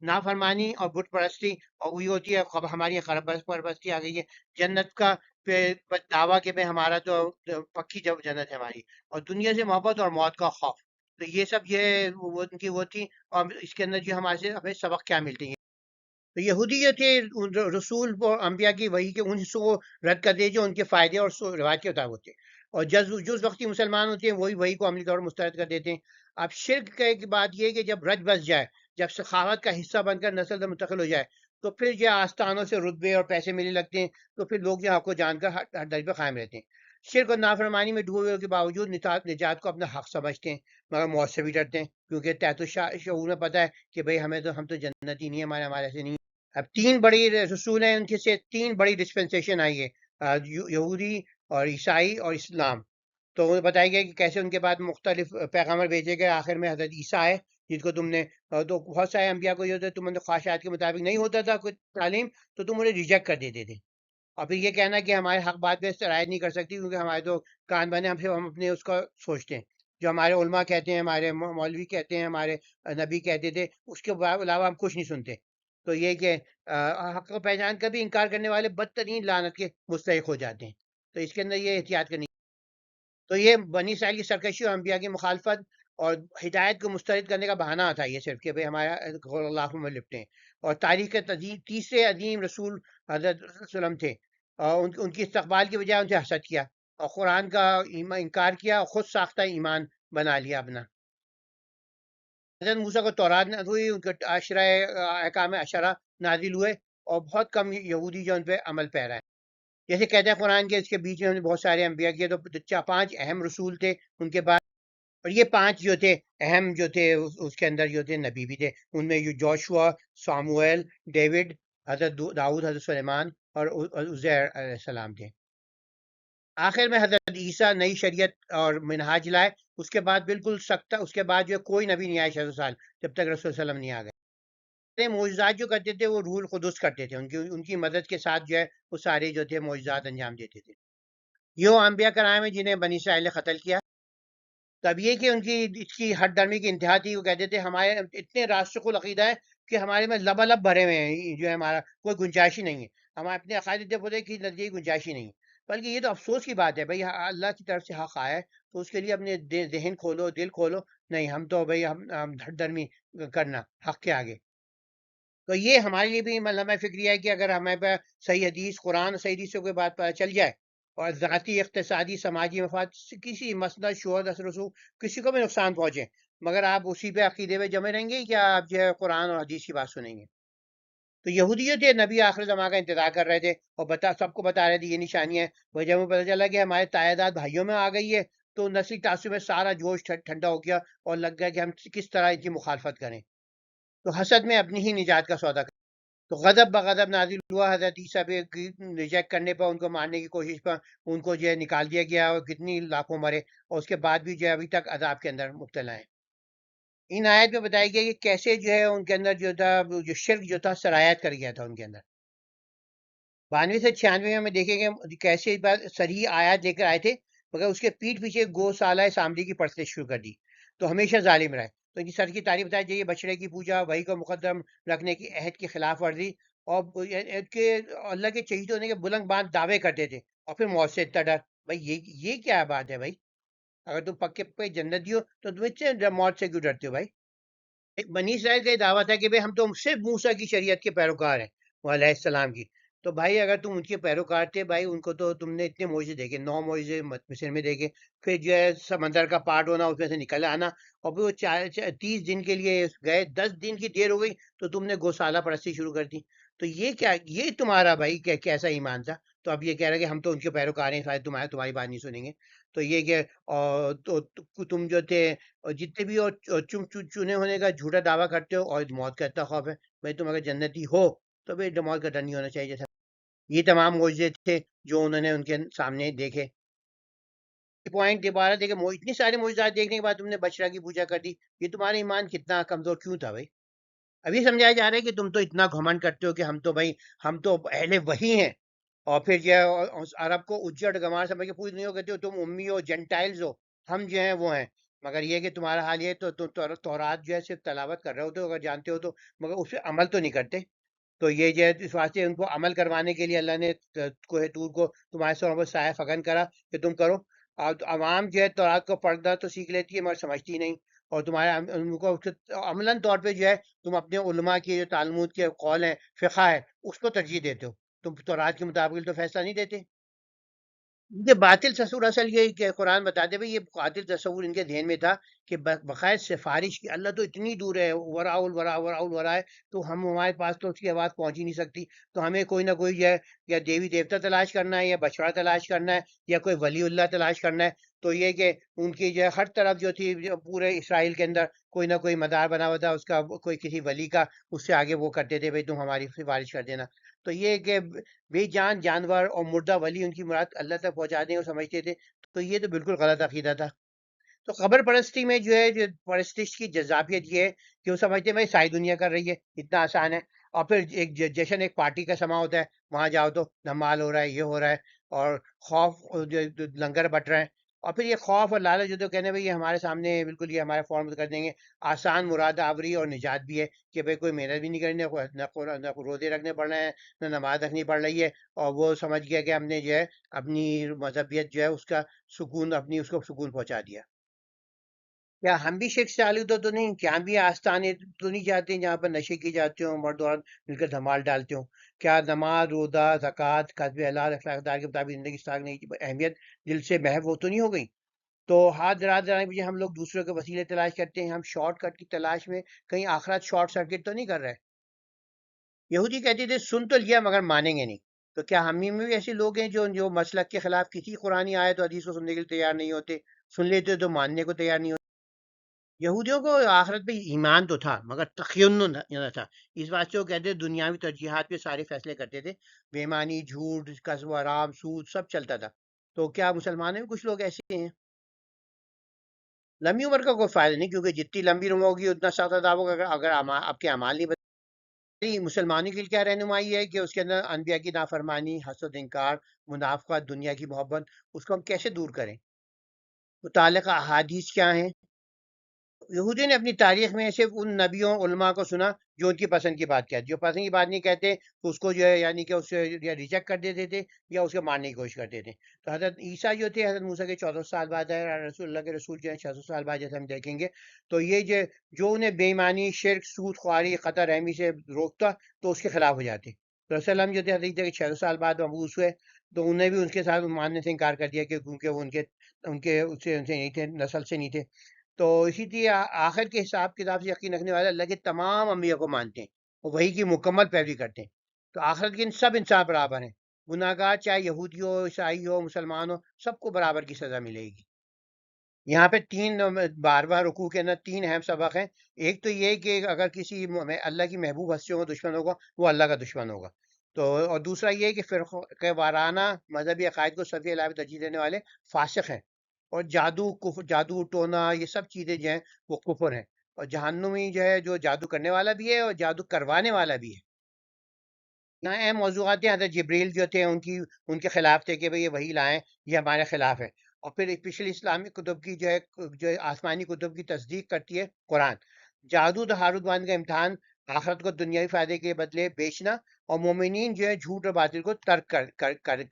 نافرمانی اور بت پرستی، اور وہی ہوتی ہے ہماری خراب پرستی آ گئی ہے، جنت کا دعویٰ کہ بھئی ہمارا تو پکی جنت ہے ہماری، اور دنیا سے محبت اور موت کا خوف، تو یہ سب یہ وہ ان کی وہ تھی، اور اس کے اندر جو ہمارے سے ہمیں سبق کیا ملتے ہیں تو یہودی جو تھے رسول اور انبیاء کی وحی کے ان حصوں کو رد کر دے جو ان کے فائدے اور روایت کے مطابق ہوتے ہیں، اور جز وقتی مسلمان ہوتے ہیں وہی وحی کو عملی طور پر مسترد کر دیتے ہیں۔ اب شرک کی بات یہ ہے کہ جب رج بس جائے، جب سخاوت کا حصہ بن کر نسل سے منتقل ہو جائے، تو پھر جو آستانوں سے رتبے اور پیسے ملنے لگتے ہیں، تو پھر لوگ جو حق کو جان کر ہر درجے پہ قائم رہتے ہیں۔ شرک اور نافرمانی میں ڈوبے ہونے کے باوجود نجات کو اپنا حق سمجھتے ہیں، مگر موت سے بھی ڈرتے ہیں، کیونکہ تحت شعور میں پتہ ہے کہ بھئی ہم تو جنتی نہیں ہے، ہمارے ایسے نہیں۔ اب تین بڑی رسول ہیں، ان کے سے تین بڑی ڈسپنسیشن آئی ہے، یہودی اور عیسائی اور اسلام۔ تو انہیں بتایا گیا کہ کیسے ان کے بعد مختلف پیغامبر بھیجے گئے، آخر میں حضرت عیسیٰ ہے جن کو تم نے تو بہت سارے انبیاء کو یہ ہوتا ہے تم نے خواہشات کے مطابق نہیں ہوتا تھا کوئی تعلیم، تو تم انہیں ریجیکٹ کر دیتے تھے، اور پھر یہ کہنا کہ ہمارے حق بات پہ رعایت نہیں کر سکتی کیونکہ ہمارے تو کان بنے، ہم اپنے اس کا سوچتے ہیں، جو ہمارے علماء کہتے ہیں، ہمارے مولوی کہتے ہیں، ہمارے نبی کہتے تھے، اس کے علاوہ ہم کچھ نہیں سنتے۔ تو یہ کہ حق کو پہچان کر بھی انکار کرنے والے بدترین لعنت کے مستحق ہو جاتے ہیں، تو اس کے اندر یہ احتیاط کرنی۔ تو یہ بنی اسرائیل کی سرکشی اور انبیاء کی مخالفت اور ہدایت کو مسترد کرنے کا بہانہ تھا یہ صرف کہ بھئی ہمارا غور اللہ میں لپٹیں، اور تاریخ کے تیسرے عظیم رسول حضرت وسلم تھے، اور ان کی استقبال کی بجائے ان سے حسد کیا اور قرآن کا انکار کیا اور خود ساختہ ایمان بنا لیا اپنا۔ حضرت موسیٰ کو تورات نازل ہوئی، ان کے عشرہ احکام عشرہ نازل ہوئے، اور بہت کم یہودی جو ان پہ عمل پیرا ہے۔ جیسے کہتے ہیں قرآن کے اس کے بیچ میں ہم نے بہت سارے انبیاء کیے، تو پانچ اہم رسول تھے ان کے بعد، اور یہ پانچ جو تھے اہم جو تھے اس کے اندر جو تھے نبی بھی تھے، ان میں جوشوا، ساموئل، ڈیوڈ، حضرت داؤد، حضرت سلیمان اور عزیر علیہ السلام تھے۔ آخر میں حضرت عیسیٰ نئی شریعت اور منہاج لائے، اس کے بعد بالکل سختہ، اس کے بعد جو کوئی نبی نہیں آیا 600 سال جب تک رسول صلی اللہ علیہ وسلم نہیں آ گئے۔ معجزات جو کرتے تھے وہ روح القدس کرتے تھے، ان کی مدد کے ساتھ جو ہے وہ سارے جو تھے معجزات انجام دیتے تھے۔ یہ انبیاء کرام ہیں جنہیں بنی اسرائیل نے قتل کیا۔ تب یہ کہ ان کی اس کی ہٹ درمی کی انتہا تھی، وہ کہتے تھے ہمارے اتنے راسخ العقیدہ ہے کہ ہمارے میں لبا لب بھرے ہوئے ہیں، جو ہے ہمارا کوئی گنجائش ہی نہیں ہے، ہم اپنے عقائد اتنے بولے کہ نتیجے کی گنجائش ہی نہیں ہے۔ بلکہ یہ تو افسوس کی بات ہے بھائی، اللہ کی طرف سے حق آیا ہے تو اس کے لیے اپنے ذہن کھولو، دل کھولو، نہیں ہم تو بھائی ہم ہٹ درمی کرنا حق کے آگے۔ تو یہ ہمارے لیے بھی لمحہ فکری ہے کہ اگر ہمیں پہ صحیح حدیث قرآن صحیح حدیث سے کوئی بات پتہ چل جائے، اور ذاتی اقتصادی سماجی مفاد کسی مسئلہ شہرت اثر رسوخ کسی کو بھی نقصان پہنچے، مگر آپ اسی پہ عقیدے میں جمے رہیں گے کیا آپ جو ہے قرآن اور حدیث کی بات سنیں گے؟ تو یہودیت تھے نبی آخر زمان کا انتظار کر رہے تھے اور سب کو بتا رہے تھے یہ نشانیاں ہیں، وہ جب پتہ چلا کہ ہمارے تعداد بھائیوں میں آ گئی ہے تو نسلی تعصب میں سارا جوش ٹھنڈا ہو گیا اور لگ گیا کہ ہم کس طرح ان کی مخالفت کریں، تو حسد میں اپنی ہی نجات کا سودا۔ تو غضب بغضب نازل ہوا حضرت عیسیٰ پہ، ریجیکٹ کرنے پر، ان کو مارنے کی کوشش پر ان کو جو ہے نکال دیا گیا اور کتنی لاکھوں مرے، اور اس کے بعد بھی جو ہے ابھی تک عذاب کے اندر مبتلا ہیں۔ ان آیت میں بتایا گیا کہ کیسے جو ہے ان کے اندر جو تھا جو شرک جو تھا سرایت کر گیا تھا ان کے اندر۔ 92 سے 96 میں ہمیں دیکھیں گے کیسے صریح آیات لے کر آئے تھے، مگر اس کے پیٹھ پیچھے گو سالہ سامری کی پرستش شروع کر دی، تو ہمیشہ ظالم رہے۔ تو ان کی سر کی تعریف بتائی جائے بچڑے کی پوجا، وہی کو مقدم رکھنے کی عہد کی خلاف ورزی، اور کے اللہ کے چہیتے ہونے کے بلند باند دعوے کرتے تھے، اور پھر موت سے اتنا ڈر۔ بھائی یہ کیا بات ہے بھائی؟ اگر تم پکے پہ جنتی ہو تو تم اتنے موت سے کیوں ڈرتے ہو بھائی؟ ایک بنی اسرائیل کا یہ دعویٰ تھا کہ بھائی ہم تو صرف موسیٰ کی شریعت کے پیروکار ہیں، وہ علیہ السلام کی۔ تو بھائی اگر تم ان کے پیروکار تھے بھائی، ان کو تو تم نے اتنے معجزے دیکھے، 9 معجزے مصر میں دیکھے، پھر جو ہے سمندر کا پارٹ ہونا، اس میں سے نکل آنا، اور پھر وہ 30 دن کے لیے گئے، 10 دن کی دیر ہو گئی تو تم نے گوشالہ پرستی شروع کر دی۔ تو یہ کیا، یہ تمہارا بھائی کیسا ایمان تھا؟ تو اب یہ کہہ رہے کہ ہم تو ان کے پیروکار ہیں، شاید تمہاری بات نہیں سنیں گے۔ تو یہ کہ تم جو تھے اور جتنے بھی اور چنے ہونے کا جھوٹا دعویٰ کرتے ہو، اور موت کا اتنا خوف ہے بھائی، تم اگر جنتی ہو تو پھر موت کا ڈر نہیں ہونا چاہیے جیسا۔ یہ تمام معجزے تھے جو انہوں نے ان کے سامنے دیکھے۔ پوائنٹ دوبارہ دیکھے، اتنی سارے معجزات دیکھنے کے بعد تم نے بچڑا کی پوجا کر دی، یہ تمہارا ایمان کتنا کمزور کیوں تھا بھائی؟ ابھی سمجھایا جا رہا ہے کہ تم تو اتنا گھمنڈ کرتے ہو کہ ہم تو بھائی ہم تو اہل وحی ہیں، اور پھر جو ہے عرب کو اجڑ گمار سمجھ کے پوری دنیا کو کہتے ہو تم امی ہو، جنٹائلز ہو، ہم جو ہیں وہ ہیں۔ مگر یہ کہ تمہارا حال یہ تو تورات جو ہے صرف تلاوت کر رہے ہوتے ہو اگر جانتے ہو تو، مگر اس پہ عمل تو نہیں کرتے۔ تو یہ جو ہے اس واسطے ان کو عمل کروانے کے لیے اللہ نے کوہ طور کو تمہارے سروں پر سایہ فگن کرا کہ تم کرو، اور عوام جو ہے تورات کو پڑھنا تو سیکھ لیتی ہے مگر سمجھتی نہیں، اور تمہارے ان کو عملاً طور پہ جو ہے تم اپنے علماء کی جو تعلیمات کے قول ہیں، فقہ ہے، اس کو ترجیح دیتے ہو، تم تورات کے مطابق تو فیصلہ نہیں دیتے۔ یہ باطل تصور اصل یہ کہ قرآن بتاتے ہوئے یہ باطل تصور ان کے ذہن میں تھا کہ بقائد سفارش کی، اللہ تو اتنی دور ہے، وراء الورا وراء الورا ہے، تو ہمارے پاس تو اس کی آواز پہنچ ہی نہیں سکتی، تو ہمیں کوئی نہ کوئی جو ہے یا دیوی دیوتا تلاش کرنا ہے، یا بچڑا تلاش کرنا ہے، یا کوئی ولی اللہ تلاش کرنا ہے۔ تو یہ کہ ان کی جو ہے ہر طرف جو تھی پورے اسرائیل کے اندر کوئی نہ کوئی مدار بنا ہوا تھا اس کا، کوئی کسی ولی کا، اس سے آگے وہ کرتے تھے بھائی تم ہماری سفارش کر دینا۔ تو یہ کہ بے جان جانور اور مردہ ولی ان کی مراد اللہ تک پہنچا دیں اور سمجھتے تھے، تو یہ تو بالکل غلط عقیدہ تھا۔ تو قبر پرستی میں جو ہے جو پرستش کی جذابیت یہ ہے کہ وہ سمجھتے ہیں بھائی ساری دنیا کر رہی ہے، اتنا آسان ہے، اور پھر ایک جشن، ایک پارٹی کا سما ہوتا ہے، وہاں جاؤ تو دھمال ہو رہا ہے، یہ ہو رہا ہے، اور خوف جو لنگر بٹ رہے ہیں، اور پھر یہ خوف اور لالچ جو تو کہنے بھائی یہ ہمارے سامنے بالکل یہ ہمارے فارم کر دیں گے، آسان مراد آوری اور نجات بھی ہے کہ بھائی کوئی محنت بھی نہیں کرنی، نہ روزے رکھنے پڑ رہے ہیں، نہ نماز رکھنی پڑ رہی ہے، اور وہ سمجھ گیا کہ ہم نے جو ہے اپنی مذہبیت جو ہے اس کا سکون، اپنی اس کو سکون پہنچا دیا۔ کیا ہم بھی شرک سے آلودہ تو نہیں؟ کیا ہم بھی آستانے تو نہیں جاتے ہیں جہاں پر نشے کی جاتے ہوں، مرد عورت مل کر دھمال ڈالتے ہوں؟ کیا نماز، روزہ، زکوٰۃ، کسب حلال، اخلاق دار کے مطابق زندگی ساکھنے کی اہمیت دل سے محو وہ تو نہیں ہو گئی؟ تو ہاتھ رات جانے کے پیچھے ہم لوگ دوسروں کے وسیلے تلاش کرتے ہیں، ہم شارٹ کٹ کی تلاش میں کہیں آخرت شارٹ سرکٹ تو نہیں کر رہے؟ یہودی کہتے تھے سن تو لیا مگر مانیں گے نہیں، تو کیا ہم میں بھی ایسے لوگ ہیں جو مسلک کے خلاف کسی قرآنی آیت و حدیث کو سننے کے لیے تیار نہیں ہوتے، سن لیتے تو ماننے کو تیار نہیں ہوتے؟ یہودیوں کو آخرت پہ ایمان تو تھا مگر تخین نہ تھا، اس بات سے وہ کہتے دنیاوی ترجیحات پہ سارے فیصلے کرتے تھے، بے ایمانی، جھوٹ، قسم و حرام، سود سب چلتا تھا۔ تو کیا مسلمانوں میں کچھ لوگ ایسے ہیں؟ لمبی عمر کا کوئی فائدہ نہیں، کیونکہ جتنی لمبی عمر ہوگی اتنا سخت عذاب ہوگا، اگر آپ کے اعمال نہیں بدلے۔ مسلمانوں کے لیے کیا رہنمائی ہے کہ اس کے اندر انبیاء کی نافرمانی، حسد، انکار، منافقت، دنیا کی محبت، اس کو ہم کیسے دور کریں؟ متعلقہ احادیث کیا ہیں؟ یہودی نے اپنی تاریخ میں صرف ان نبیوں علماء کو سنا جو ان کی پسند کی بات کہتے، جو پسند کی بات نہیں کہتے تو اس کو جو ہے یعنی کہ اس سے یا ریجیکٹ کر دیتے تھے یا اس کو مارنے کی کوشش کرتے تھے۔ تو حضرت عیسیٰ جو تھے حضرت موسیٰ کے 14 سال بعد آئے، اور رسول اللہ کے رسول جو ہے 600 سال بعد، جیسے ہم دیکھیں گے۔ تو یہ جو انہیں بے ایمانی، شرک، سود خواری، قطع رحمی سے روکتا تو اس کے خلاف ہو جاتے۔ تو رسول اللہ جو تھے حضرت عیسیٰ کے 600 سال بعد مبعوث ہوئے، تو انہیں بھی ان کے ساتھ ماننے سے انکار کر دیا کہ کیونکہ وہ ان کے ان سے نہیں تھے، نسل سے نہیں تھے۔ تو اسی لیے آخر کے حساب کتاب سے یقین رکھنے والے اللہ کے تمام انبیاء کو مانتے ہیں اور وہی کی مکمل پیروی کرتے ہیں۔ تو آخرت کے سب انسان برابر ہیں، گناہ گار چاہے یہودی ہو، عیسائی ہو، مسلمان ہو، سب کو برابر کی سزا ملے گی۔ یہاں پہ تین بار بار رکوع کے اندر تین اہم سبق ہیں۔ ایک تو یہ کہ اگر کسی اللہ کی محبوب ہستیوں کا دشمن ہوگا وہ اللہ کا دشمن ہوگا، تو اور دوسرا یہ کہ فرقہ وارانہ مذہبی عقائد کو سب کے علاوہ ترجیح دینے والے فاسق ہیں، اور جادو ٹونا یہ سب چیزیں جو ہیں وہ کفر ہیں، اور جہنمی جو ہے جو جادو کرنے والا بھی ہے اور جادو کروانے والا بھی ہے۔ یہاں اہم موضوعات ہیں، حضرت جبریل جو تھے ان کے خلاف تھے کہ بھئی یہ وہی لائیں، یہ ہمارے خلاف ہے۔ اور پھر ایک پچھلی اسلامی کتب کی جو آسمانی کتب کی تصدیق کرتی ہے قرآن۔ جادو تو ہاروت ماروت کا امتحان، آخرت کو دنیاوی فائدے کے بدلے بیچنا، اور مومنین جو ہے جھوٹ اور باطل کو ترک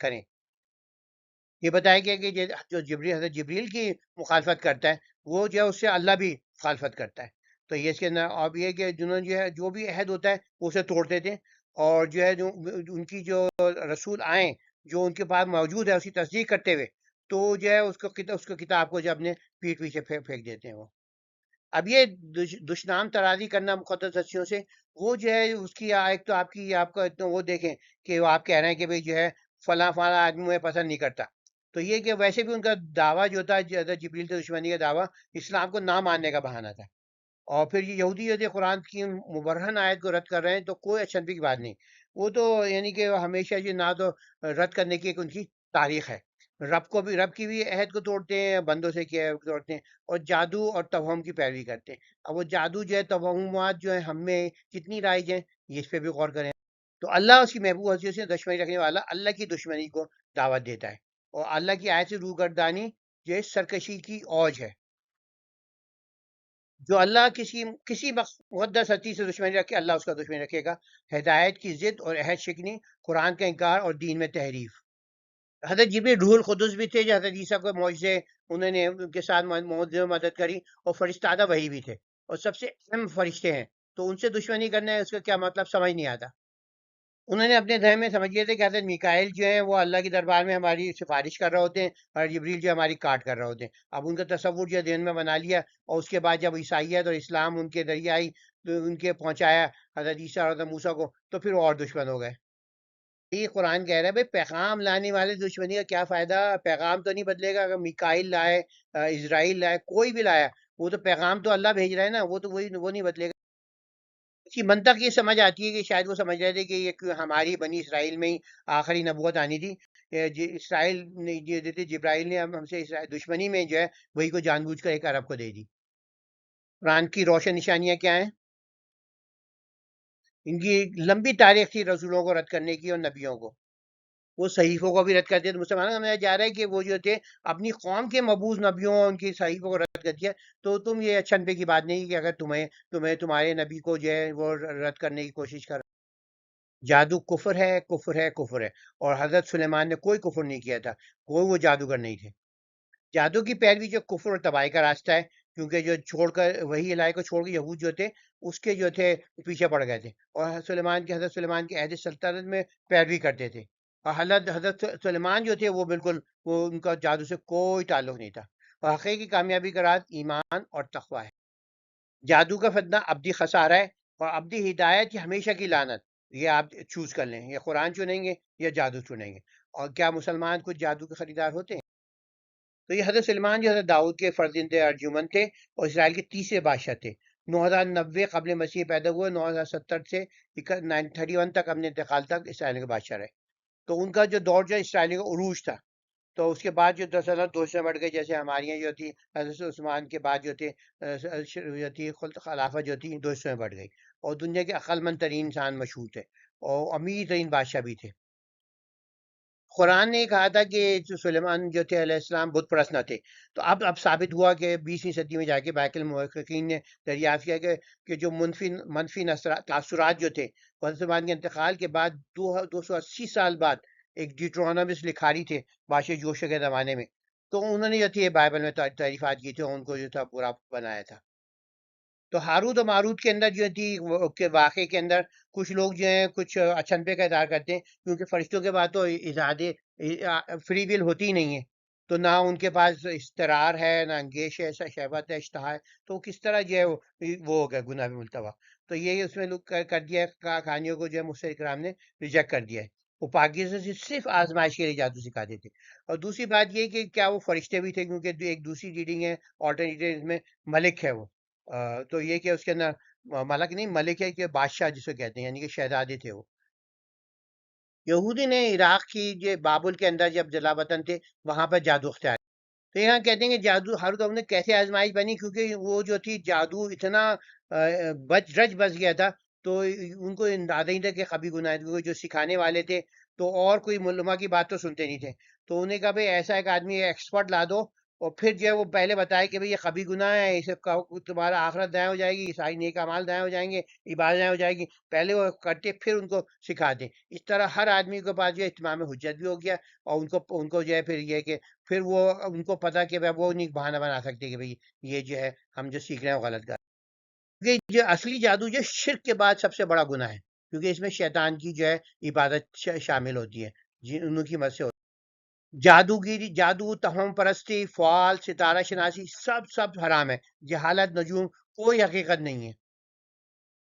کریں۔ یہ بتایا گیا کہ جو حضرت جبریل کی مخالفت کرتا ہے وہ جو ہے اس سے اللہ بھی مخالفت کرتا ہے۔ تو یہ اس کے اندر اب یہ کہ جنہوں نے جو بھی عہد ہوتا ہے وہ اسے توڑتے تھے، اور جو ہے ان کی جو رسول آئیں جو ان کے پاس موجود ہے اس کی تصدیق کرتے ہوئے، تو جو ہے اس کو کتاب کو جو اپنے پیٹھ پیچھے پھینک دیتے ہیں وہ۔ اب یہ دشنام ترازی کرنا مقدس ہستیوں سے، وہ جو ہے اس کی ایک تو آپ کا وہ دیکھیں کہ وہ آپ کہہ رہے ہیں کہ بھئی جو ہے فلاں فلاں آدمی مجھے پسند نہیں کرتا، تو یہ کہ ویسے بھی ان کا دعویٰ جو تھا حضرت جبریل سے دشمنی کا دعویٰ اسلام کو نہ ماننے کا بہانہ تھا، اور پھر یہ یہودی جو تھے قرآن کی مبرہن آیت کو رد کر رہے ہیں، تو کوئی اچنبھی کی بات نہیں، وہ تو یعنی کہ ہمیشہ یہ نہ تو رد کرنے کی ایک ان کی تاریخ ہے، رب کی بھی عہد کو توڑتے ہیں، بندوں سے کیا توڑتے ہیں، اور جادو اور توہم کی پیروی کرتے ہیں۔ اب وہ جادو جو ہے، توہمات جو ہیں ہم میں کتنی رائج ہیں، یہ اس پہ بھی غور کریں۔ تو اللہ اس کی محبوب حضرت سے دشمنی رکھنے والا اللہ کی دشمنی کو دعوت دیتا ہے، اور اللہ کی آیت سے روگردانی یہ سرکشی کی اوج ہے۔ جو اللہ کسی مقدس ہستی سے دشمنی رکھے، اللہ اس کا دشمنی رکھے گا۔ ہدایت کی ضد اور عہد شکنی، قرآن کا انکار اور دین میں تحریف۔ حضرت جبریل روح القدس بھی تھے جو حضرت عیسیٰ کو معجزے انہوں نے ان کے ساتھ معجزے میں مدد کری، اور فرشتادہ وہی بھی تھے اور سب سے اہم فرشتے ہیں، تو ان سے دشمنی کرنا ہے اس کا کیا مطلب سمجھ نہیں آتا۔ انہوں نے اپنے ذہن میں سمجھ لیے تھے کہ حضرت میکائیل جو ہیں وہ اللہ کے دربار میں ہماری سفارش کر رہے ہوتے ہیں اور جبریل جو ہماری کاٹ کر رہے ہوتے ہیں۔ اب ان کا تصور جو ذہن میں بنا لیا، اور اس کے بعد جب عیسائیت اور اسلام ان کے ذریعے آئی تو ان کے پہنچایا حضرت عیسیٰ اور حضرت موسیٰ کو، تو پھر وہ اور دشمن ہو گئے۔ یہ قرآن کہہ رہا ہے بھائی پیغام لانے والے دشمنی کا کیا فائدہ، پیغام تو نہیں بدلے گا، اگر میکائیل لائے اسرائیل لائے کوئی بھی لایا، وہ تو پیغام تو اللہ بھیج رہا ہے نا، وہ تو وہ نہیں بدلے گا۔ اس کی منطق یہ سمجھ آتی ہے کہ شاید وہ سمجھ رہے تھے کہ یہ ہماری بنی اسرائیل میں ہی آخری نبوت آنی تھی، اسرائیل نے یہ دیتے جبرائیل نے ہم سے دشمنی میں جو ہے وہی کو جان بوجھ کر ایک عرب کو دے دی۔ قرآن کی روشن نشانیاں کیا ہیں؟ ان کی لمبی تاریخ تھی رسولوں کو رد کرنے کی اور نبیوں کو، وہ صحیفوں کو بھی رد کرتے، تو مسلمانوں کا جا رہا ہے کہ وہ جو تھے اپنی قوم کے مبعوث نبیوں ان کی صحیفوں کو رد کر دیا، تو تم یہ اچھن پے کی بات نہیں کہ اگر تمہارے نبی کو جو ہے وہ رد کرنے کی کوشش کر۔ جادو کفر ہے، کفر ہے، کفر ہے، اور حضرت سلیمان نے کوئی کفر نہیں کیا تھا، کوئی وہ جادوگر نہیں تھے۔ جادو کی پیروی جو کفر اور تباہی کا راستہ ہے، کیونکہ جو چھوڑ کر وہی علاقے کو چھوڑ کے یہود جو تھے اس کے جو تھے پیچھے پڑ گئے تھے، اور حضرت سلیمان کے عہد سلطنت میں پیروی کرتے تھے، اور حضرت سلیمان جو تھے وہ بالکل وہ ان کا جادو سے کوئی تعلق نہیں تھا، اور حقیقی کامیابی کا راز ایمان اور تقوی ہے۔ جادو کا فتنہ ابدی خسارہ ہے، اور ابدی ہدایت یہ ہمیشہ کی لعنت، یہ آپ چوز کر لیں، یہ قرآن چنیں گے یا جادو چنیں گے۔ اور کیا مسلمان کچھ جادو کے خریدار ہوتے ہیں؟ تو یہ حضرت سلمان جو حضرت داؤد کے فرزند ارجمند تھے اور اسرائیل کے تیسرے بادشاہ تھے، 9090 قبل مسیح پیدا ہوئے، 9070 سے 931 تک اپنے انتقال تک اسرائیل کے بادشاہ رہے۔ تو ان کا جو دور جو اسرائیل کا عروج تھا، تو اس کے بعد جو 10 دوسرے بڑھ گئے، جیسے ہمارے یہاں جو تھی حضرت عثمان کے بعد جو تھے جو تھی خلافت جو تھی 200 میں بڑھ گئی، اور دنیا کے عقل مند ترین انسان مشہور تھے اور امیر ترین بادشاہ بھی تھے۔ قرآن نے کہا تھا کہ جو سلیمان جو تھے علیہ السلام بت پرست نہ تھے، تو اب ثابت ہوا کہ 20ویں صدی میں جا کے بیت المحققین نے دریافت کیا کہ جو منفی تاثرات جو تھے حضرت سلیمان کے انتقال کے بعد 280 سال بعد ایک ڈیوٹرونومس لکھاری تھے بادشاہ جوشہ کے زمانے میں، تو انہوں نے جو تھی بائبل میں تعریفات کی تھی اور ان کو جو تھا برا بنایا تھا۔ تو ہاروت و ماروت کے اندر جو تھی کے واقعے کے اندر کچھ لوگ جو ہیں کچھ اچنبے کا اظہار کرتے ہیں، کیونکہ فرشتوں کے بعد تو اجاد فری ول ہوتی ہی نہیں ہے، تو نہ ان کے پاس استرار ہے، نہ انگیش ہے، شہوت ہے، اشتہا ہے، تو کس طرح جو ہے وہ ہو گیا گناہ میں ملتوا۔ تو یہ اس میں لوگ کر دیا ہے، کہانیوں کو جو ہے مفسر کرام نے ریجیکٹ کر دیا ہے۔ وہ پاکیزہ سے صرف آزمائش کے لیے جادو سکھاتے تھے۔ اور دوسری بات یہ کہ کیا وہ فرشتے بھی تھے، کیونکہ ایک دوسری ریڈنگ ہے آلٹرنیٹیو میں ملک ہے وہ، تو یہ کہ اس کے اندر ملک نہیں ملک ہے کہ بادشاہ جسے کہتے ہیں، یعنی کہ شہزادے تھے وہ۔ یہودی نے عراق کی جو بابل کے اندر جب جلا وطن تھے وہاں پر جادو اختیار، تو یہاں کہتے ہیں کہ جادو ہر دم نے کیسے آزمائش بنی، کیونکہ وہ جو تھی جادو اتنا رچ بس گیا تھا، تو ان کو اندازہ ہی تھا کہ کبھی گناہ، کیونکہ جو سکھانے والے تھے تو اور کوئی علماء کی بات تو سنتے نہیں تھے، تو انہیں کہا بھائی ایسا ایک آدمی ایکسپرٹ لا دو، اور پھر جو ہے وہ پہلے بتائے کہ بھائی یہ کبھی گناہ ہے، اسے تمہارا آخرت ضائع ہو جائے گی، ساری نیک اعمال ضائع ہو جائیں گے، عبادت ضائع ہو جائے گی، پہلے وہ کرتے پھر ان کو سکھاتے۔ اس طرح ہر آدمی کے پاس جو ہے اتمام حجت بھی ہو گیا، اور ان کو جو ہے پھر یہ کہ پھر وہ ان کو پتا کہ وہ نہیں بہانہ بنا سکتے کہ بھئی یہ جو ہے ہم جو سیکھ رہے ہیں وہ غلط کر، کیونکہ جو اصلی جادو جو شرک کے بعد سب سے بڑا گناہ ہے، کیونکہ اس میں شیطان کی جو ہے عبادت شامل ہوتی ہے، انہوں کی مدد سے ہوتی ہے۔ جادوگیری، جادو، تہم پرستی، فال، ستارہ شناسی، سب حرام ہے، جہالت، نجوم، کوئی حقیقت نہیں ہے۔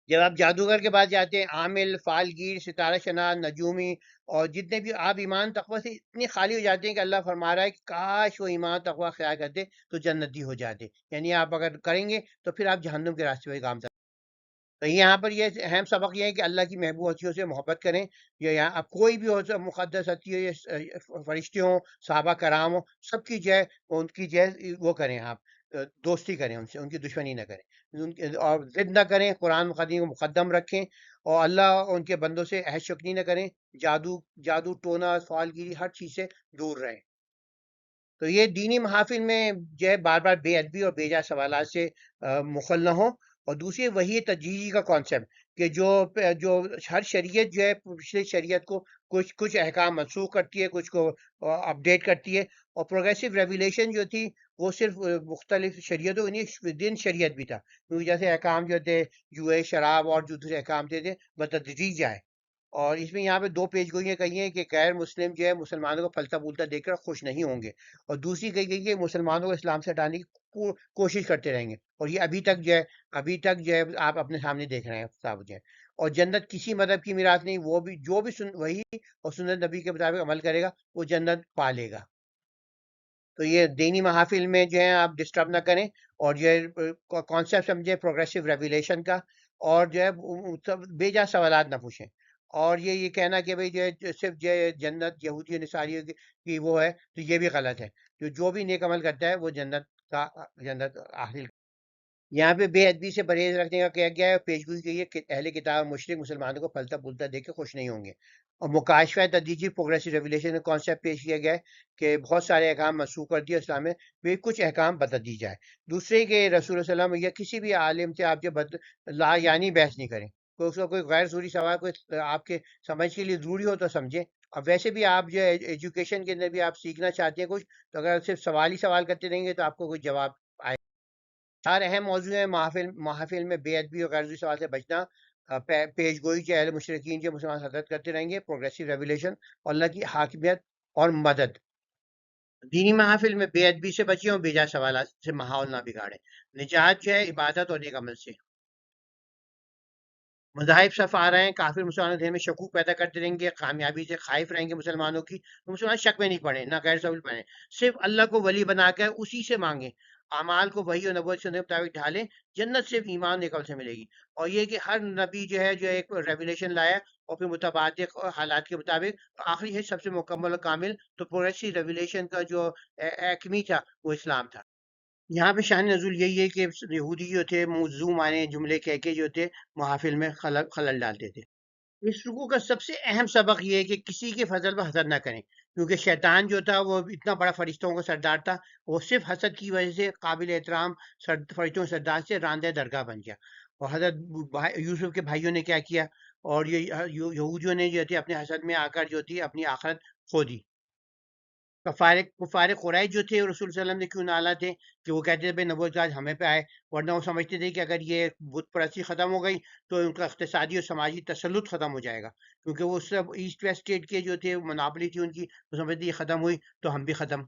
جب آپ جادوگر کے پاس جاتے ہیں، عامل، فالگیر، ستارہ شناس، نجومی، اور جتنے بھی آپ ایمان تقوی سے اتنے خالی ہو جاتے ہیں کہ اللہ فرما رہا ہے کہ کاش وہ ایمان تقوی اختیار کرتے تو جنتی ہو جاتے، یعنی آپ اگر کریں گے تو پھر آپ جہنم کے راستے پہ گامزن۔ تو یہاں پر یہ اہم سبق یہ ہے کہ اللہ کی محبوب ہستیوں سے محبت کریں، یا یہاں اب کوئی بھی ہو، مقدس ہستی ہو یا فرشتے ہوں، صحابہ کرام ہوں، سب کی جو ہے ان کی جو ہے وہ کریں آپ، دوستی کریں ان سے، ان کی دشمنی نہ کریں، اور ضد نہ کریں، قرآن مقدم کو مقدم رکھیں، اور اللہ ان کے بندوں سے عہد شکنی نہ کریں، جادو ٹونا فالگیری ہر چیز سے دور رہیں۔ تو یہ دینی محافل میں جو ہے بار بار بے ادبی اور بیجا سوالات سے مخل نہ ہو، اور دوسری وہی تجزیے کا کانسیپٹ کہ جو ہر شریعت جو ہے پچھلے شریعت کو کچھ احکام منسوخ کرتی ہے، کچھ کو اپڈیٹ کرتی ہے، اور پروگریسو ریولیشن جو تھی وہ صرف مختلف شریعتوں دن شریعت بھی تھا، کیونکہ جیسے احکام جو تھے جوئے، شراب اور جو دوسرے احکام تھے بتدریج آئے، اور اس میں یہاں پہ دو پیش گوئیاں کہی ہیں کہ غیر مسلم جو ہے مسلمانوں کو پھلتا پھولتا دیکھ کر خوش نہیں ہوں گے، اور دوسری کہی گئی کہ مسلمانوں کو اسلام سے ہٹانے کی کوشش کرتے رہیں گے، اور یہ ابھی تک جو ہے آپ اپنے سامنے دیکھ رہے ہیں صاحب جو ہے، اور جنت کسی مذہب کی میراث نہیں، وہ بھی جو بھی وہی اور سنت نبی کے مطابق عمل کرے گا وہ جنت پا لے گا۔ تو یہ دینی محافل میں جو ہے آپ ڈسٹرب نہ کریں، اور جو ہے کانسیپٹ سمجھے پروگریسو ریولیشن کا، اور جو ہے بے جا سوالات نہ پوچھیں، اور یہ کہنا کہ بھئی جو ہے صرف جو ہے جنت یہودی نصاریوں کی وہ ہے، تو یہ بھی غلط ہے، جو بھی نیک عمل کرتا ہے وہ جنت حاصل۔ یہاں پہ بے ادبی سے پرہیز رکھنے کا کیا گیا ہے، پیشگوئی کی ہے کہ اہل کتاب مشرک مسلمانوں کو پھلتا پھولتا دیکھ کے خوش نہیں ہوں گے، اور مکاشفہ تدریجی پروگریسو ریولیشن کا کانسیپٹ پیش کیا گیا ہے کہ بہت سارے احکام منسوخ کر دیا اسلام میں، پھر کچھ احکام بدل دی جائے۔ دوسرے کہ رسول اللہ صلی اللہ علیہ وسلم یا کسی بھی عالم سے آپ جو لا یعنی بحث نہیں کریں، کوئی اس کا کوئی غیر ضروری سوال کوئی آپ کے سمجھ کے لیے ضروری ہو تو سمجھیں، اور ویسے بھی آپ جو ہے ایجوکیشن کے اندر بھی آپ سیکھنا چاہتے ہیں کچھ، تو اگر صرف سوال ہی سوال کرتے رہیں گے تو آپ کو کوئی جواب آئے۔ چار اہم موضوع ہیں محافل میں بے ادبی اور غیر ضروری سوال سے بچنا، پیش گوئی کے اہل مشرکین جو مسلمان حضرت کرتے رہیں گے، پروگریسو ریولیشن اور اللہ کی حاکمیت اور مدد۔ دینی محافل میں بے ادبی سے بچیں اور بیجا سوالات سے ماحول نہ بگاڑیں۔ نجات جو ہے عبادت اور نیک عمل سے۔ مذاہب صف آ رہے ہیں، کافر مسلمانوں کے ذہن میں شکوک پیدا کرتے رہیں گے، کامیابی سے خائف رہیں گے مسلمانوں کی، تو مسلمان شک میں نہیں پڑے، نہ غیر سبیل پڑے، صرف اللہ کو ولی بنا کر اسی سے مانگیں، اعمال کو وحی اور نبوت کے مطابق ڈھالیں، جنت صرف ایمان ایک عمل سے ملے گی، اور یہ کہ ہر نبی جو ہے جو ایک ریولیشن لایا اور پھر متبادل حالات کے مطابق آخری ہے سب سے مکمل اور کامل، تو پروگریسو ریولیشن کا جو ایکمی تھا وہ اسلام تھا۔ یہاں پہ شان نزول یہی ہے کہ یہودی جو تھے موضوع معنی جملے کہہ کے جو تھے محافل میں خلل ڈالتے تھے۔ اس رکوع کا سب سے اہم سبق یہ ہے کہ کسی کے فضل پر حسد نہ کریں، کیونکہ شیطان جو تھا وہ اتنا بڑا فرشتوں کا سردار تھا، وہ صرف حسد کی وجہ سے قابل احترام فرشتوں کے سردار سے راندہ درگاہ بن گیا، اور حضرت یوسف کے بھائیوں نے کیا کیا، اور یہ یہودیوں نے جو تھے اپنے حسد میں آ کر جو تھی اپنی آخرت کھو دی۔ کفار قریش جو تھے رسول صلی اللہ علیہ وسلم نے کیوں نالا تھے کہ وہ کہتے تھے بھائی نبوت کا ہمیں پہ آئے، ورنہ وہ سمجھتے تھے کہ اگر یہ بت پرستی ختم ہو گئی تو ان کا اقتصادی اور سماجی تسلط ختم ہو جائے گا، کیونکہ وہ سب ایسٹ ویسٹ اسٹیٹ کے جو تھے مناپلی تھی ان کی، وہ سمجھتے تھے یہ ختم ہوئی تو ہم بھی ختم۔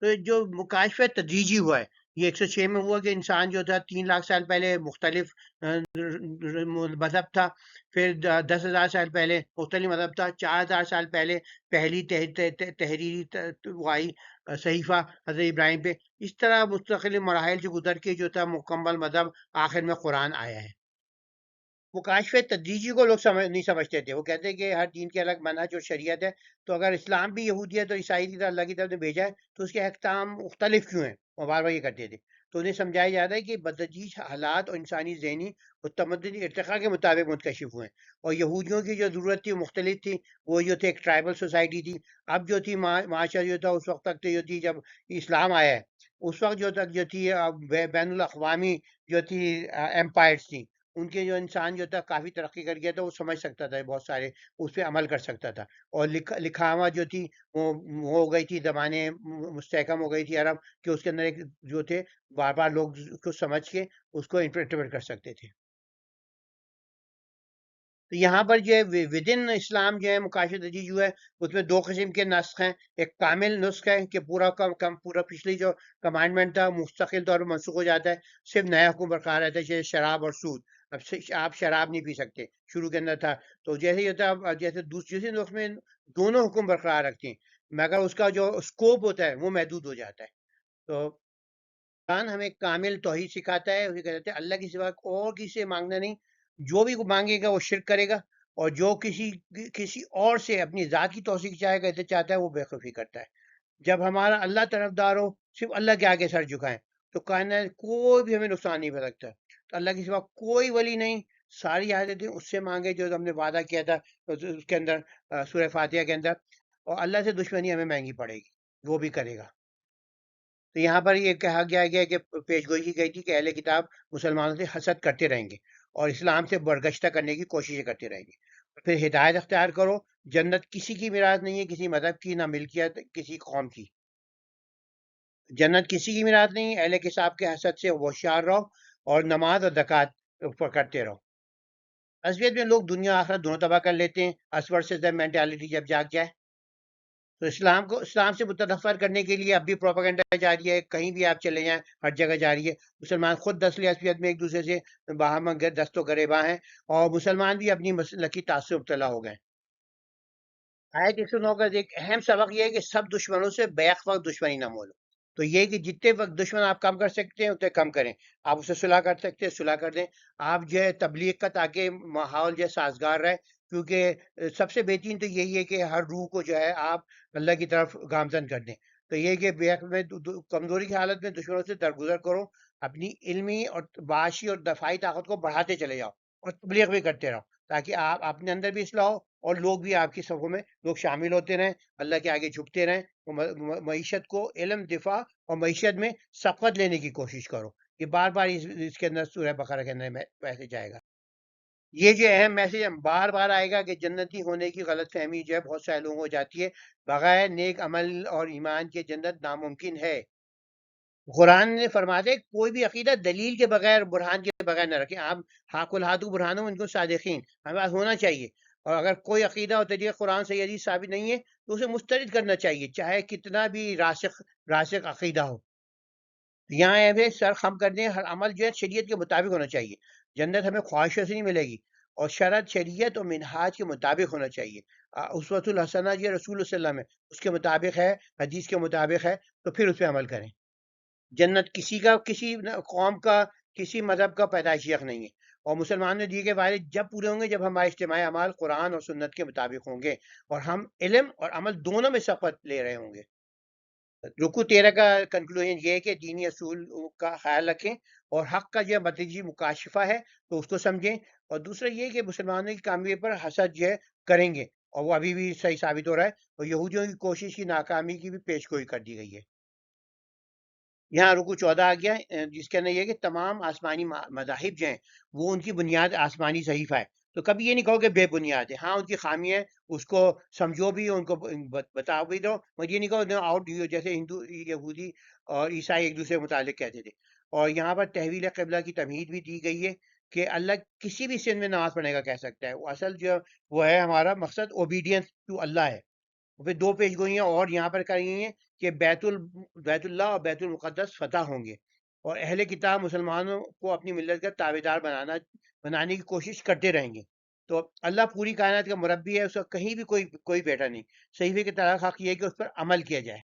تو جو مکاشفہ تدریجی ہوا ہے، یہ 106 میں ہوا کہ انسان جو تھا 3 لاکھ سال پہلے مختلف مذہب تھا، پھر 10,000 سال پہلے مختلف مذہب تھا، 4,000 سال پہلے پہلی تحریری وہ آئی صحیفہ حضرت ابراہیم پہ، اس طرح مستقل مراحل سے گزر کے جو تھا مکمل مذہب آخر میں قرآن آیا ہے۔ مکاشفہ تدریجی کو لوگ نہیں سمجھتے تھے، وہ کہتے ہیں کہ ہر دین کے الگ منہج اور شریعت ہے، تو اگر اسلام بھی یہودیت اور عیسائی کی طرح اللہ کی طرف سے بھیجا ہے تو اس کے احکام مختلف کیوں ہیں، وہ بار بار یہ کرتے تھے، تو انہیں سمجھایا جاتا ہے کہ بتدریج حالات اور انسانی ذہنی اور تمدنی ارتقاء کے مطابق منتشف ہوئے ہیں، اور یہودیوں کی جو ضرورت تھی وہ مختلف تھی، وہ جو تھے ایک ٹرائبل سوسائٹی تھی، اب جو تھی معاشرہ جو تھا اس وقت تک تو جو تھی جب اسلام آیا ہے اس وقت جو تک جو تھی بین الاقوامی جو تھی ایمپائرس تھی، ان کے جو انسان جو تھا کافی ترقی کر گیا تھا، وہ سمجھ سکتا تھا بہت سارے اس پہ عمل کر سکتا تھا، اور لکھاوا جو تھی وہ ہو گئی تھی، زبانیں مستحکم ہو گئی تھی عرب کہ اس کے اندر ایک جو تھے بار بار لوگ اس کو سمجھ کے اس کو انٹرپریٹ کر سکتے تھے۔ تو یہاں پر جو ہے ودن اسلام جو ہے مکاشفہ تدریج جو ہے اس میں دو قسم کے نسخ ہیں، ایک کامل نسخ ہے کہ پورا پچھلی جو کمانڈمنٹ تھا مستقل طور پر منسوخ ہو جاتا ہے، صرف نیا حکم برقرار رہتا ہے، جیسے شراب اور سود، اب آپ شراب نہیں پی سکتے، شروع کے اندر تھا، تو جیسے یہ ہوتا ہے جیسے دوسری نسخ میں دونوں حکم برقرار رکھتے ہیں، مگر اس کا جو اسکوپ ہوتا ہے وہ محدود ہو جاتا ہے۔ تو قرآن ہمیں کامل توحید سکھاتا ہے، اسے کہتے ہیں اللہ کی سوا اور کسی سے مانگنا نہیں، جو بھی مانگے گا وہ شرک کرے گا، اور جو کسی اور سے اپنی ذات کی توثیق چاہتا ہے وہ بے خوفی کرتا ہے۔ جب ہمارا اللہ طرفدار ہو، صرف اللہ کے آگے سر جھکائیں، تو کائنات کوئی بھی ہمیں نقصان نہیں پہنچ سکتا، تو اللہ کی سوا کوئی ولی نہیں، ساری حاجتیں اس سے مانگے جو ہم نے وعدہ کیا تھا اس کے اندر سورہ فاتحہ کے اندر، اور اللہ سے دشمنی ہمیں مہنگی پڑے گی، وہ بھی کرے گا۔ تو یہاں پر یہ کہا گیا کہ پیش گوئی کی گئی تھی کہ اہل کتاب مسلمانوں سے حسد کرتے رہیں گے، اور اسلام سے برگشتہ کرنے کی کوششیں کرتے رہیں گے. پھر ہدایت اختیار کرو. جنت کسی کی میراث نہیں ہے، کسی مذہب کی، نہ ملکیت کسی قوم کی. جنت کسی کی میراث نہیں. اہل کتاب کے حسد سے ہوشیار رہو اور نماز اور زکوٰۃ کرتے رہو. اصلیت میں لوگ دنیا آخرت دونوں تباہ کر لیتے ہیں اسور سے جب مینٹالٹی جب جاگ جائے. تو اسلام سے متنفر کرنے کے لیے اب بھی پروپیگنڈا جاری ہے. کہیں بھی آپ چلے جائیں ہر جگہ جاری ہے. مسلمان خود دسل اصلیت میں ایک دوسرے سے باہم دست و گریباں ہیں، اور مسلمان بھی اپنی مسلکی تعصب سے مبتلا ہو گئے. آیت 109 کا ایک اہم سبق یہ ہے کہ سب دشمنوں سے بیک وقت دشمنی نہ مولو. تو یہ کہ جتنے وقت دشمن آپ کم کر سکتے ہیں اتنے کم کریں. آپ اسے صلح کر سکتے ہیں صلح کر دیں. آپ جو ہے تبلیغ کا تاکہ ماحول جو ہے سازگار رہے، کیونکہ سب سے بہترین تو یہی ہے کہ ہر روح کو جو ہے آپ اللہ کی طرف گامزن کر دیں. تو یہ کہ میں کمزوری کی حالت میں دشمنوں سے درگزر کرو، اپنی علمی اور معاشی اور دفاعی طاقت کو بڑھاتے چلے جاؤ اور تبلیغ بھی کرتے رہو، تاکہ آپ اپنے اندر بھی اصلاح ہو اور لوگ بھی آپ کی صفوں میں لوگ شامل ہوتے رہیں، اللہ کے آگے جھکتے رہیں. معیشت کو علم، دفاع اور معیشت میں سبقت لینے کی کوشش کرو. یہ بار بار اس کے اندر سورہ بقرہ کے اندر میسج آئے گا. یہ جو اہم میسج بار بار آئے گا کہ جنتی ہونے کی غلط فہمی جو ہے بہت سارے لوگوں کو جاتی ہے. بغیر نیک عمل اور ایمان کے جنت ناممکن ہے. قرآن نے فرماتے کوئی بھی عقیدہ دلیل کے بغیر، برہان کے بغیر نہ رکھیں. آپ حق الحادو برہانوں ان کو صادقین ہمارے پاس ہونا چاہیے. اور اگر کوئی عقیدہ اور طریقہ قرآن سے حدیث ثابت نہیں ہے تو اسے مسترد کرنا چاہیے، چاہے کتنا بھی راسخ عقیدہ ہو. یہاں ہے سر خم کر دیں، ہر عمل جو ہے شریعت کے مطابق ہونا چاہیے. جنت ہمیں خواہشوں سے نہیں ملے گی، اور شرط شریعت اور منہاج کے مطابق ہونا چاہیے. اسوۃ الحسنہ جو رسول اللہ صلی اللہ علیہ وسلم ہے اس کے مطابق ہے، حدیث کے مطابق ہے، تو پھر اس پہ عمل کریں. جنت کسی قوم کا، کسی مذہب کا پیدائشی حق نہیں ہے. اور مسلمان نے دیے گئے وعدے جب پورے ہوں گے جب ہمارے اجتماعی اعمال قرآن اور سنت کے مطابق ہوں گے، اور ہم علم اور عمل دونوں میں سبقت لے رہے ہوں گے. رکو 13 کا کنکلوژن یہ ہے کہ دینی اصول کا خیال رکھیں، اور حق کا جو متجی مکاشفہ ہے تو اس کو سمجھیں. اور دوسرا یہ کہ مسلمانوں کی کامیابی پر حسد جو ہے کریں گے، اور وہ ابھی بھی صحیح ثابت ہو رہا ہے. اور یہودیوں کی کوشش کی ناکامی کی بھی پیشگوئی کر دی گئی ہے. یہاں رکو 14 آ گیا، جس کے اندر یہ کہ تمام آسمانی مذاہب جو ہیں وہ ان کی بنیاد آسمانی صحیفہ ہے. تو کبھی یہ نہیں کہو کہ بے بنیاد ہے. ہاں ان کی خامی ہے، اس کو سمجھو بھی، ان کو بتاؤ بھی دو، مگر یہ نہیں کہو آؤٹ جیسے ہندو یہودی اور عیسائی ایک دوسرے کے متعلق کہتے تھے. اور یہاں پر تحویل قبلہ کی تمہید بھی دی گئی ہے کہ اللہ کسی بھی سن میں نماز پڑھنے کا کہہ سکتا ہے. وہ اصل جو وہ ہے ہمارا مقصد اوبیڈینس ٹو اللہ ہے. پھر 2 پیش گوئیاں اور یہاں پر کری گئی ہیں کہ بیت اللہ اور بیت المقدس فتح ہوں گے، اور اہل کتاب مسلمانوں کو اپنی ملت کا تابعدار بنانے کی کوشش کرتے رہیں گے. تو اللہ پوری کائنات کا مربی ہے، اس کا کہیں بھی کوئی بیٹا نہیں. صحیفے کے طرح حق یہ ہے کہ اس پر عمل کیا جائے.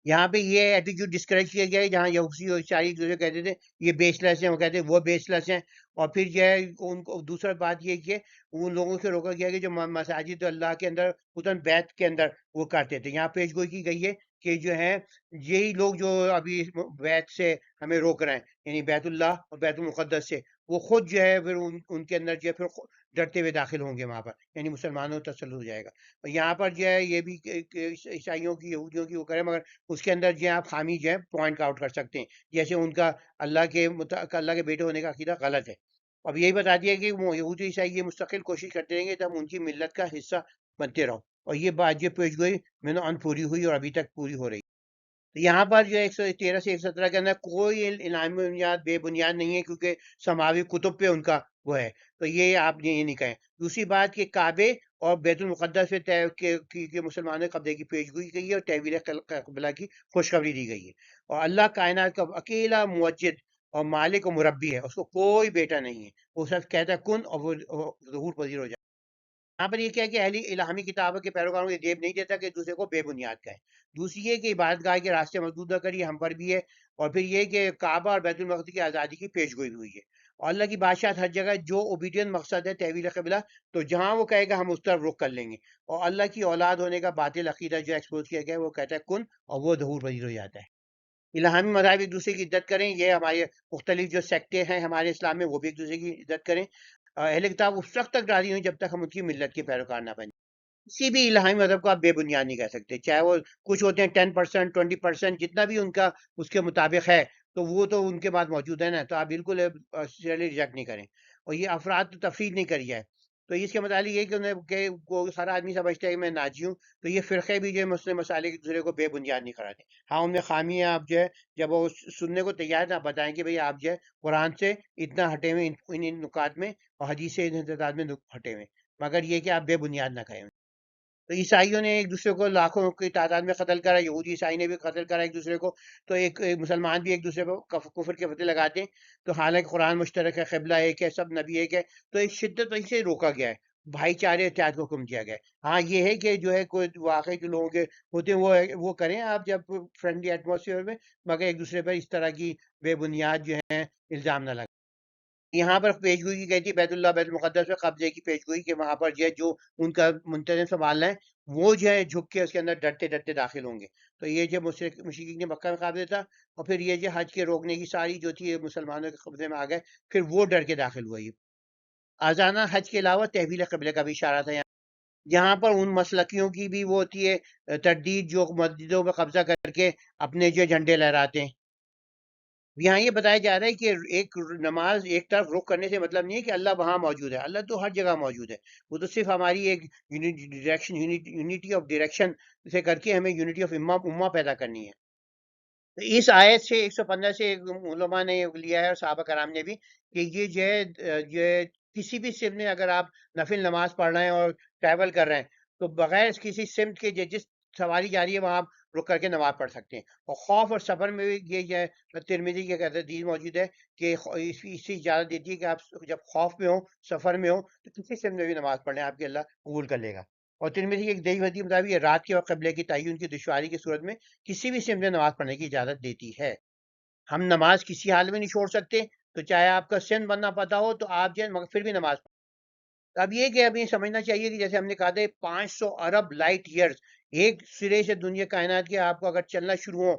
یہاں پہ یہ ایٹیٹیوڈ ڈسکریج کیا گیا ہے، جہاں یہودی اور عیسائی ایک دوسرے کہتے تھے یہ بیس لیس ہیں، وہ کہتے ہیں وہ بیس لیس ہیں. اور پھر جو ہے ان کو دوسرا بات یہ کہ ان لوگوں سے روکا گیا کہ جو مساجد اللہ کے اندر خصوصاً بیت کے اندر وہ کرتے تھے. یہاں پیش گوئی کی گئی ہے کہ جو ہے یہی لوگ جو ابھی بیت سے ہمیں روک رہے ہیں، یعنی بیت اللہ اور بیت المقدس سے، وہ خود جو ہے پھر ان کے اندر جو ہے پھر ڈرتے ہوئے داخل ہوں گے وہاں پر، یعنی مسلمانوں تسلط ہو جائے گا. اور یہاں پر جو ہے یہ بھی عیسائیوں کی یہودیوں کی وہ کریں، مگر اس کے اندر جو ہے آپ خامی جو ہے پوائنٹ آؤٹ کر سکتے ہیں، جیسے ان کا اللہ کے بیٹے ہونے کا عقیدہ غلط ہے. اب یہی بتا دیا کہ وہ یہودی عیسائی یہ مستقل کوشش کرتے رہیں گے تب ان کی ملت کا حصہ بنتے رہو. اور یہ بات جو پیش گئی میں نے ان پوری ہوئی اور ابھی تک پوری ہو رہی. تو یہاں پر جو 113 سے 117 کے اندر کوئی الہامی بنیاد بے بنیاد نہیں ہے، کیونکہ سماوی کتب پہ ان کا وہ ہے. تو یہ آپ یہ نہیں کہیں. دوسری بات کہ کعبے اور بیت المقدس پہ مسلمانوں قبضے کی پیشگوئی کی گئی ہے اور تحویل قبلہ کی خوشخبری دی گئی ہے. اور اللہ کائنات کا اکیلا موجد اور مالک و مربی ہے، اس کو کوئی بیٹا نہیں ہے. وہ صرف کہتا ہے کن اور وہ ظہور پذیر ہو جائے. یہاں پر یہ کیا کہ اہل الہامی کتابوں کے پیروکاروں کو یہ دیب نہیں دیتا کہ ایک دوسرے کو بے بنیاد کہیں. دوسری یہ کہ عبادت گاہ کے راستے محدود نہ کریے، ہم پر بھی ہے. اور پھر یہ کہ کعبہ اور بیت المقدس کی آزادی کی پیشگوئی ہوئی ہے. اور اللہ کی بادشاہت ہر جگہ جو اوبیڈین مقصد ہے تحویل قبلہ، تو جہاں وہ کہے گا ہم اس طرف رخ کر لیں گے. اور اللہ کی اولاد ہونے کا باطل عقیدہ جو ایکسپوز کیا گیا ہے وہ کہتا ہے کن اور وہ ظہور پذیر ہو جاتا ہے. الہامی مذاہب ایک دوسرے کی عزت کریں، یہ ہمارے مختلف جو سیکٹیں ہیں ہمارے اسلام میں وہ بھی ایک دوسرے کی عزت کریں. اہل کتاب اس وقت تک راضی ہوئی جب تک ہم ان کی ملت کے پیروکار نہ بنیں. کسی بھی الہامی مذہب کو آپ بے بنیاد نہیں کہہ سکتے، چاہے وہ کچھ ہوتے ہیں 10%، 20%، جتنا بھی ان کا اس کے مطابق ہے، تو وہ تو ان کے بعد موجود ہے نا، تو آپ بالکل ریجیکٹ نہیں کریں. اور یہ افراد تو تفریق نہیں کری جائے. تو اس کے متعلق یہ کہ ہر آدمی سمجھتا ہے کہ میں ناجی ہوں، تو یہ فرقے بھی جو ہے مسئلے مسائل ایک دوسرے کو بے بنیاد نہیں کراتے. ہاں ان میں خامی ہے، آپ جو ہے جب وہ سننے کو تیار ہے آپ بتائیں کہ بھئی آپ جو ہے قرآن سے اتنا ہٹے ہوئے ان نکات میں اور حدیث سے ان تعداد میں ہٹے ہوئے، مگر یہ کہ آپ بے بنیاد نہ کہیں. تو عیسائیوں نے ایک دوسرے کو لاکھوں کی تعداد میں قتل کرا، یہودی عیسائی نے بھی قتل کرا ایک دوسرے کو. تو ایک مسلمان بھی ایک دوسرے کو کفر کے فتوے لگاتے ہیں. تو حالانکہ قرآن مشترک ہے، قبلہ ایک ہے، سب نبی ایک ہے، تو ایک شدت وہیں سے روکا گیا ہے، بھائی چارے اتحاد کو حکم دیا گیا ہے. ہاں یہ ہے کہ جو ہے کوئی واقعی جو لوگوں کے ہوتے ہیں وہ کریں آپ جب فرینڈلی ایٹماسفیئر میں، مگر ایک دوسرے پر اس طرح کی بے بنیاد جو ہے الزام نہ لگائیں. یہاں پر پیش گوئی کی گئی تھی بیت اللہ بیت المقدس میں قبضے کی پیش گوئی، کہ وہاں پر جو ہے جو ان کا منتظم سنبھالنا ہے وہ جو ہے جھک کے اس کے اندر ڈرتے ڈرتے داخل ہوں گے. تو یہ جو مشرکین مکہ میں قابض تھا، اور پھر یہ جو حج کے روکنے کی ساری جو تھی مسلمانوں کے قبضے میں آ گئے، پھر وہ ڈر کے داخل ہوا. یہ آزانہ حج کے علاوہ تحویل قبلے کا بھی اشارہ تھا. یہاں پر ان مسلکیوں کی بھی وہ ہوتی ہے تردید جو مسجدوں پہ قبضہ کر کے اپنے جو جھنڈے لہراتے ہیں. یہاں یہ بتایا جا رہا ہے کہ ایک نماز ایک طرف رخ کرنے سے مطلب نہیں ہے کہ اللہ وہاں موجود ہے، اللہ تو ہر جگہ موجود ہے. وہ تو صرف ہماری ایک یونٹی آف ڈائریکشن سے کر کے ہمیں یونٹی آف امہ پیدا کرنی ہے. تو اس آیت سے 115 سے علماء نے لیا ہے اور صحابہ کرام نے بھی، کہ یہ جو ہے کسی بھی سمت میں اگر آپ نفل نماز پڑھ رہے ہیں اور ٹریول کر رہے ہیں تو بغیر کسی سمت کے جس سواری جاری ہے وہاں آپ رک کر کے نماز پڑھ سکتے ہیں. اور خوف اور سفر میں بھی یہ جو ہے ترمذی کی ایک حدیث موجود ہے کہ اس سے اجازت دیتی ہے کہ آپ جب خوف میں ہوں، سفر میں ہوں، تو کسی سمت میں بھی نماز پڑھیں، آپ کے اللہ قبول کر لے گا. اور ترمذی کی ایک دیگر حدیث مطابق یہ رات کے وقت قبلے کی تعین کی دشواری کی صورت میں کسی بھی سمت میں نماز پڑھنے کی اجازت دیتی ہے. ہم نماز کسی حال میں نہیں چھوڑ سکتے، تو چاہے آپ کا سن بننا پتا ہو تو آپ جو ہے مگر پھر بھی نماز پڑھیں. اب یہ کہ ابھی سمجھنا چاہیے کہ جیسے ہم نے کہا تھا 500 ارب لائٹ ایئرز ایک سرے سے دنیا کائنات کے آپ کو اگر چلنا شروع ہو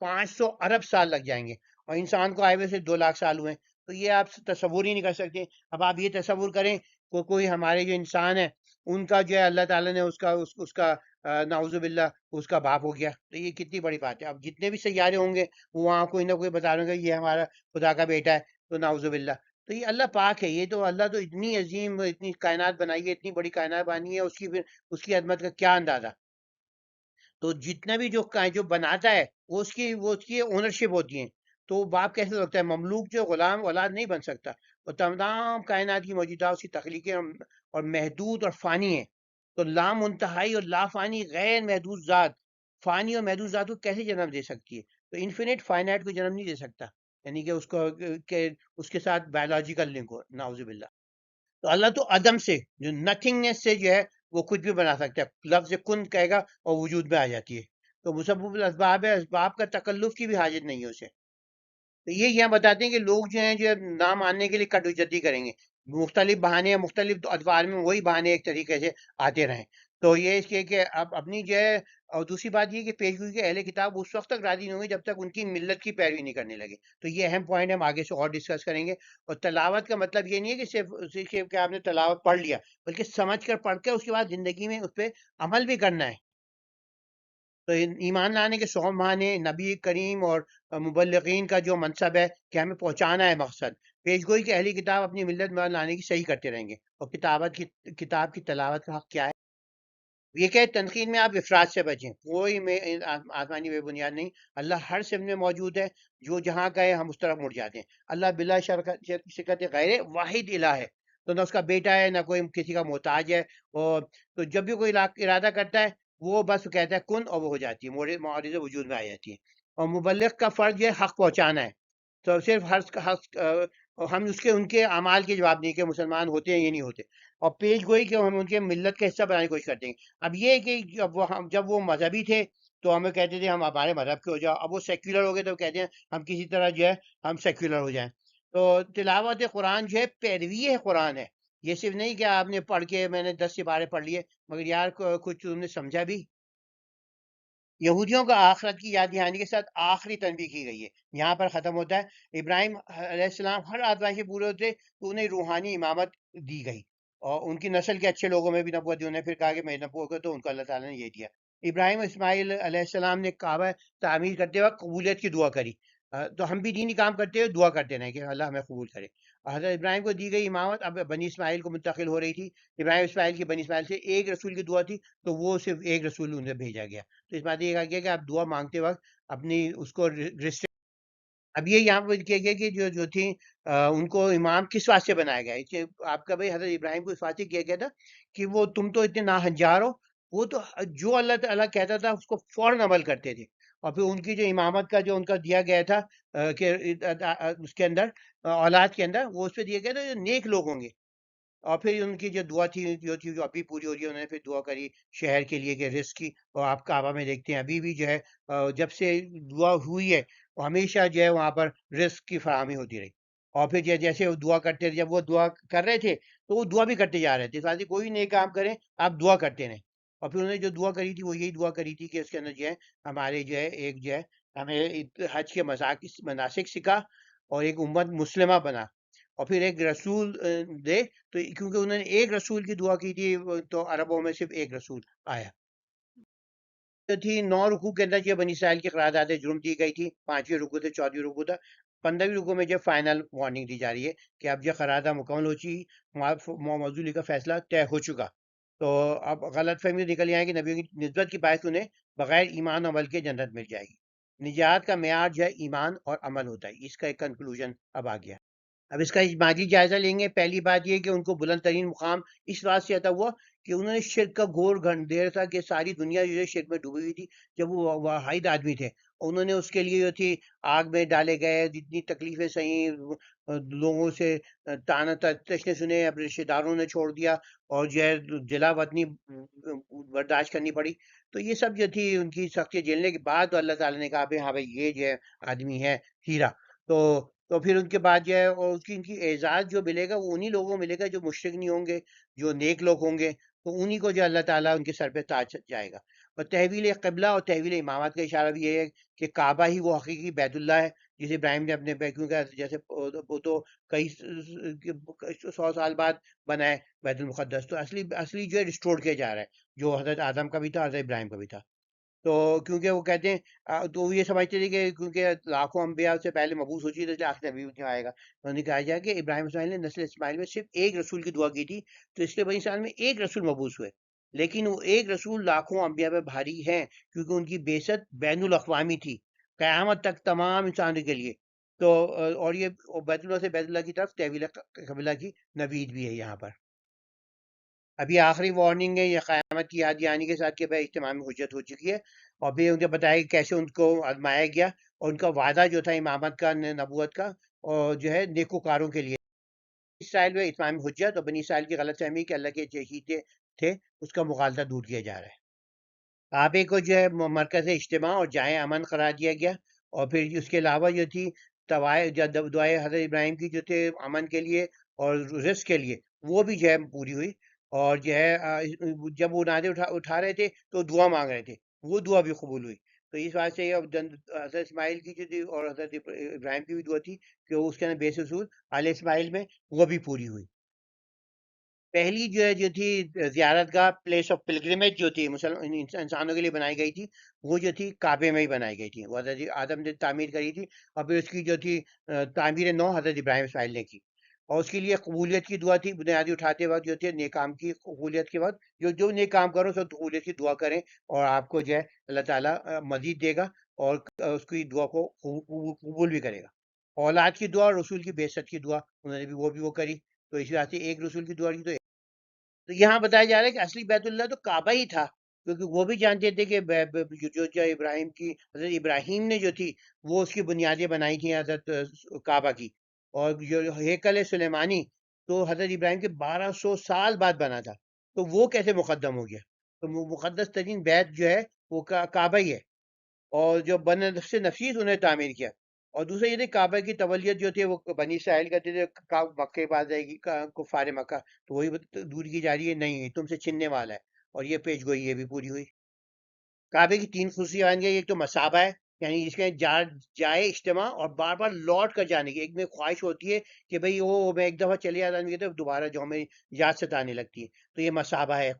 500 ارب سال لگ جائیں گے، اور انسان کو آئے ہوئے سے 2 لاکھ سال ہوئے. تو یہ آپ تصور ہی نہیں کر سکتے. اب آپ یہ تصور کریں کوئی ہمارے جو انسان ہے ان کا جو ہے اللہ تعالیٰ نے اس کا نعوذ باللہ اس کا باپ ہو گیا، تو یہ کتنی بڑی بات ہے. اب جتنے بھی سیارے ہوں گے وہاں کوئی نہ کوئی بتا رہے گا یہ ہمارا خدا کا بیٹا ہے، تو نعوذ باللہ. تو یہ اللہ پاک ہے، یہ تو اللہ تو اتنی عظیم اتنی کائنات بنائی ہے، اتنی بڑی کائنات بنائی ہے، اس کی عظمت کا کیا اندازہ. تو جتنا بھی جو بناتا ہے اس کی اونرشپ ہوتی ہے. تو باپ کیسے لگتا ہے؟ مملوک جو غلام اولاد نہیں بن سکتا. اور تمام کائنات کی موجودہ اس کی تخلیقیں اور محدود اور فانی ہیں. تو لا منتہائی اور لا فانی غیر محدود ذات فانی اور محدود ذات کو کیسے جنم دے سکتی ہے؟ تو انفینٹ فائنائٹ کو جنم نہیں دے سکتا، یعنی کہ اس کے ساتھ بایولوجیکل لنک ہو، نعوذ باللہ. تو اللہ تو عدم سے جو نتھنگنیس سے جو ہے وہ کچھ بھی بنا سکتا ہے، لفظ کن کہے گا اور وجود میں آ جاتی ہے. تو مسبب الاسباب ہے، اسباب کا تکلف کی بھی حاجت نہیں ہے اسے. تو یہ یہاں بتاتے ہیں کہ لوگ جو ہیں جو نہ ماننے کے لیے کٹ و جدی کریں گے، مختلف بہانے مختلف ادوار میں وہی بہانے ایک طریقے سے آتے رہیں. تو یہ اس کے کہ اب اپنی جو ہے، اور دوسری بات یہ کہ پیشگوئی کے اہل کتاب اس وقت تک راضی نہیں ہوں گے جب تک ان کی ملت کی پیروی نہیں کرنے لگے. تو یہ اہم پوائنٹ ہم آگے سے اور ڈسکس کریں گے. اور تلاوت کا مطلب یہ نہیں ہے کہ صرف کہ آپ نے تلاوت پڑھ لیا، بلکہ سمجھ کر پڑھ کے اس کے بعد زندگی میں اس پہ عمل بھی کرنا ہے. تو ایمان لانے کے 100 معنی نبی کریم اور مبلغین کا جو منصب ہے کہ ہمیں پہنچانا ہے مقصد. پیشگوئی کے اہلی کتاب اپنی ملت میں لانے کی صحیح کرتے رہیں گے. اور کتاب کی تلاوت کا حق کیا ہے؟ یہ کہ تنقید میں آپ افراد سے بچیں، کوئی میں آسمانی بے بنیاد نہیں. اللہ ہر سمت میں موجود ہے، جو جہاں گئے ہم اس طرف مڑ جاتے ہیں. اللہ بلا شرکت غیر واحد الہ ہے، تو نہ اس کا بیٹا ہے نہ کوئی کسی کا محتاج ہے. اور تو جب بھی کوئی ارادہ کرتا ہے وہ بس کہتا ہے کن اور وہ ہو جاتی ہے، معارض وجود میں آ جاتی ہے. اور مبلغ کا فرض یہ حق پہنچانا ہے. تو صرف ہم ان کے اعمال کے جواب نہیں کہ مسلمان ہوتے ہیں یہ نہیں ہوتے. اور پیش گوئی کہ ہم ان کے ملت کا حصہ بنانے کی کوشش کرتے ہیں. اب یہ کہ جب وہ مذہبی تھے تو ہمیں کہتے تھے ہم ہمارے مذہب کے ہو جاؤ، اب وہ سیکولر ہو گئے تو کہتے ہیں ہم کسی طرح جو ہے ہم سیکولر ہو جائیں. تو تلاوت قرآن جو ہے پیروی ہے قرآن ہے، یہ صرف نہیں کہ آپ نے پڑھ کے میں نے 10 سپارے پڑھ لیے، مگر یار کچھ تم نے سمجھا بھی. یہودیوں کا آخرت کی یاد دہانی کے ساتھ آخری تنبیہ کی گئی ہے، یہاں پر ختم ہوتا ہے. ابراہیم علیہ السلام ہر آدمی سے پورے ہوتے تو انہیں روحانی امامت دی گئی، اور ان کی نسل کے اچھے لوگوں میں بھی نبوت دی. انہیں پھر کہا کہ میں نبوت کو تو ان کو اللہ تعالیٰ نے یہ دیا. ابراہیم اسماعیل علیہ السلام نے کعبہ تعمیر کرتے وقت قبولیت کی دعا کری. تو ہم بھی دینی کام کرتے ہوئے دعا کرتے رہیں کہ اللہ ہمیں قبول کرے. حضرت ابراہیم کو دی گئی امامت اب بنی اسماعیل کو منتقل ہو رہی تھی. ابراہیم اسماعیل کی بنی اسماعیل سے ایک رسول کی دعا تھی تو وہ صرف ایک رسول انہیں بھیجا گیا. تو اس بات یہ کہا گیا کہ آپ دعا مانگتے وقت اپنی اس کو اب یہ یہاں پہ کیا گیا کہ جو تھی ان کو امام کس واسطے بنایا گیا ہے. آپ کا بھائی حضرت ابراہیم کو اس واسطے کیا گیا تھا کہ وہ تم تو اتنے ناہنجار ہو. وہ تو جو اللہ تعالیٰ کہتا تھا اس کو فوراً عمل کرتے تھے. اور پھر ان کی جو امامت کا جو ان کا دیا گیا تھا کہ اس کے اندر اولاد کے اندر وہ اس پہ دیا گیا تھا جو نیک لوگ ہوں گے. اور پھر ان کی جو دعا تھی جو ابھی پوری ہو رہی ہے انہوں نے پھر دعا کری شہر کے لیے کہ رزق کی. اور آپ کعبہ میں دیکھتے ہیں ابھی بھی جو ہے جب سے دعا ہوئی ہے ہمیشہ جو ہے وہاں پر رزق کی فراہمی ہوتی رہی. اور پھر جیسے وہ دعا کرتے تھے جب وہ دعا کر رہے تھے تو وہ دعا بھی کرتے جا رہے تھے. ساتھ ہی کوئی نئے کام کریں آپ دعا کرتے رہیں. اور پھر انہوں نے جو دعا کری تھی وہ یہی دعا کری تھی کہ اس کے اندر جو ہے ہمارے جو ہے ایک جو ہے ہمیں حج کے مناسک سکھا اور ایک امت مسلمہ بنا اور پھر ایک رسول دے. تو کیونکہ انہوں نے ایک رسول کی دعا کی تھی تو عربوں میں صرف ایک رسول آیا. جو تھی 9 رکوع کے اندر جو بنی اسرائیل کی قرارداد جرم دی گئی تھی. 5ویں رکوع سے 14ویں رکوع تک. 15ویں رکوع میں جو فائنل وارننگ دی جا رہی ہے کہ اب جو قرارداد مکمل ہو چکی موضوع کا فیصلہ طے ہو چکا. تو اب غلط فہمی نکل آئے کہ نبیوں کی نسبت کی باعث انہیں بغیر ایمان و عمل کے جنت مل جائے گی. نجات کا معیار جو ہے ایمان اور عمل ہوتا ہے. اس کا ایک کنکلوژن اب آ گیا. اب اس کا اجمالی جائزہ لیں گے. پہلی بات یہ کہ ان کو بلند ترین مقام اس بات سے عطا ہوا کہ انہوں نے شرک کا گھور گھنڈیر تھا کہ ساری دنیا جو ہے شرک میں ڈوبی ہوئی تھی جب وہ واحد آدمی تھے. انہوں نے اس کے لیے جو تھی آگ میں ڈالے گئے جتنی تکلیفیں سہیں لوگوں سے تانا تشنے سنے اپنے رشتے داروں نے چھوڑ دیا اور جو ہے جلا وطنی برداشت کرنی پڑی. تو یہ سب جو تھی ان کی سختی جھیلنے کے بعد تو اللہ تعالیٰ نے کہا ہاں بھائی یہ جو ہے آدمی ہے ہیرا. تو پھر ان کے بعد جو ہے اور اس کی ان کی اعزاز جو ملے گا وہ انہی لوگوں کو ملے گا جو مشرک نہیں ہوں گے جو نیک لوگ ہوں گے. تو انہی کو جو اللہ تعالیٰ ان کے سر پہ تاج جائے گا. اور تحویل قبلہ اور تحویل امامات کا اشارہ بھی یہ ہے کہ کعبہ ہی وہ حقیقی بیت اللہ ہے جسے ابراہیم نے اپنے بیٹوں کا جیسے وہ تو کئی 100 سال بعد بنا ہے بیت المقدس. تو اصلی جو ہے ریسٹور کیا جا رہا ہے جو حضرت آدم کا بھی تھا حضرت ابراہیم کا بھی تھا. تو کیونکہ وہ کہتے ہیں تو وہ یہ سمجھتے تھے کہ کیونکہ لاکھوں انبیاء سے پہلے مبعوث ہو چکی تو آخر نبی کیوں آئے گا. انہوں نے کہا جائے کہ ابراہیم اسماعیل نے نسل اسماعیل میں صرف ایک رسول کی دعا کی تھی تو اس لیے بنی اسرائیل میں ایک رسول مبعوث ہوئے. لیکن وہ ایک رسول لاکھوں انبیاء پہ بھاری ہیں کیونکہ ان کی بعثت بین الاقوامی تھی قیامت تک تمام انسانوں کے لیے. تو اور یہ بیت اللہ سے بیت اللہ کی طرف تحویل قبلہ کی نوید بھی ہے یہاں پر. ابھی آخری وارننگ ہے یہ قیامت کی یاد آنے کے ساتھ کہ بھائی اجتماع میں حجت ہو چکی ہے. اور پھر انہیں بتایا کہ کیسے ان کو آزمایا گیا اور ان کا وعدہ جو تھا امامت کا نبوت کا اور جو ہے نیکوکاروں کے لیے. اسرائیل میں اتمام حجت اور بنی اسرائیل کی غلط فہمی کہ اللہ کے شہید تھے اس کا مغالطہ دور کیا جا رہا ہے. کعبے کو جو ہے مرکز اجتماع اور جائے امن قرار دیا گیا. اور پھر اس کے علاوہ جو تھی دعائیں حضرت ابراہیم کی جو تھے امن کے لیے اور رزق کے لیے وہ بھی جو ہے پوری ہوئی. اور جو ہے جب وہ نادے اٹھا رہے تھے تو دعا مانگ رہے تھے وہ دعا بھی قبول ہوئی. تو اس بات سے حضرت اسماعیل کی جو تھی اور حضرت ابراہیم کی بھی دعا تھی کہ وہ اس کے اندر بے رسول آل اسماعیل میں وہ بھی پوری ہوئی. پہلی جو تھی زیارت گاہ پلیس آف پلگریمیج جو تھی انسانوں کے لیے بنائی گئی تھی وہ جو تھی کعبے میں ہی بنائی گئی تھی. وہ حضرت آدم نے تعمیر کری تھی اور پھر اس کی جو تھی تعمیر نو حضرت ابراہیم اسماعیل نے کی. اور اس کے لیے قبولیت کی دعا تھی. بنیادی اٹھاتے وقت جو تھے نیک کام کی قبولیت کے وقت جو نیک کام کرو سب قبولیت کی دعا کریں اور آپ کو جو ہے اللہ تعالیٰ مزید دے گا اور اس کی دعا کو قبول بھی کرے گا. اولاد کی دعا اور رسول کی بعثت کی دعا انہوں نے بھی وہ کری. تو اسی وجہ سے ایک رسول کی دعا کی تو یہاں بتایا جا رہا ہے کہ اصلی بیت اللہ تو کعبہ ہی تھا کیونکہ وہ بھی جانتے تھے کہ جو ابراہیم کی حضرت ابراہیم نے جو تھی وہ اس کی بنیادیں بنائی تھیں حضرت کعبہ کی. اور جو ہیکل سلیمانی تو حضرت ابراہیم کے 1200 سال بعد بنا تھا تو وہ کیسے مقدم ہو گیا. تو مقدس ترین بیت جو ہے وہ کعبہ ہی ہے اور جو بنفس نفیس انہیں تعمیر کیا. اور دوسرا یہ تھے کعبہ کی تولیت جو تھی وہ بنی اسرائیل کرتے تھے مکہ کے پاس جائے گی کفار مکہ تو وہی دور کی جا رہی ہے نہیں تم سے چھننے والا ہے. اور یہ پیش گوئی یہ بھی پوری ہوئی. کعبے کی 3 خصوصیات آئیں گے. ایک تو مسابہ ہے یعنی جس کے جائے اجتماع اور بار بار لوٹ کر جانے کی ایک میں خواہش ہوتی ہے کہ بھئی وہ میں ایک دفعہ چلے جاتا ہوں تو دوبارہ جو ہمیں یاد ستانے لگتی ہے. تو یہ مسابہ ہے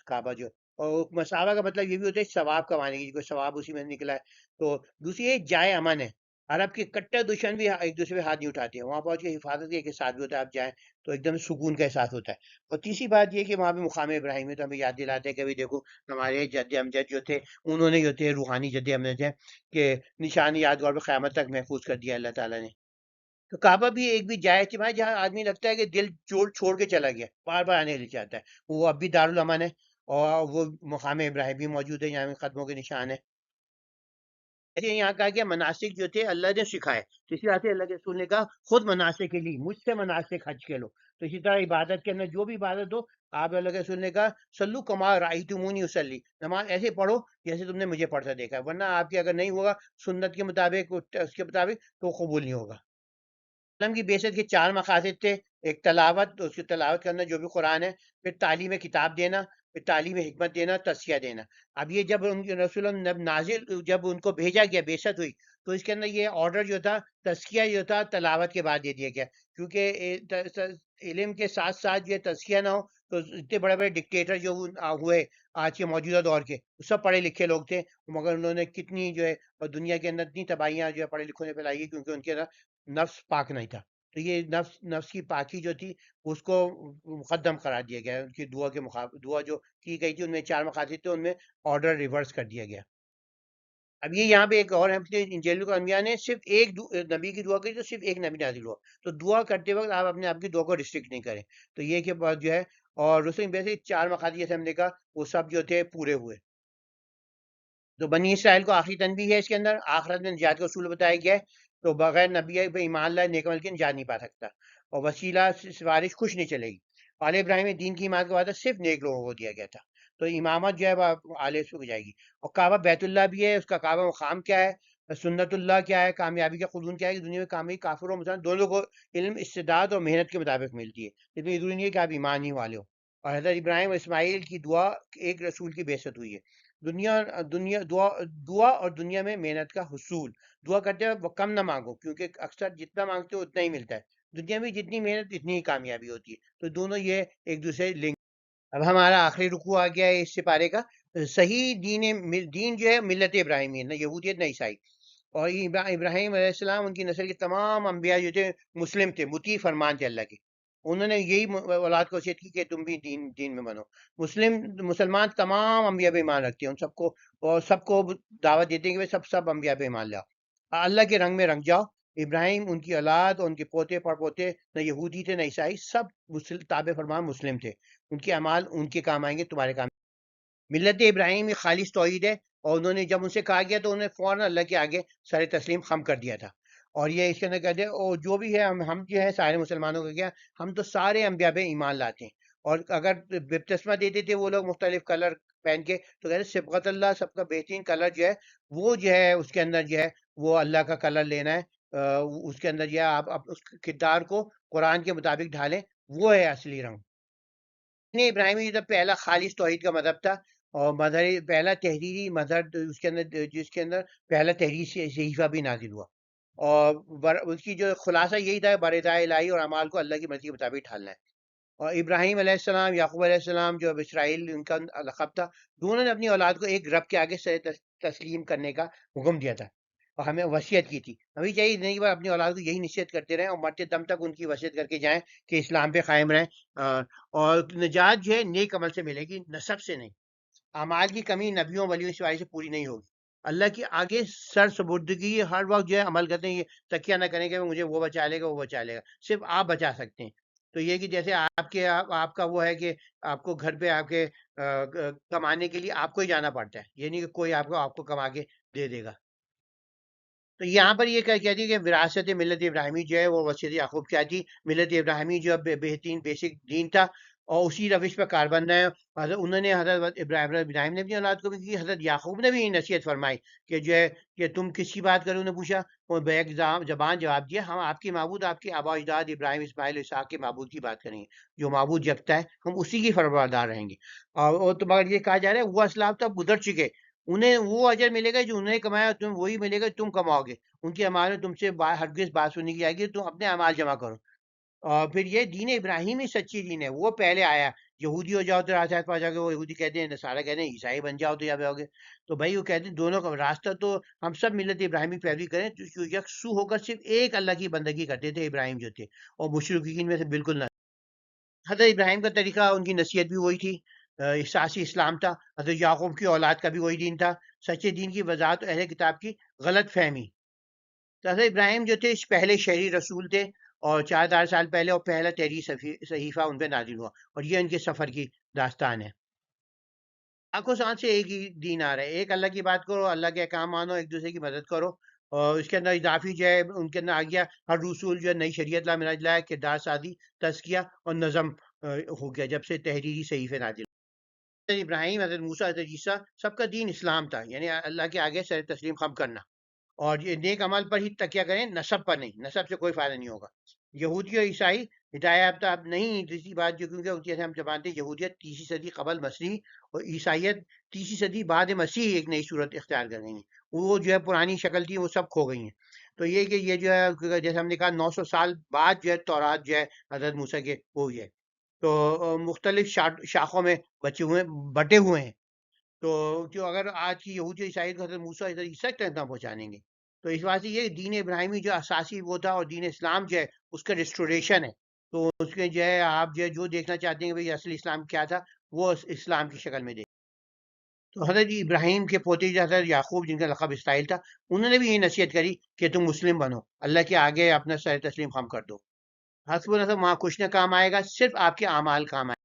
کعبہ جو. اور مسابہ کا مطلب یہ بھی ہوتا ہے ثواب کمانے کی کوئی ثواب اسی میں نکلا ہے. تو دوسری یہ جائے امن ہے. عرب کے کٹر دشمن بھی ایک دوسرے پہ ہاتھ نہیں اٹھاتے ہیں، وہاں پہنچ کے حفاظت کے ساتھ بھی ہوتا ہے، آپ جائیں تو ایک دم سکون کا احساس ہوتا ہے۔ اور تیسری بات یہ کہ وہاں پہ مقام ابراہیم ہے، تو ہمیں یاد دلاتے ہیں کہ بھی دیکھو ہمارے جد امجد جو تھے انہوں نے جو تھے روحانی جد امجد ہیں کہ نشان یادگار پہ قیامت تک محفوظ کر دیا اللہ تعالیٰ نے۔ تو کعبہ بھی ایک بھی جائے تھی وہاں جہاں آدمی لگتا ہے کہ دل چھوڑ کے چلا گیا، بار بار آنے کے لیے چاہتا ہے، وہ اب بھی دارالامن ہے، اور وہ مقام ابراہیم بھی موجود ہے، یہاں پہ قدموں کے نشان ہے۔ ایسے یہاں کہا گیا مناسک جو تھے اللہ نے سکھائے، تو اسی طرح سے اللہ کے رسول نے کہا خود مناسک کے لیے مجھ سے مناسک حج کے لو، تو اسی طرح عبادت کے اندر جو بھی عبادت ہو، آپ اللہ کے رسول نے کہا سلو کما رأیتمونی اصلی، نماز ایسے پڑھو جیسے تم نے مجھے پڑھتا دیکھا ہے، ورنہ آپ کے اگر نہیں ہوگا سنت کے مطابق اس کے مطابق تو قبول نہیں ہوگا۔ اسلام کی بعثت کے 4 مقاصد تھے، ایک تلاوت، اس کی تلاوت کرنا جو بھی قرآن ہے، پھر تعلیم کتاب دینا، پھر تعلیم حکمت دینا، تزکیہ دینا۔ اب یہ جب ان کے رسول اللہ نازل جب ان کو بھیجا گیا، بعثت ہوئی، تو اس کے اندر یہ آرڈر جو تھا تزکیہ جو تھا تلاوت کے بعد دے دیا گیا، کیونکہ علم کے ساتھ ساتھ یہ تزکیہ نہ ہو تو اتنے بڑے بڑے ڈکٹیٹر جو ہوئے آج کے موجودہ دور کے، سب پڑھے لکھے لوگ تھے، مگر انہوں نے کتنی جو ہے دنیا کے اندر اتنی تباہیاں جو ہے پڑھے لکھوں نے پھیلائی، کیونکہ ان کے اندر نفس پاک نہیں تھا، تو یہ نفس کی پاکی جو تھی اس کو مقدم قرار دیا گیا، ان کی دعا کے دعا جو کی گئی تھی ان میں 4 مقاصد تھے، ان میں آرڈر ریورس کر دیا گیا۔ اب یہ یہاں پہ ایک اور انجیل کو انبیاء نے صرف ایک نبی کی دعا کی تو صرف ایک نبی نازل ہوا، تو دعا کرتے وقت آپ اپنے آپ کی دعا کو ریسٹرکٹ نہیں کریں، تو یہ کہ بات جو ہے، اور رسول بیسے 4 مقاصد جیسے ہم نے کہا وہ سب جو تھے پورے ہوئے۔ تو بنی اسرائیل کو آخری تنبیہ ہے اس کے اندر، آخرت میں نجات کا اصول بتایا گیا ہے، تو بغیر نبی پہ ایمان لائے نیک عمل کے نجات نہیں پا سکتا، اور وسیلہ سفارش کچھ نہیں چلے گی۔ آل ابراہیم میں دین کی ایمان کا وعدہ صرف نیک لوگوں کو دیا گیا تھا، تو امامت جو ہے وہ آل اس کو جائے گی۔ اور کعبہ بیت اللہ بھی ہے، اس کا کعبہ مقام کیا ہے، سنت اللہ کیا ہے، کامیابی کا خزون کیا ہے، کہ دنیا میں کامیابی کافر و مسلمان دونوں کو علم، استعداد اور محنت کے مطابق ملتی ہے، اس میں ضروری نہیں ہے کہ آپ ایمان ہی والے ہو۔ اور حضرت ابراہیم اور اسماعیل کی دعا ایک رسول کی بعثت ہوئی ہے۔ دعا اور دنیا میں محنت کا حصول، دعا کرتے ہیں وہ کم نہ مانگو، کیونکہ اکثر جتنا مانگتے ہو اتنا ہی ملتا ہے، دنیا میں جتنی محنت اتنی ہی کامیابی ہوتی ہے، تو دونوں یہ ایک دوسرے لنک۔ اب ہمارا آخری رکوع آ گیا ہے اس سپارے کا، صحیح دین جو ہے ملت ابراہیمی ہے، نہ یہودیت نہ عیسائی، اور ابراہیم علیہ السلام ان کی نسل کے تمام انبیاء جو تھے مسلم تھے، مطیع فرمان تھے اللہ کے، انہوں نے یہی اولاد کو وصیت کی کہ تم بھی دین میں بنو۔ مسلمان تمام انبیاء پہ ایمان رکھتے ہیں، ان سب کو، اور سب کو دعوت دیتے ہیں کہ سب انبیاء پہ ایمان لاؤ، اللہ کے رنگ میں رنگ جاؤ۔ ابراہیم ان کی اولاد اور ان کے پوتے پڑ پوتے نہ یہودی تھے نہ عیسائی، سب تابع فرمان مسلم تھے، ان کے اعمال ان کے کام آئیں گے، تمہارے کام۔ ملت ابراہیم یہ خالص توحید ہے، اور انہوں نے جب ان سے کہا گیا تو انہوں نے فوراً اللہ کے آگے سر تسلیم خم کر دیا تھا، اور یہ اس کے اندر کہتے ہیں اور جو بھی ہے ہم جو ہے سارے مسلمانوں کا کیا، ہم تو سارے انبیاء پہ ایمان لاتے ہیں، اور اگر بپتسمہ دیتے تھے وہ لوگ مختلف کلر پہن کے، تو کہتے ہیں صبغت اللہ، سب کا بہترین کلر جو ہے وہ جو ہے اس کے اندر جو ہے وہ اللہ کا کلر لینا ہے، اس کے اندر جو ہے آپ اس کردار کو قرآن کے مطابق ڈھالیں، وہ ہے اصلی رنگ۔ ابراہیمی جو پہلا خالص توحید کا مذہب تھا، اور مظہر پہلا تحریری مذہب اس کے اندر، جس کے اندر پہلا تحریر صحیفہ بھی نازل ہوا، اور اس کی جو خلاصہ یہی تھا برضائے الہی اور اعمال کو اللہ کی مرضی کے مطابق ڈھالنا ہے۔ اور ابراہیم علیہ السلام، یعقوب علیہ السلام جو اب اسرائیل ان کا لقب تھا، دونوں نے اپنی اولاد کو ایک رب کے آگے سر تسلیم کرنے کا حکم دیا تھا، اور ہمیں وصیت کی تھی، ہمیں چاہیے نہیں بار اپنی اولاد کو یہی نصیحت کرتے رہیں، اور مرتے دم تک ان کی وصیت کر کے جائیں کہ اسلام پہ قائم رہیں، اور نجات جو ہے نیک عمل سے ملے گی، نسب سے نہیں۔ اعمال کی کمی نبیوں ولیوں کی سے پوری نہیں ہوگی، اللہ کے آگے سر سبردگی، ہر وقت جو ہے عمل کرتے ہیں، یہ تکیہ نہ کریں کہ مجھے وہ بچا لے گا وہ بچا لے گا، صرف آپ بچا سکتے ہیں۔ تو یہ کہ جیسے آپ کا وہ ہے کہ آپ کو گھر پہ آپ کے کمانے کے لیے آپ کو ہی جانا پڑتا ہے، یہ نہیں کہ کوئی آپ کو کما کے دے دے گا۔ تو یہاں پر یہ کہتی ہے کہ وراثت ملت ابراہیمی جو ہے وہ وصیت یعقوب کیا تھی، ملت ابراہیمی جو بہترین بیسک دین تھا، اور اسی روش پر کار بننا ہے۔ انہوں نے حضرت ابراہیم نے اپنی اولاد کو بھی کی، حضرت یعقوب نے بھی نصیحت فرمائی کہ جو ہے کہ تم کس کی بات کرو، انہوں نے پوچھا، اور بیک زبان جواب دیا، ہم آپ کی معبود، آپ کے آبا اجداد ابراہیم اسماعیل اسحاق کے معبود کی بات کریں گے، جو معبود جگتا ہے ہم اسی کی فرمانبردار رہیں گے۔ اور تو مگر یہ کہا جا رہا ہے وہ اسلاف تو اب گزر چکے، انہیں وہ اجر ملے گا جو انہیں کمایا، تم وہی ملے گا تم کماؤ گے، ان کے اعمال میں تم سے ہرگز بات سننے کی آئے گی، تم اپنے اعمال جمع کرو۔ اور پھر یہ دین ابراہیم ہی سچی دین ہے، وہ پہلے آیا، یہودی ہو جاؤ تو راحت پا جاؤ گے، وہ یہودی کہتے ہیں، نصارہ کہتے ہیں عیسائی بن جاؤ تو یا جاؤ گے. تو بھائی وہ کہتے ہیں دونوں کا راستہ تو ہم سب ملت ابراہیمی پیروی کریں، جو یکسو ہو کر صرف ایک اللہ کی بندگی کرتے تھے ابراہیم جو تھے، اور مشرکین میں سے بالکل نہ. حضرت ابراہیم کا طریقہ، ان کی نصیحت بھی وہی تھی، اساسی اسلام تھا. حضرت یعقوب کی اولاد کا بھی وہی دین تھا، سچے دین کی وضاحت اہل کتاب کی غلط فہمی. تو حضرت ابراہیم جو تھے پہلے شہری رسول تھے، اور 4000 سال پہلے، اور پہلا تحریر صحیفہ ان پہ نازل ہوا، اور یہ ان کے سفر کی داستان ہے. آنکھوں سانس سے ایک ہی دین آ رہا ہے، ایک اللہ کی بات کرو، اللہ کے احکام مانو، ایک دوسرے کی مدد کرو. اور اس کے اندر اضافی جو ہے ان کے اندر آ گیا، ہر رسول جو ہے نئی شریعت لا منہج لایا، کردار سازی، تزکیہ اور نظم ہو گیا جب سے تحریری صحیفے نازل. حضرت ابراہیم، حضرت موسیٰ، حضرت عیسیٰ، سب کا دین اسلام تھا، یعنی اللہ کے آگے سر تسلیم خم کرنا، اور یہ نیک عمل پر ہی تکیہ کریں، نسب پر نہیں، نسب سے کوئی فائدہ نہیں ہوگا. یہودی اور عیسائی ہدایت یافتہ اب نہیں، دوسری بات جو، کیونکہ جیسے ہم جانتے ہیں یہودیت 3 صدی قبل مسیح، اور عیسائیت 3 صدی بعد مسیح ایک نئی صورت اختیار کر گئی ہیں. وہ جو ہے پرانی شکل تھی وہ سب کھو گئی ہیں. تو یہ کہ یہ جو ہے جیسے ہم نے کہا 900 سال بعد جو ہے تورات جو ہے حضرت موسیٰ کے وہ ہوئی ہے. تو مختلف شاخوں میں بٹے ہوئے ہیں. تو جو اگر آج کی یہودی عیسائی کو حضرت موسیٰ حضرت عیسیٰ تک نہ پہنچانیں گے، تو اس واسطے یہ دین ابراہیمی جو اساسی وہ تھا، اور دین اسلام جو ہے اس کا ریسٹوریشن ہے. تو اس کے جو ہے آپ جو دیکھنا چاہتے ہیں کہ بھئی اصل اسلام کیا تھا، وہ اسلام کی شکل میں دیکھ. تو حضرت ابراہیم کے پوتے جو حضرت یعقوب، جن کا لقب اسرائیل تھا، انہوں نے بھی یہ نصیحت کری کہ تم مسلم بنو، اللہ کے آگے اپنا سر تسلیم خم کر دو. حسب نصب وہاں کچھ نہ کام آئے گا، صرف آپ کے اعمال کام آئے.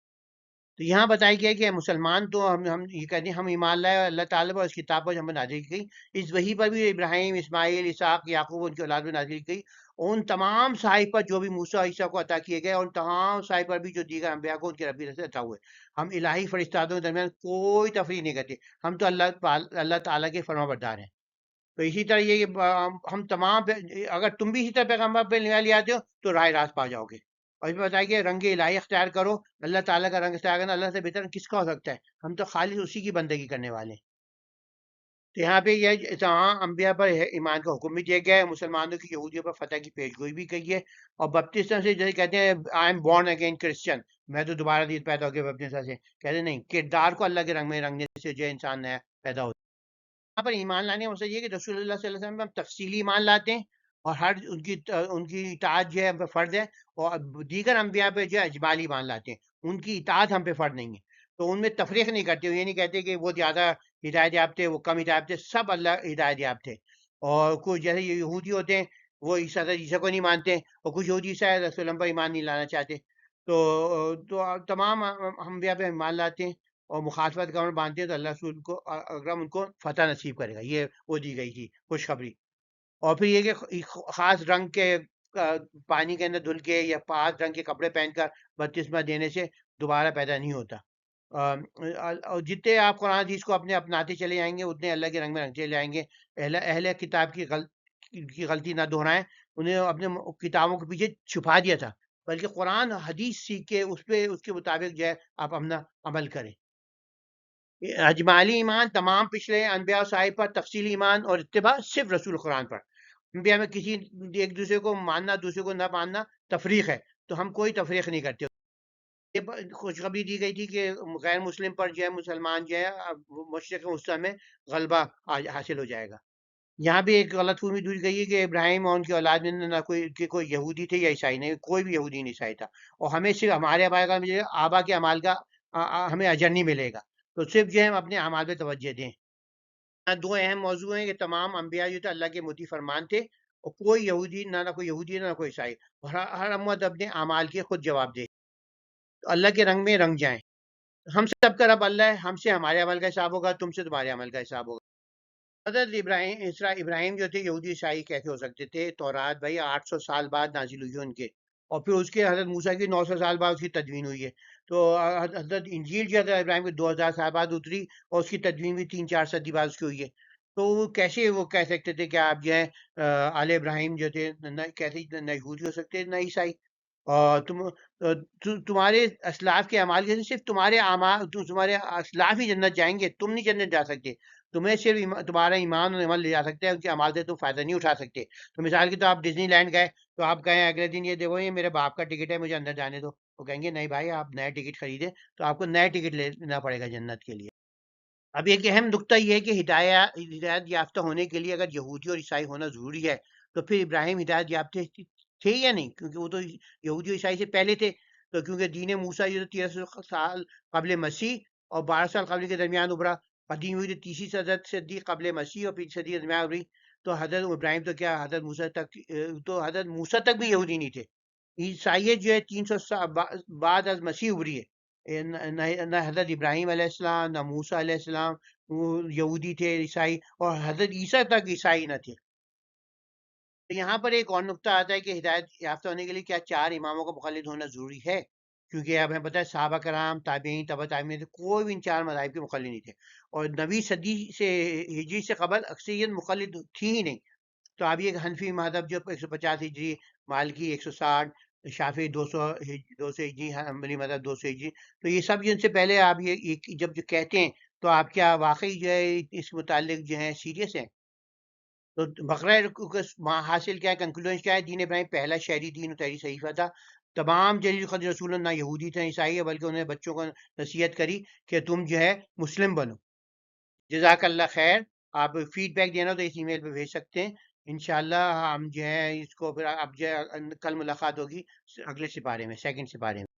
تو یہاں بتایا گیا کہ مسلمان تو ہم یہ کہتے ہیں ہم ایمان لائے اللہ تعالیٰ پر، اس کتاب پر ہم نازل کی گئی. اس وحی پر بھی ابراہیم، اسماعیل، اسحاق، یعقوب، ان کی اولاد میں نازل کی گئی. ان تمام صحائف پر جو بھی موسیٰ اور عیسیٰ کو عطا کیے گئے، اور ان تمام صحائف پر بھی جو دیگر انبیاء کو ان کے ربی سے عطا ہوئے. ہم الہی فرشتادوں کے درمیان کوئی تفریق نہیں کرتے، ہم تو اللہ تعالیٰ کے فرما بردار ہیں. تو اسی طرح یہ کہ ہم تمام اگر تم بھی اسی طرح پیغمبر پہ لے آتے ہو تو راہ راست پا جاؤ گے. اور اس میں بتایا کہ رنگ الہی اختیار کرو، اللہ تعالیٰ کا رنگ اختیار کرنا اللہ سے بہتر کس کا ہو سکتا ہے، ہم تو خالص اسی کی بندگی کرنے والے ہیں. تو یہاں پہ یہ تمام انبیاء پر ایمان کا حکم بھی دیا گیا ہے، مسلمانوں کی یہودیوں پر فتح کی پیشگوئی بھی کی ہے. اور بپتسم سے جیسے کہتے ہیں I am born again Christian, میں تو دوبارہ دین پیدا ہو گیا بپتسم سے، کہتے نہیں، کردار کو اللہ کے رنگ میں رنگنے سے جو انسان نیا پیدا ہوتا ہے. یہاں پر ایمان لانے کا مقصد یہ کہ رسول اللہ صلی اللہ علیہ وسلم پہ ہم تفصیلی ایمان لاتے ہیں، اور ہر ان کی اطاعت جو ہے ہم پہ فرض ہے. اور دیگر انبیاء پہ جو ہے اجمالی ایمان لاتے ہیں، ان کی اطاعت ہم پہ فرض نہیں ہے. تو ان میں تفریق نہیں کرتے، یہ نہیں کہتے کہ وہ زیادہ ہدایت یافتہ، وہ کم ہدایت یافتہ، سب اللہ ہدایت یافتہ. اور کچھ جیسے یہ یہودی ہوتے ہیں، وہ عیسیٰ کو نہیں مانتے، اور کچھ یہودی عیسائی رسول اللہ پر ایمان نہیں لانا چاہتے. تو تمام انبیاء پہ ایمان لاتے ہیں، اور مخالفت کا عمل باندھتے ہیں تو اللہ رسول کو اکرم ان کو فتح نصیب کرے گا. یہ وہ دی گئی تھی خوشخبری. اور پھر یہ کہ خاص رنگ کے پانی کے اندر دھل کے یا خاص رنگ کے کپڑے پہن کر بپتسمہ دینے سے دوبارہ پیدا نہیں ہوتا. اور جتنے آپ قرآن حدیث کو اپناتے چلے جائیں گے، اتنے اللہ کے رنگ میں رنگتے چلے جائیں گے. اہل کتاب کی غلطی نہ دہرائیں، انہیں اپنے کتابوں کے پیچھے چھپا دیا تھا، بلکہ قرآن حدیث سیکھ کے اس کے مطابق جو ہے آپ اپنا عمل کریں. اجمالی ایمان تمام پچھلے انبیاء و صحائف پر، تفصیلی ایمان اور اتباع صرف رسول قرآن پر. انبیاء میں کسی ایک دوسرے کو ماننا، دوسرے کو نہ ماننا تفریق ہے، تو ہم کوئی تفریق نہیں کرتے. یہ خوشخبری دی گئی تھی کہ غیر مسلم پر جو ہے مسلمان جو ہے مشرق وسطیٰ میں غلبہ حاصل ہو جائے گا. یہاں بھی ایک غلط فہمی دور گئی ہے کہ ابراہیم اور ان کی اولاد میں نہ کوئی یہودی تھے یا عیسائی، نہیں، کوئی بھی یہودی نہیں عیسائی تھا. اور ہمیں صرف ہمارے آبا کے اعمال کا ہمیں اجر نہیں ملے گا. تو صرف جو ہے ہم اپنے اعمال پہ توجہ دیں. دو اہم موضوع ہیں کہ تمام انبیاء جو تھے اللہ کے مطیع فرمان تھے، اور کوئی یہودی نہ کوئی یہودی نہ کوئی عیسائی. اور ہر امت اپنے اعمال کے خود جواب دے، اللہ کے رنگ میں رنگ جائیں. ہم سب کا رب اللہ ہے، ہم سے ہمارے عمل کا حساب ہوگا، تم سے تمہارے عمل کا حساب ہوگا. حضرت ابراہیم جو تھے یہودی عیسائی کیسے ہو سکتے تھے؟ تورات بھائی 800 سال بعد نازل ہوئی ہے ان کے، اور پھر اس کے حضرت موسیٰ کی 900 سال بعد اس کی تدوین ہوئی ہے. تو حضرت انجیل جو حضرت ابراہیم کے 2000 سال بعد اتری، اور اس کی تدوین بھی 3-4 صدی بعد اس کی ہوئی ہے. تو وہ کیسے وہ کہہ سکتے تھے کہ آپ جو ہیں آل ابراہیم جو تھے، کیسے نہ یہودی ہو سکتے نہ عیسائی؟ اور تمہارے اسلاف کے اعمال کے صرف تمہارے اسلاف ہی جنت جائیں گے، تم نہیں جنت جا سکتے. تمہیں صرف تمہارا ایمان اور عمل لے جا سکتے ہیں، ان کے اعمال سے تم فائدہ نہیں اٹھا سکتے۔ تو مثال کی تو آپ ڈزنی لینڈ گئے تو آپ کہیں اگلے دن یہ دیکھو یہ میرے باپ کا ٹکٹ ہے، مجھے اندر جانے دو، وہ کہیں گے نہیں بھائی آپ نئے ٹکٹ خریدیں، تو آپ کو نئے ٹکٹ لینا پڑے گا جنت کے لیے۔ اب ایک اہم نقطہ یہ ہے کہ ہدایت یافتہ ہونے کے لیے اگر یہودی اور عیسائی ہونا ضروری ہے تو پھر ابراہیم ہدایت یافتہ تھے یا نہیں؟ کیونکہ وہ تو یہودی اور عیسائی سے پہلے تھے، تو کیونکہ دین موسیٰ یہ 1300 سال قبل مسیح اور 12 سال قبل کے درمیان ابھرا، قدیم ہوئی تو تیسری صدی قبل مسیح اور پھر صدی کے درمیان ابھری، تو حضرت ابراہیم تو کیا حضرت موسیٰ تک، تو حضرت موسیٰ تک بھی یہودی نہیں تھے۔ عیسائیت جو ہے 300 سال بعد از مسیح ابھری ہے، نہ حضرت ابراہیم علیہ السلام نہ موسیٰ علیہ السلام وہ یہودی تھے عیسائی، اور حضرت عیسیٰ تک عیسائی نہ تھے۔ تو یہاں پر ایک اور نقطہ آتا ہے کہ ہدایت یافتہ ہونے کے لیے کیا 4 اماموں کا مقلد ہونا ضروری ہے؟ کیونکہ اب ہمیں پتہ ہے صحابہ کرام، تابعین، تبع تابعین سے کوئی بھی ان 4 مذاہب کے مقلد نہیں تھے، اور 9ویں صدی سے ہجری سے قبل اکثریت مقلد تھی ہی نہیں۔ تو اب یہ حنفی مذہب جو 150 ہجری، مالکی 160، شافعی 200 ہجری، حنبلی مذہب 200 ہجری، تو یہ سب ان سے پہلے آپ یہ جب جو کہتے ہیں تو آپ کیا واقعی جو ہے اس متعلق جو ہے سیریس ہیں؟ تو بقرہ حاصل کیا ہے، کنکلوژن کیا ہے؟ دین ابراہیم پہلا شہری دین و تحریر صحیفہ تھا، تمام جلیل قدر رسول نہ یہودی تھے عیسائی ہے، بلکہ انہیں بچوں کو نصیحت کری کہ تم جو ہے مسلم بنو۔ جزاک اللہ خیر۔ آپ فیڈ بیک دینا تو اس ای میل پہ بھیج سکتے ہیں، انشاءاللہ ہم جو ہے اس کو پھر اب جو ہے کل ملاقات ہوگی اگلے سپارے میں، سیکنڈ سپارے میں۔